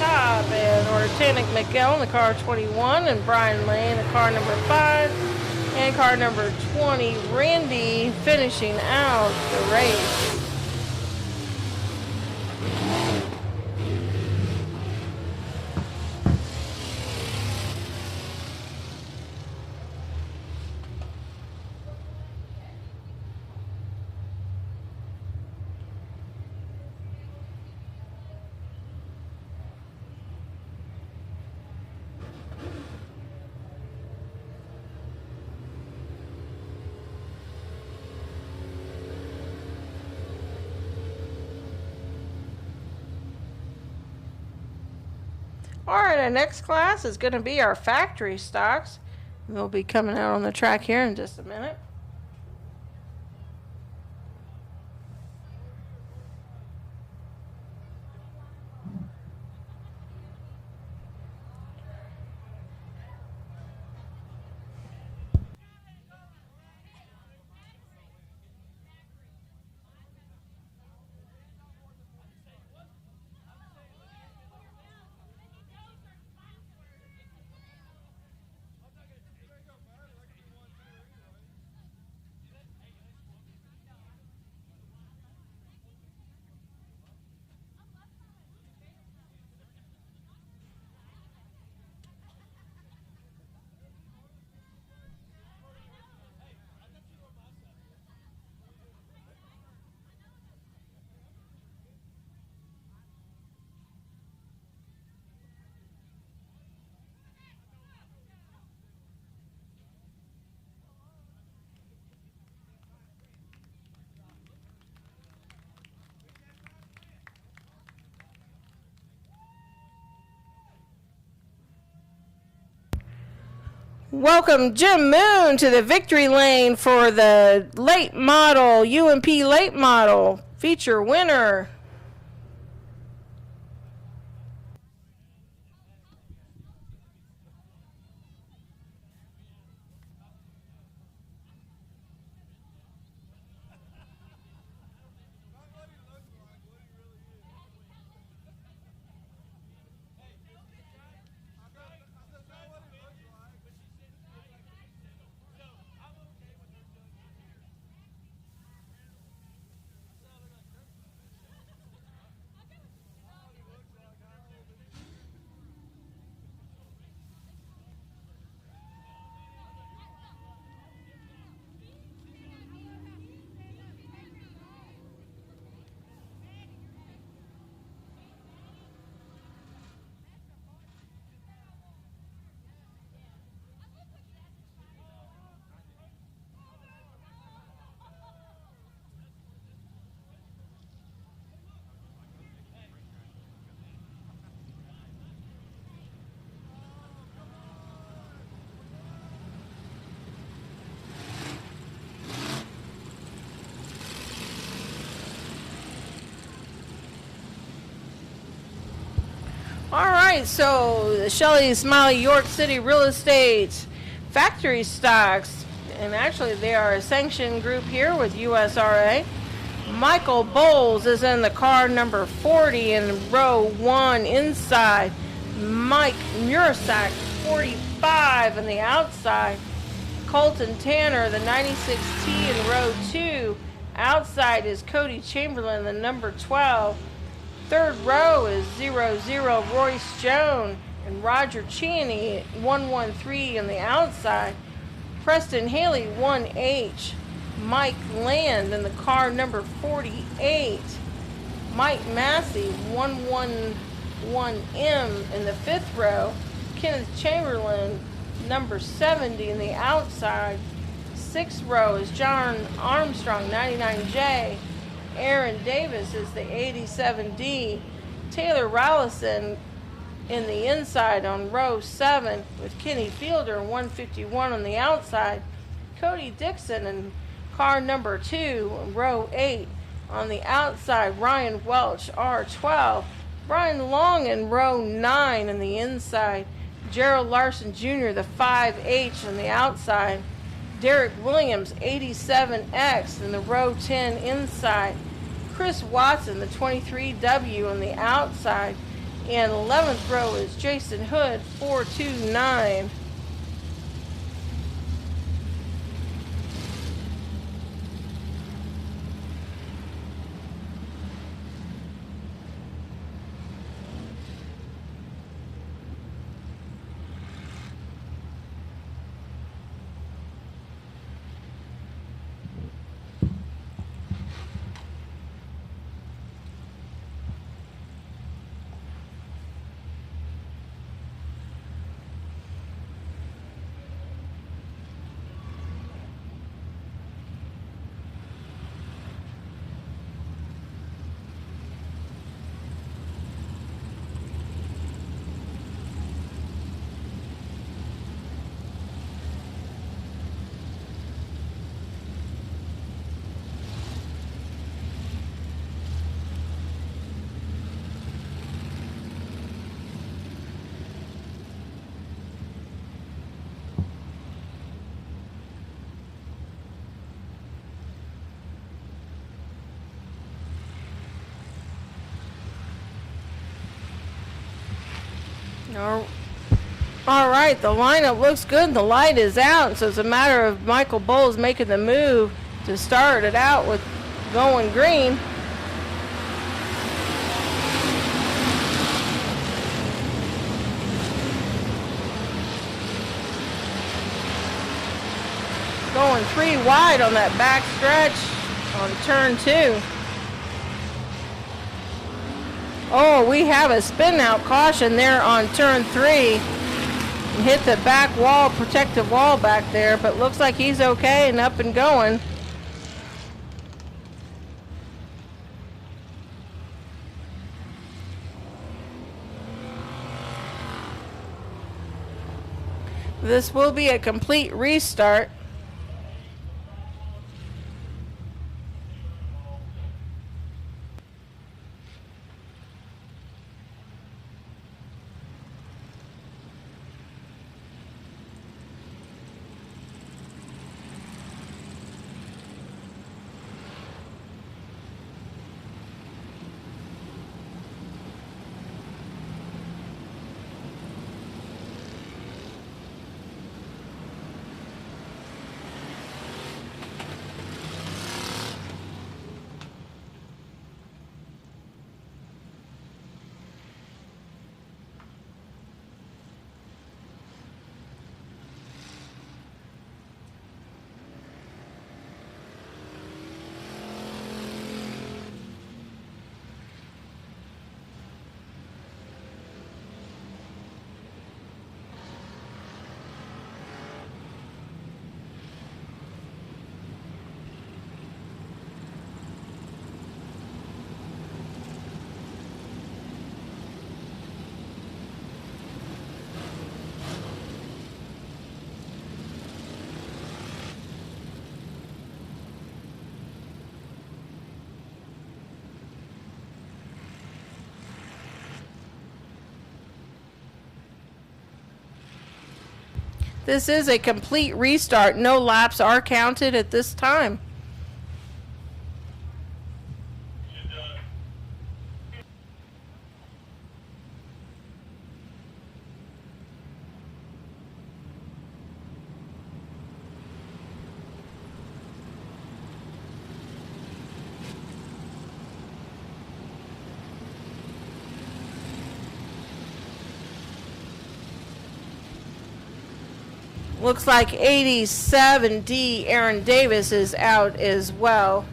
Cobb and Ortanic McGill in the car 21, and Brian Lane in car number 5, and car number 20, Randy, finishing out the race. All right, our next class is going to be our factory stocks. They'll be coming out on the track here in just a minute. Welcome Jim Moon to the victory lane for the late model, UMP late model feature winner. All right, so the Shelley Smiley York City Real Estate Factory Stocks, and actually they are a sanctioned group here with USRA. Michael Bowles is in the car number 40 in row 1 inside. Mike Murasak, 45 on the outside. Colton Tanner, the 96T in row 2. Outside is Cody Chamberlain, the number 12. Third row is 00 Royce Jones and Roger Cheney, 113 on the outside. Preston Haley, 1H. Mike Land in the car number 48. Mike Massey, 111M in the fifth row. Kenneth Chamberlain, number 70 in the outside. Sixth row is John Armstrong, 99J. Aaron Davis is the 87D. Taylor Rallison in the inside on row 7 with Kenny Fielder, 151 on the outside. Cody Dixon in car number 2, row 8 on the outside. Ryan Welch, R12. Brian Long in row 9 on the inside. Gerald Larson Jr., the 5H on the outside. Derek Williams, 87X in the row 10 inside. Chris Watson, the 23W on the outside. And 11th row is Jason Hood, 429. All right, the lineup looks good. The light is out, so it's a matter of Michael Bowles making the move to start it out with going green. Going 3 wide on that back stretch on turn 2. Oh, we have a spin out caution there on turn 3. Hit the back wall, protective wall back there, but looks like he's okay and up and going. This will be a complete restart. This is a complete restart. No laps are counted at this time. Looks like 87D Aaron Davis is out as well.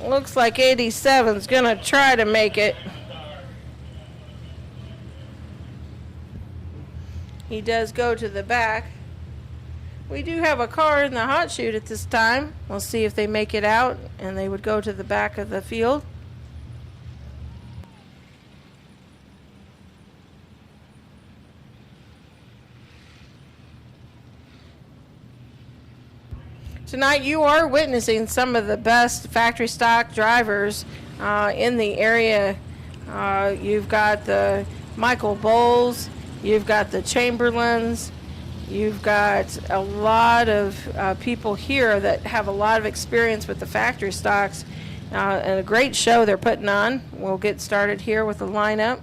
Looks like 87's gonna try to make it. He does go to the back. We do have a car in the hot chute at this time. We'll see if they make it out, and they would go to the back of the field. Tonight you are witnessing some of the best factory stock drivers in the area. You've got the Michael Bowles, you've got the Chamberlains, you've got a lot of people here that have a lot of experience with the factory stocks, and a great show they're putting on. We'll get started here with the lineup.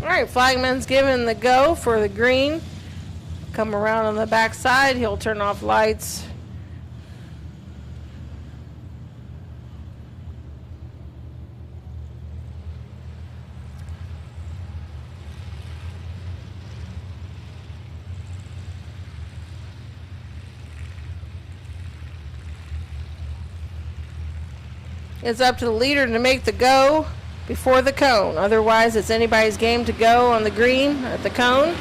All right, flagman's giving the go for the green. Come around on the back side, he'll turn off lights. It's up to the leader to make the go before the cone. Otherwise, it's anybody's game to go on the green at the cone.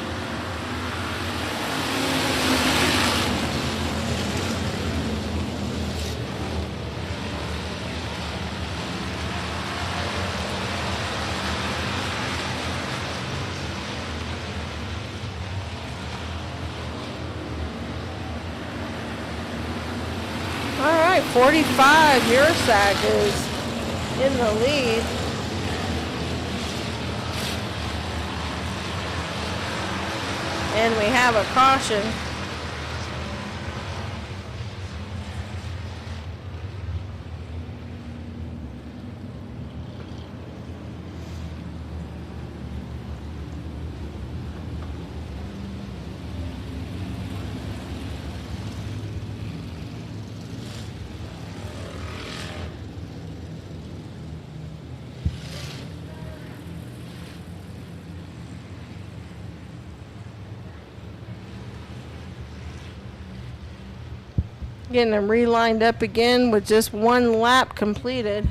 45 Jurica is in the lead. And we have a caution. Getting them relined up again with just one lap completed.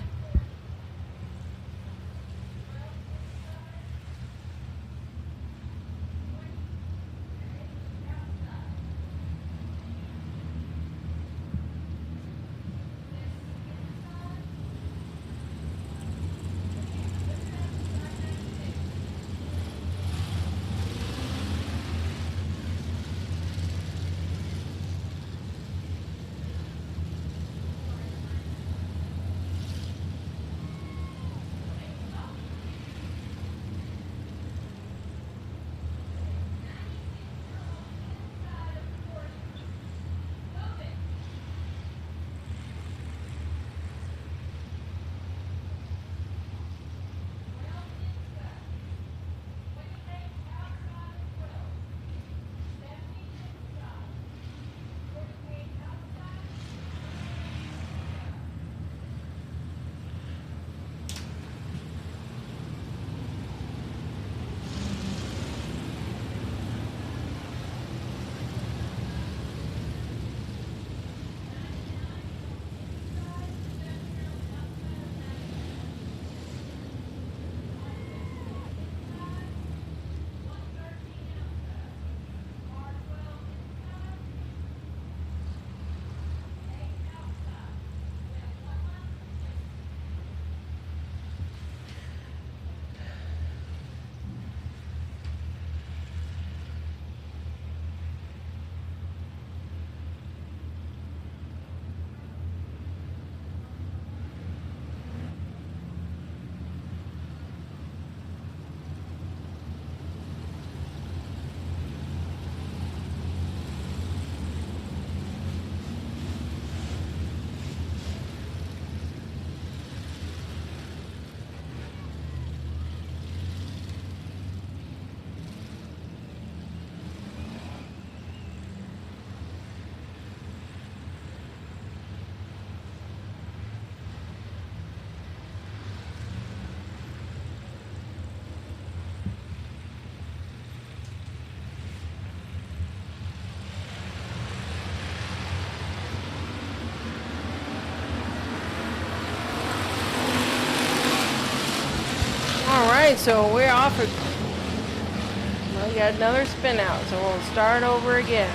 Alright, so we're off. Well, we got another spin out, so we'll start over again.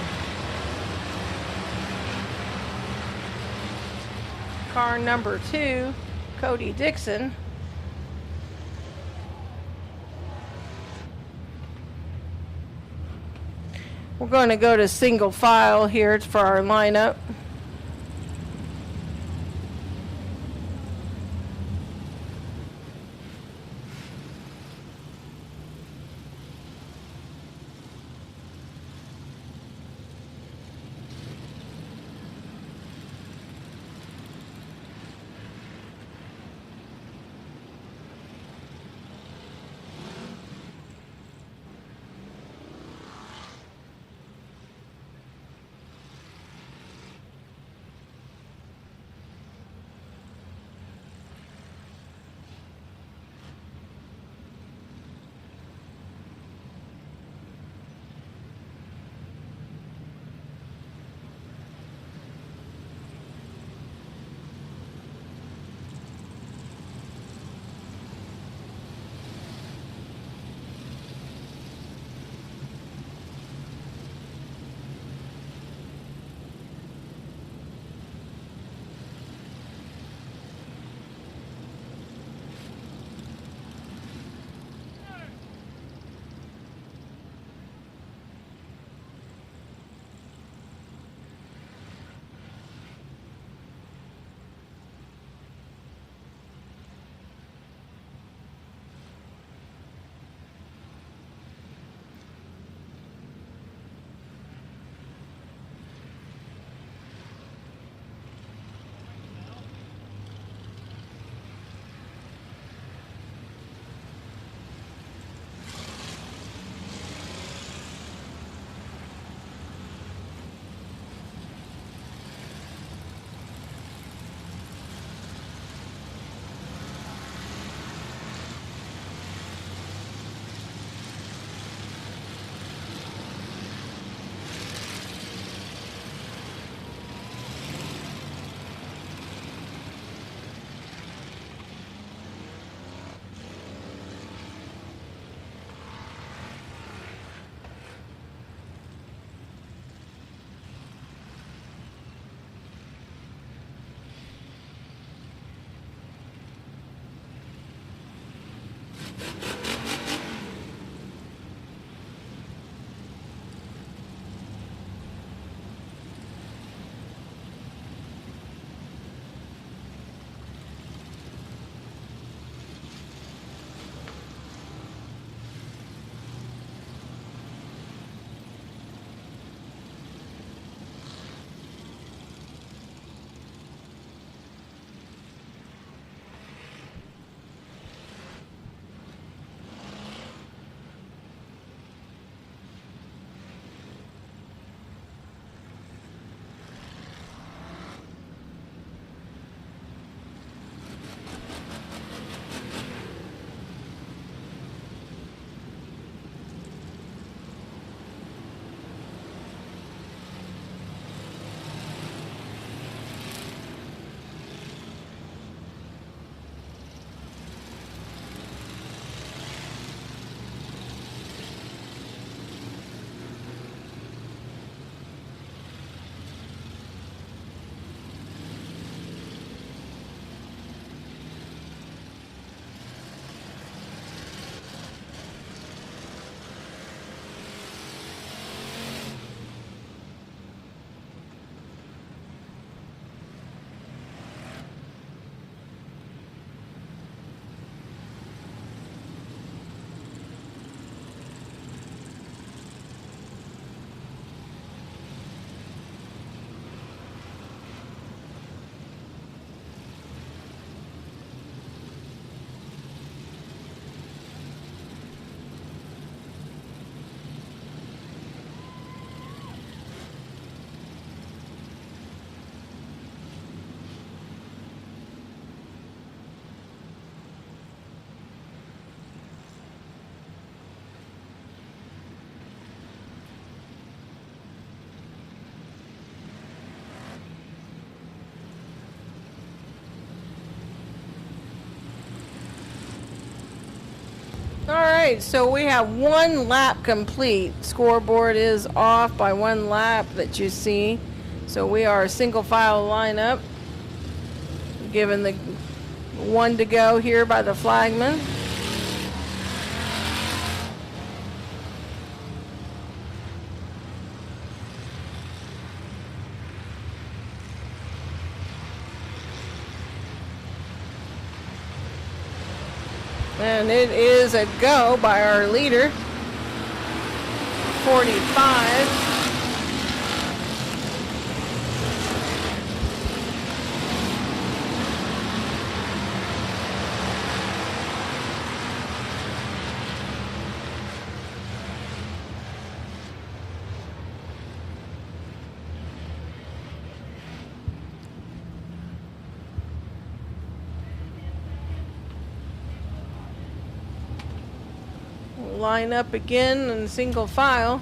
Car number 2, Cody Dixon. We're going to go to single file here for our lineup. All right, so we have 1 lap complete. Scoreboard is off by 1 lap that you see. So we are single file lineup. Given the 1 to go here by the flagman. And it is a go by our leader, 45. Line up again in single file.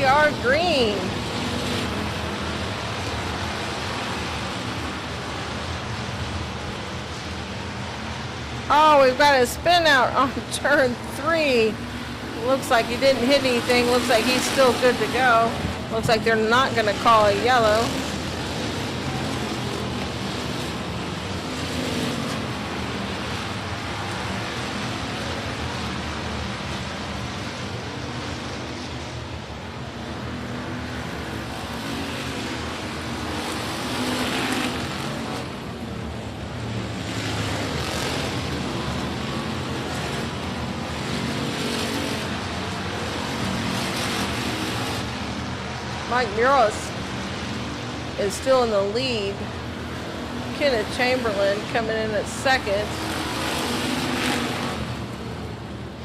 we are green. Oh, we've got a spin out on turn 3. Looks like he didn't hit anything. Looks like he's still good to go. Looks like they're not going to call a yellow. Mike Muros is still in the lead. Kenneth Chamberlain coming in at second.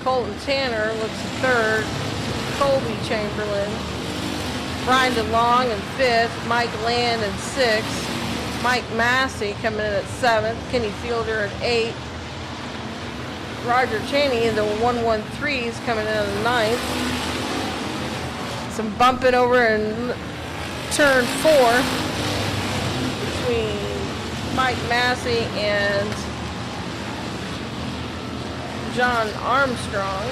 Colton Tanner looks third. Colby Chamberlain. Brian DeLong in fifth. Mike Land in sixth. Mike Massey coming in at seventh. Kenny Fielder at eighth. Roger Chaney in the 113s coming in at ninth. Some bumping over in turn 4 between Mike Massey and John Armstrong.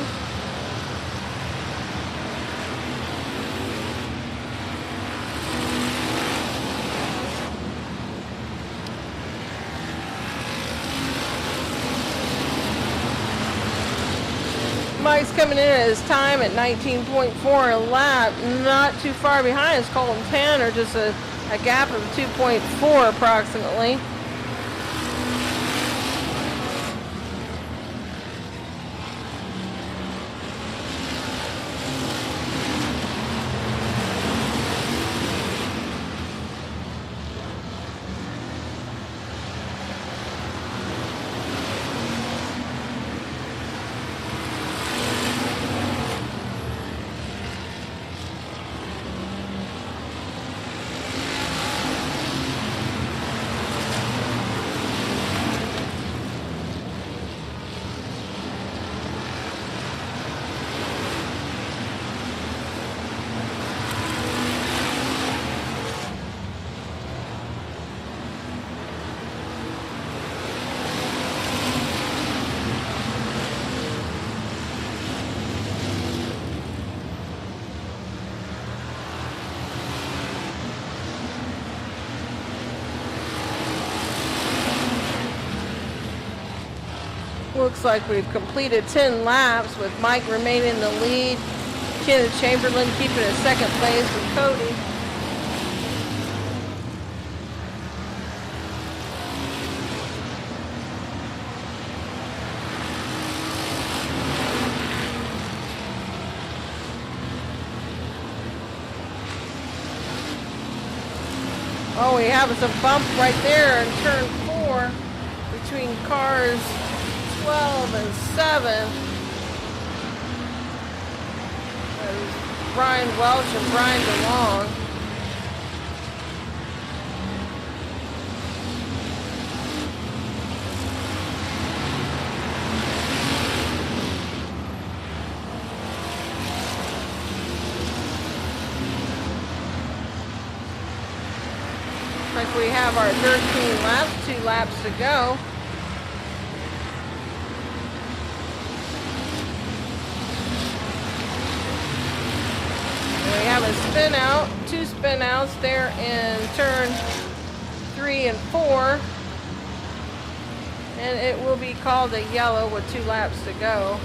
Mike's coming in at his time at 19.4 a lap, not too far behind is Colton Tanner, just a gap of 2.4 approximately. Looks like we've completed 10 laps with Mike remaining in the lead. Kenneth Chamberlain keeping in second place with Cody. Oh, we have some bump right there in turn 4 between cars 12 and 7. There's Brian Welch and Brian DeLong. Like we have our 13 laps, 2 laps to go. We have a spin out, 2 spin outs there in turn 3 and 4. And it will be called a yellow with 2 laps to go.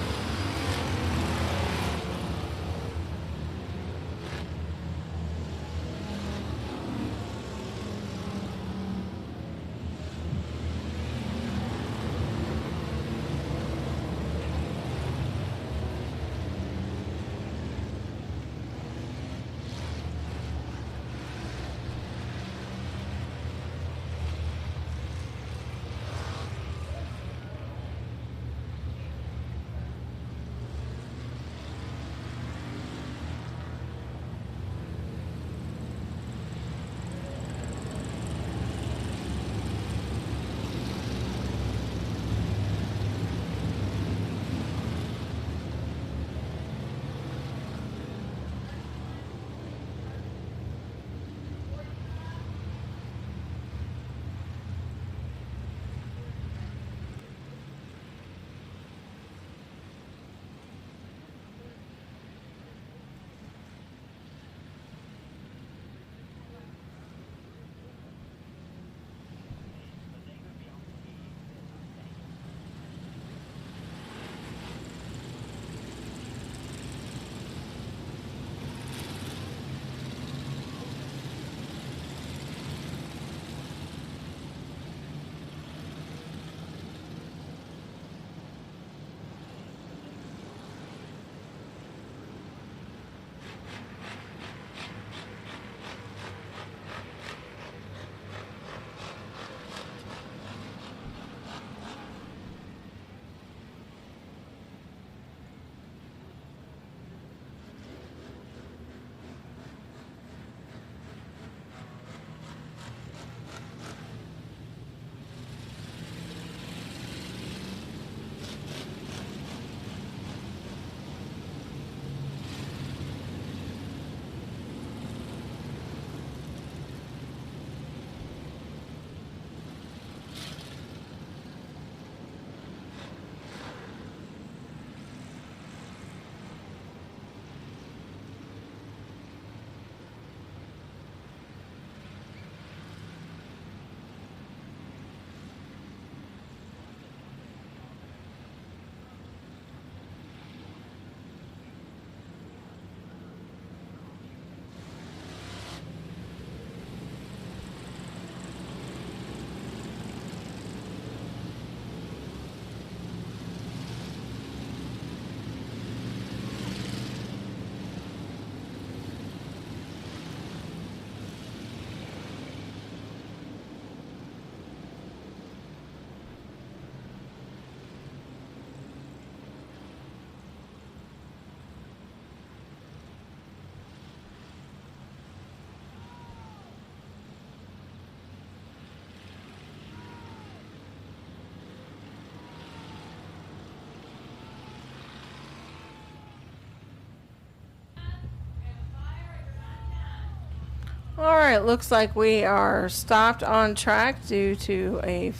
All right, looks like we are stopped on track due to a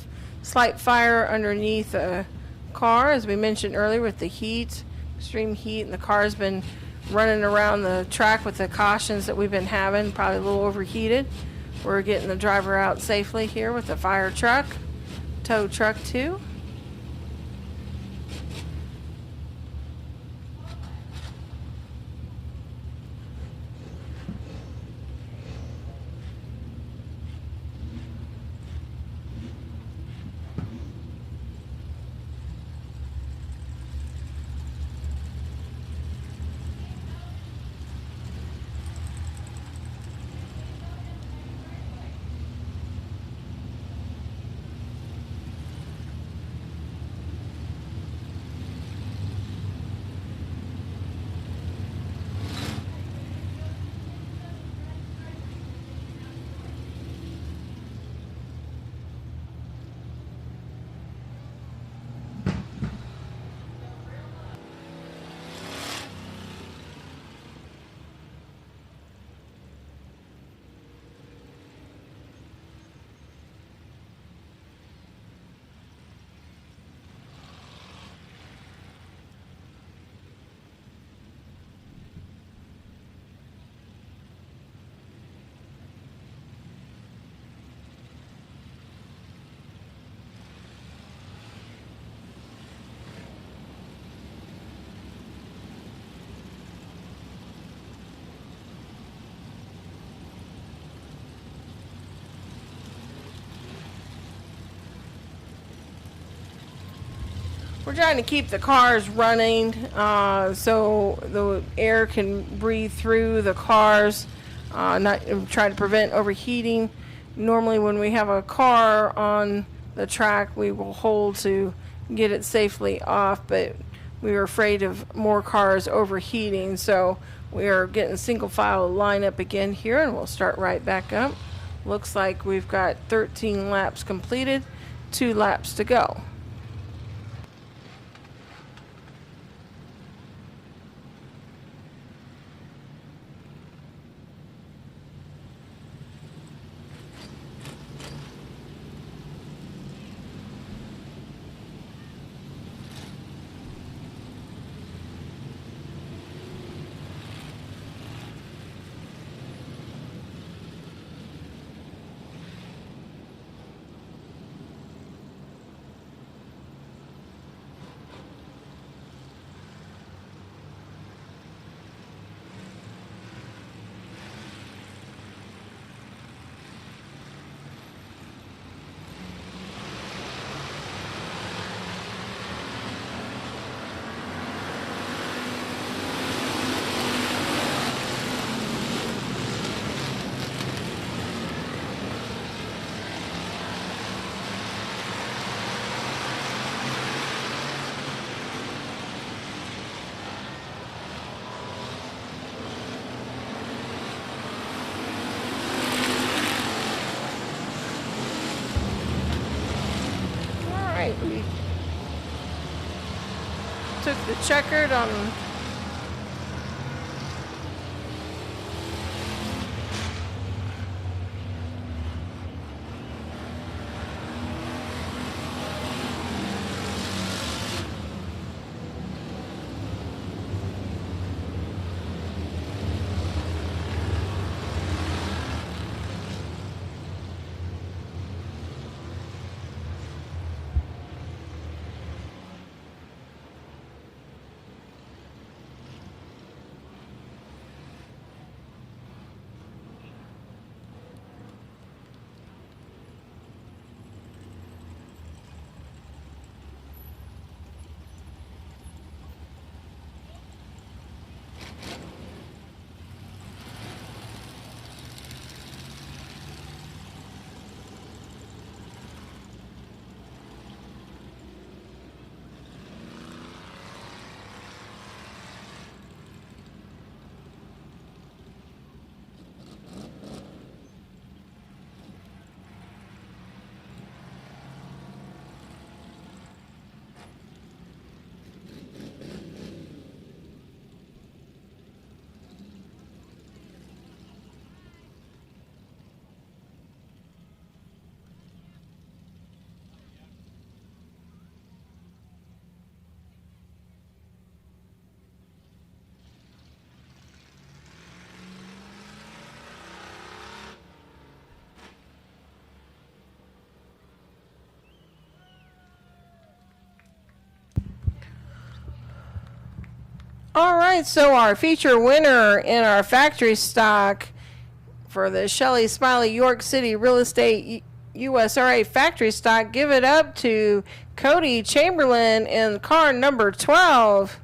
slight fire underneath a car, as we mentioned earlier, with the heat, extreme heat, and the car's been running around the track with the cautions that we've been having, probably a little overheated. We're getting the driver out safely here with the fire truck, tow truck 2. We're trying to keep the cars running so the air can breathe through the cars, not try to prevent overheating. Normally when we have a car on the track, we will hold to get it safely off, but we were afraid of more cars overheating, so we are getting single file lineup again here, and we'll start right back up. Looks like we've got 13 laps completed, 2 laps to go. We took the checkered on All right, so our feature winner in our factory stock for the Shelley Smiley York City Real Estate USRA factory stock, give it up to Cody Chamberlain in car number 12.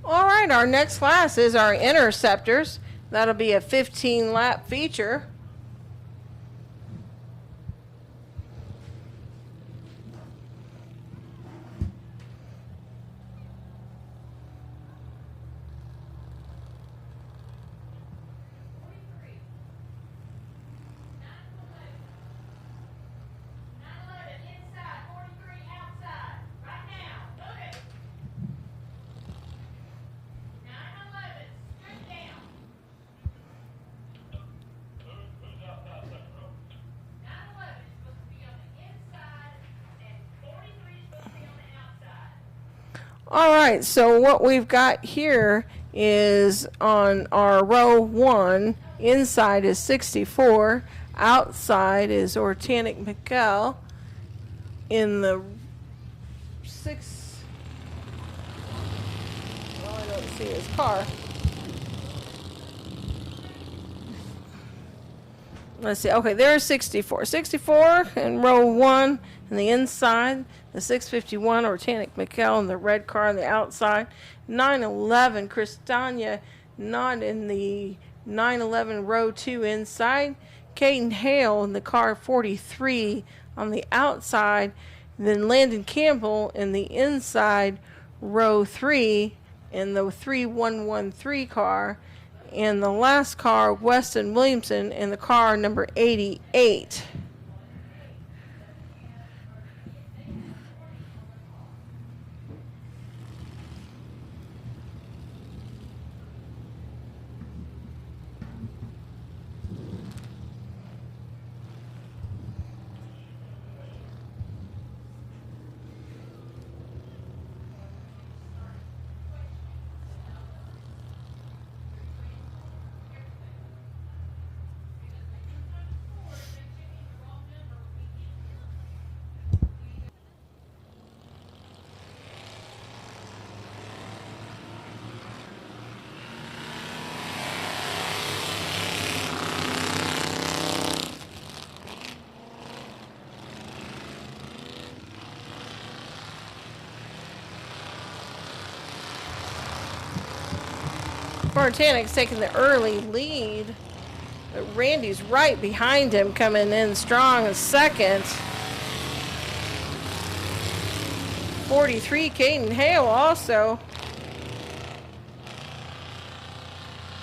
All right, our next class is our interceptors. That'll be a 15-lap feature. All right, so what we've got here is on our row 1, inside is 64, outside is Organic Miguel. In the 6, well, I don't see his car. Let's see, okay, there's 64. 64 in row 1 in the inside, the 651 Organic Miguel in the red car on the outside, 911 Cristania not in the 911 row 2 inside, Caden Hale in the car 43 on the outside, then Landon Campbell in the inside row 3 in the 3113 car, and the last car, Weston Williamson, in the car number 88. Spartanic's taking the early lead. But Randy's right behind him, coming in strong in second. 43, Caden Hale also.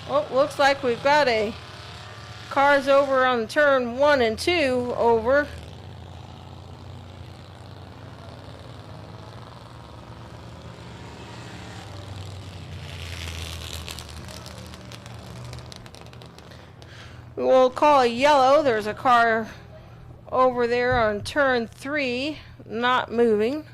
Well, looks like we've got a cars over on turn 1 and 2 over. We'll call a yellow. There's a car over there on turn 3, not moving.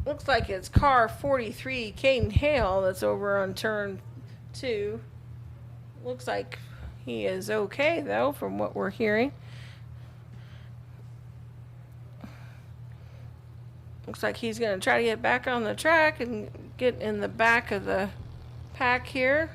Looks like it's car 43, Caden Hale, that's over on turn 2. Looks like he is okay, though, from what we're hearing. Looks like he's going to try to get back on the track and get in the back of the pack here.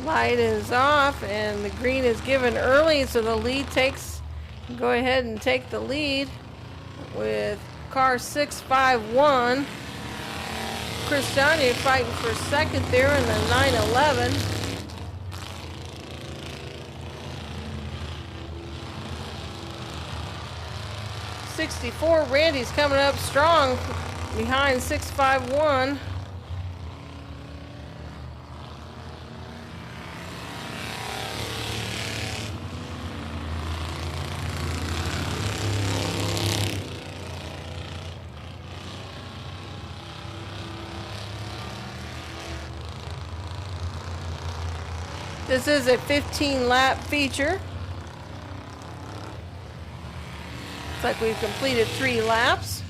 Light is off and the green is given early, so the lead takes, go ahead and take the lead with car 651. Christiania fighting for second there in the 911. '64, Randy's coming up strong behind 651. This is a 15-lap feature. Looks like we've completed 3 laps.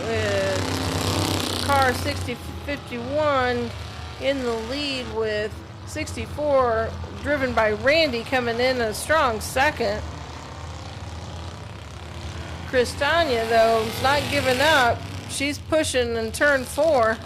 With car 6051 in the lead with 64, driven by Randy, coming in a strong second. Christiania, though, is not giving up. She's pushing in turn 4.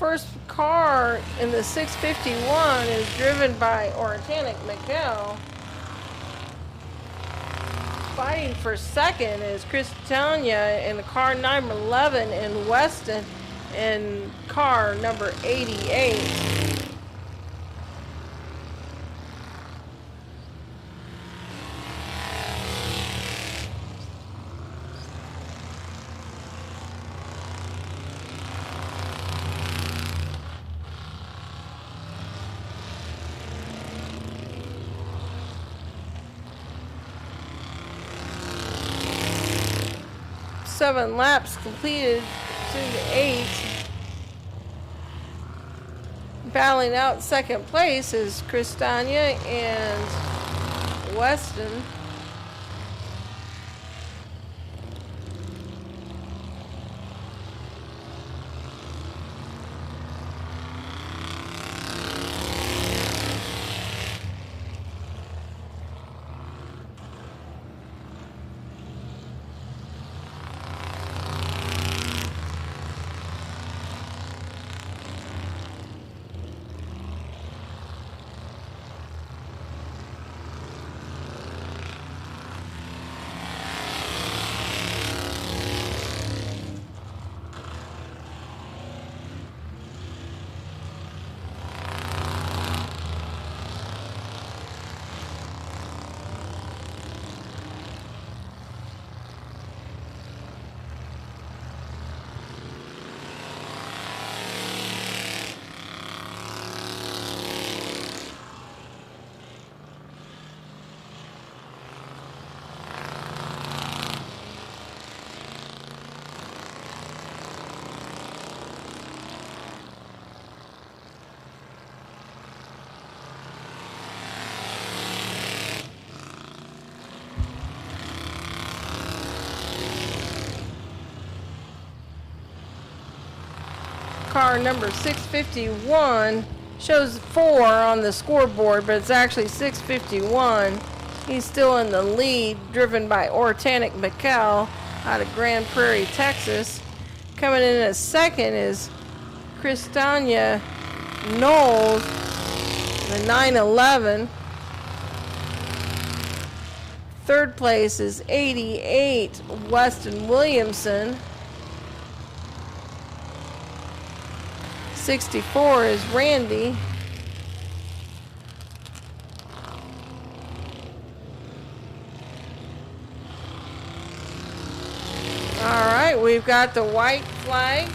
First car in the 651 is driven by Organic Miguel. Fighting for second is Cristania in the car number 11 in Weston and car number 88. Seven laps completed to the 8. Battling out second place is Cristania and Weston. Car number 651 shows 4 on the scoreboard, but it's actually 651. He's still in the lead, driven by Organic Miguel out of Grand Prairie, Texas. Coming in as second is Cristania Knowles, the 911. Third place is 88 Weston Williamson. 64 is Randy. All right, we've got the white flag.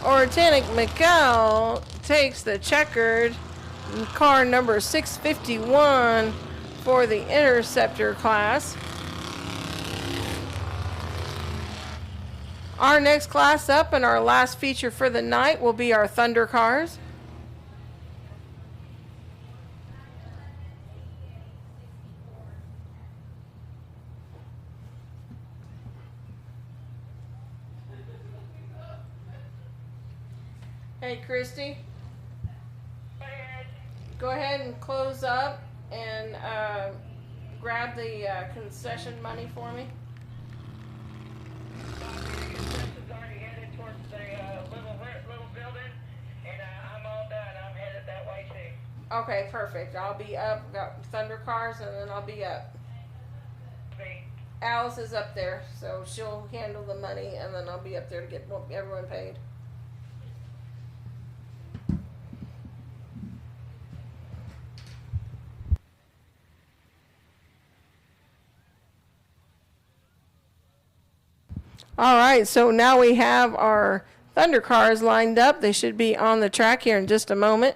Organic Miguel takes the checkered car number 651 for the Interceptor class. Our next class up and our last feature for the night will be our Thunder cars. Hey, Christy. Go ahead and close up and grab the concession money for me. Concession's already headed towards the little building, and I'm all done. I'm headed that way too. Okay, perfect. I'll be up. Got Thunder cars, and then I'll be up. Alice is up there, so she'll handle the money, and then I'll be up there to get everyone paid. All right, so now we have our Thunder cars lined up. They should be on the track here in just a moment.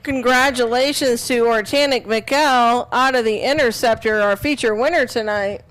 Congratulations to Organic Mikkel out of the Interceptor, our feature winner tonight.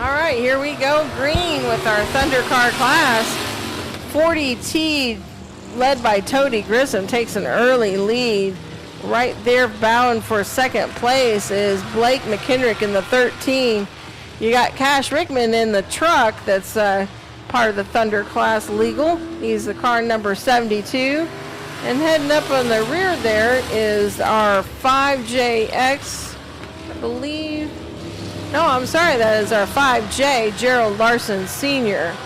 All right, here we go. Green with our Thunder Car class. 40T, led by Toady Grissom, takes an early lead. Right there, bound for second place is Blake McKendrick in the 13. You got Cash Rickman in the truck that's part of the Thunder class legal. He's the car number 72. And heading up on the rear there is our 5JX, I believe. No, I'm sorry, that is our 5J, Gerald Larson Sr.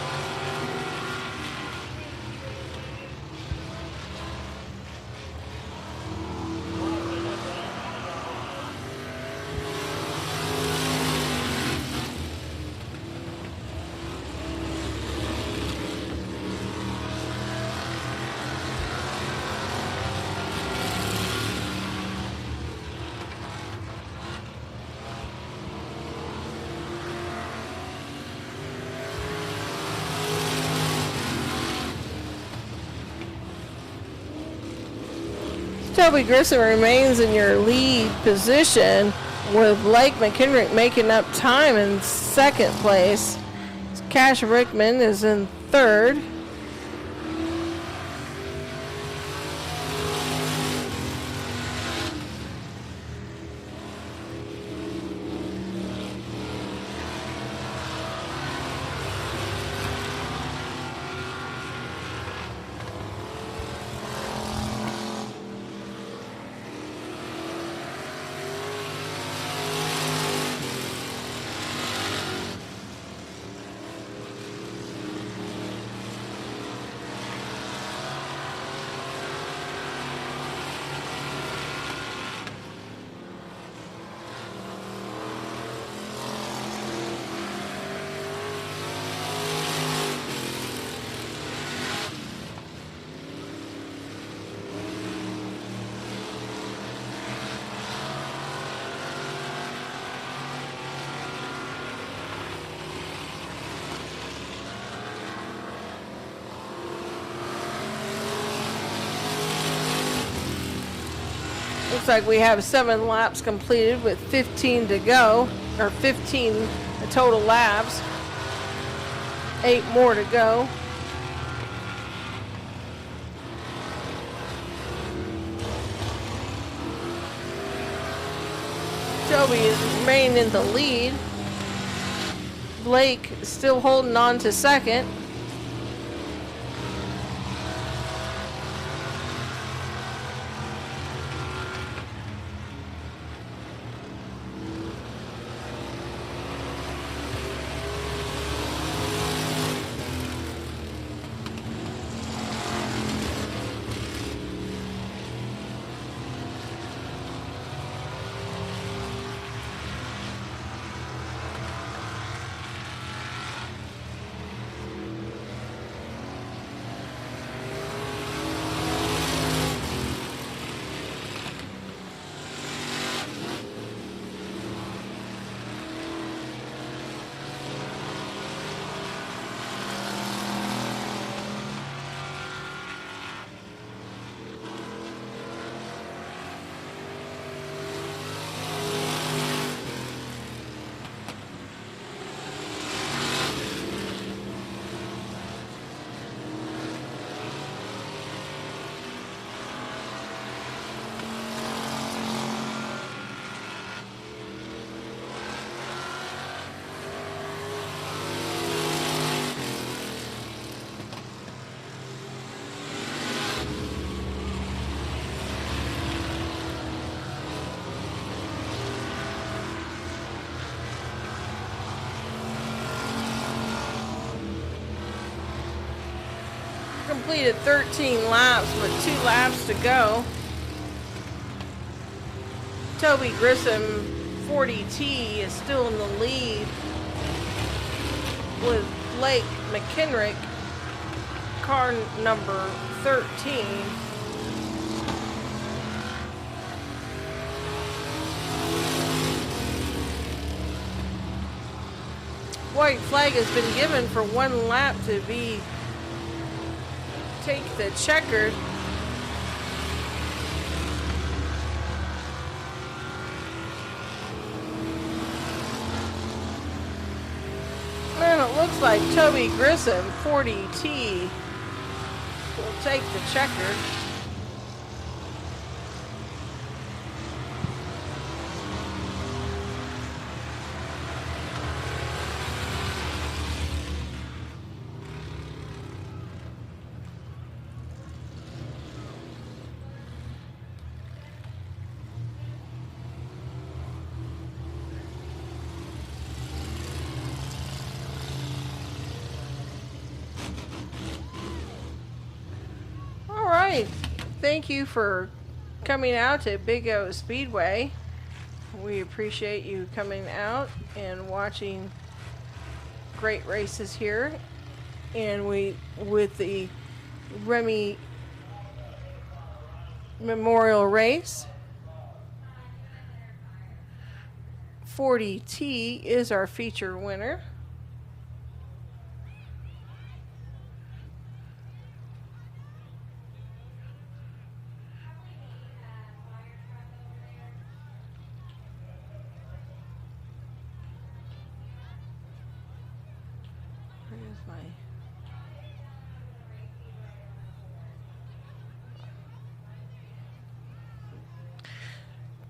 Toby Grissom remains in your lead position with Blake McKendrick making up time in second place. Cash Rickman is in third. Looks like we have 7 laps completed with 15 to go, or 15 total laps. 8 more to go. Toby is remaining in the lead. Blake still holding on to second. Completed 13 laps with 2 laps to go. Toby Grissom, 40T, is still in the lead with Blake McKenrick, car number 13. White flag has been given for 1 lap to take the checkered. And it looks like Toby Grissom, 40T, will take the checkered. Thank you for coming out to Big O Speedway. We appreciate you coming out and watching great races here. And with the Rammy Memorial Race, 40T is our feature winner.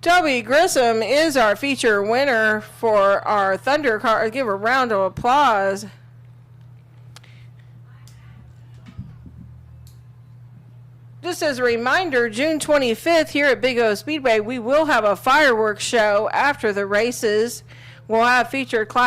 Toby Grissom is our feature winner for our Thunder car. Give a round of applause. Just as a reminder, June 25th here at Big O Speedway, we will have a fireworks show after the races. We'll have featured class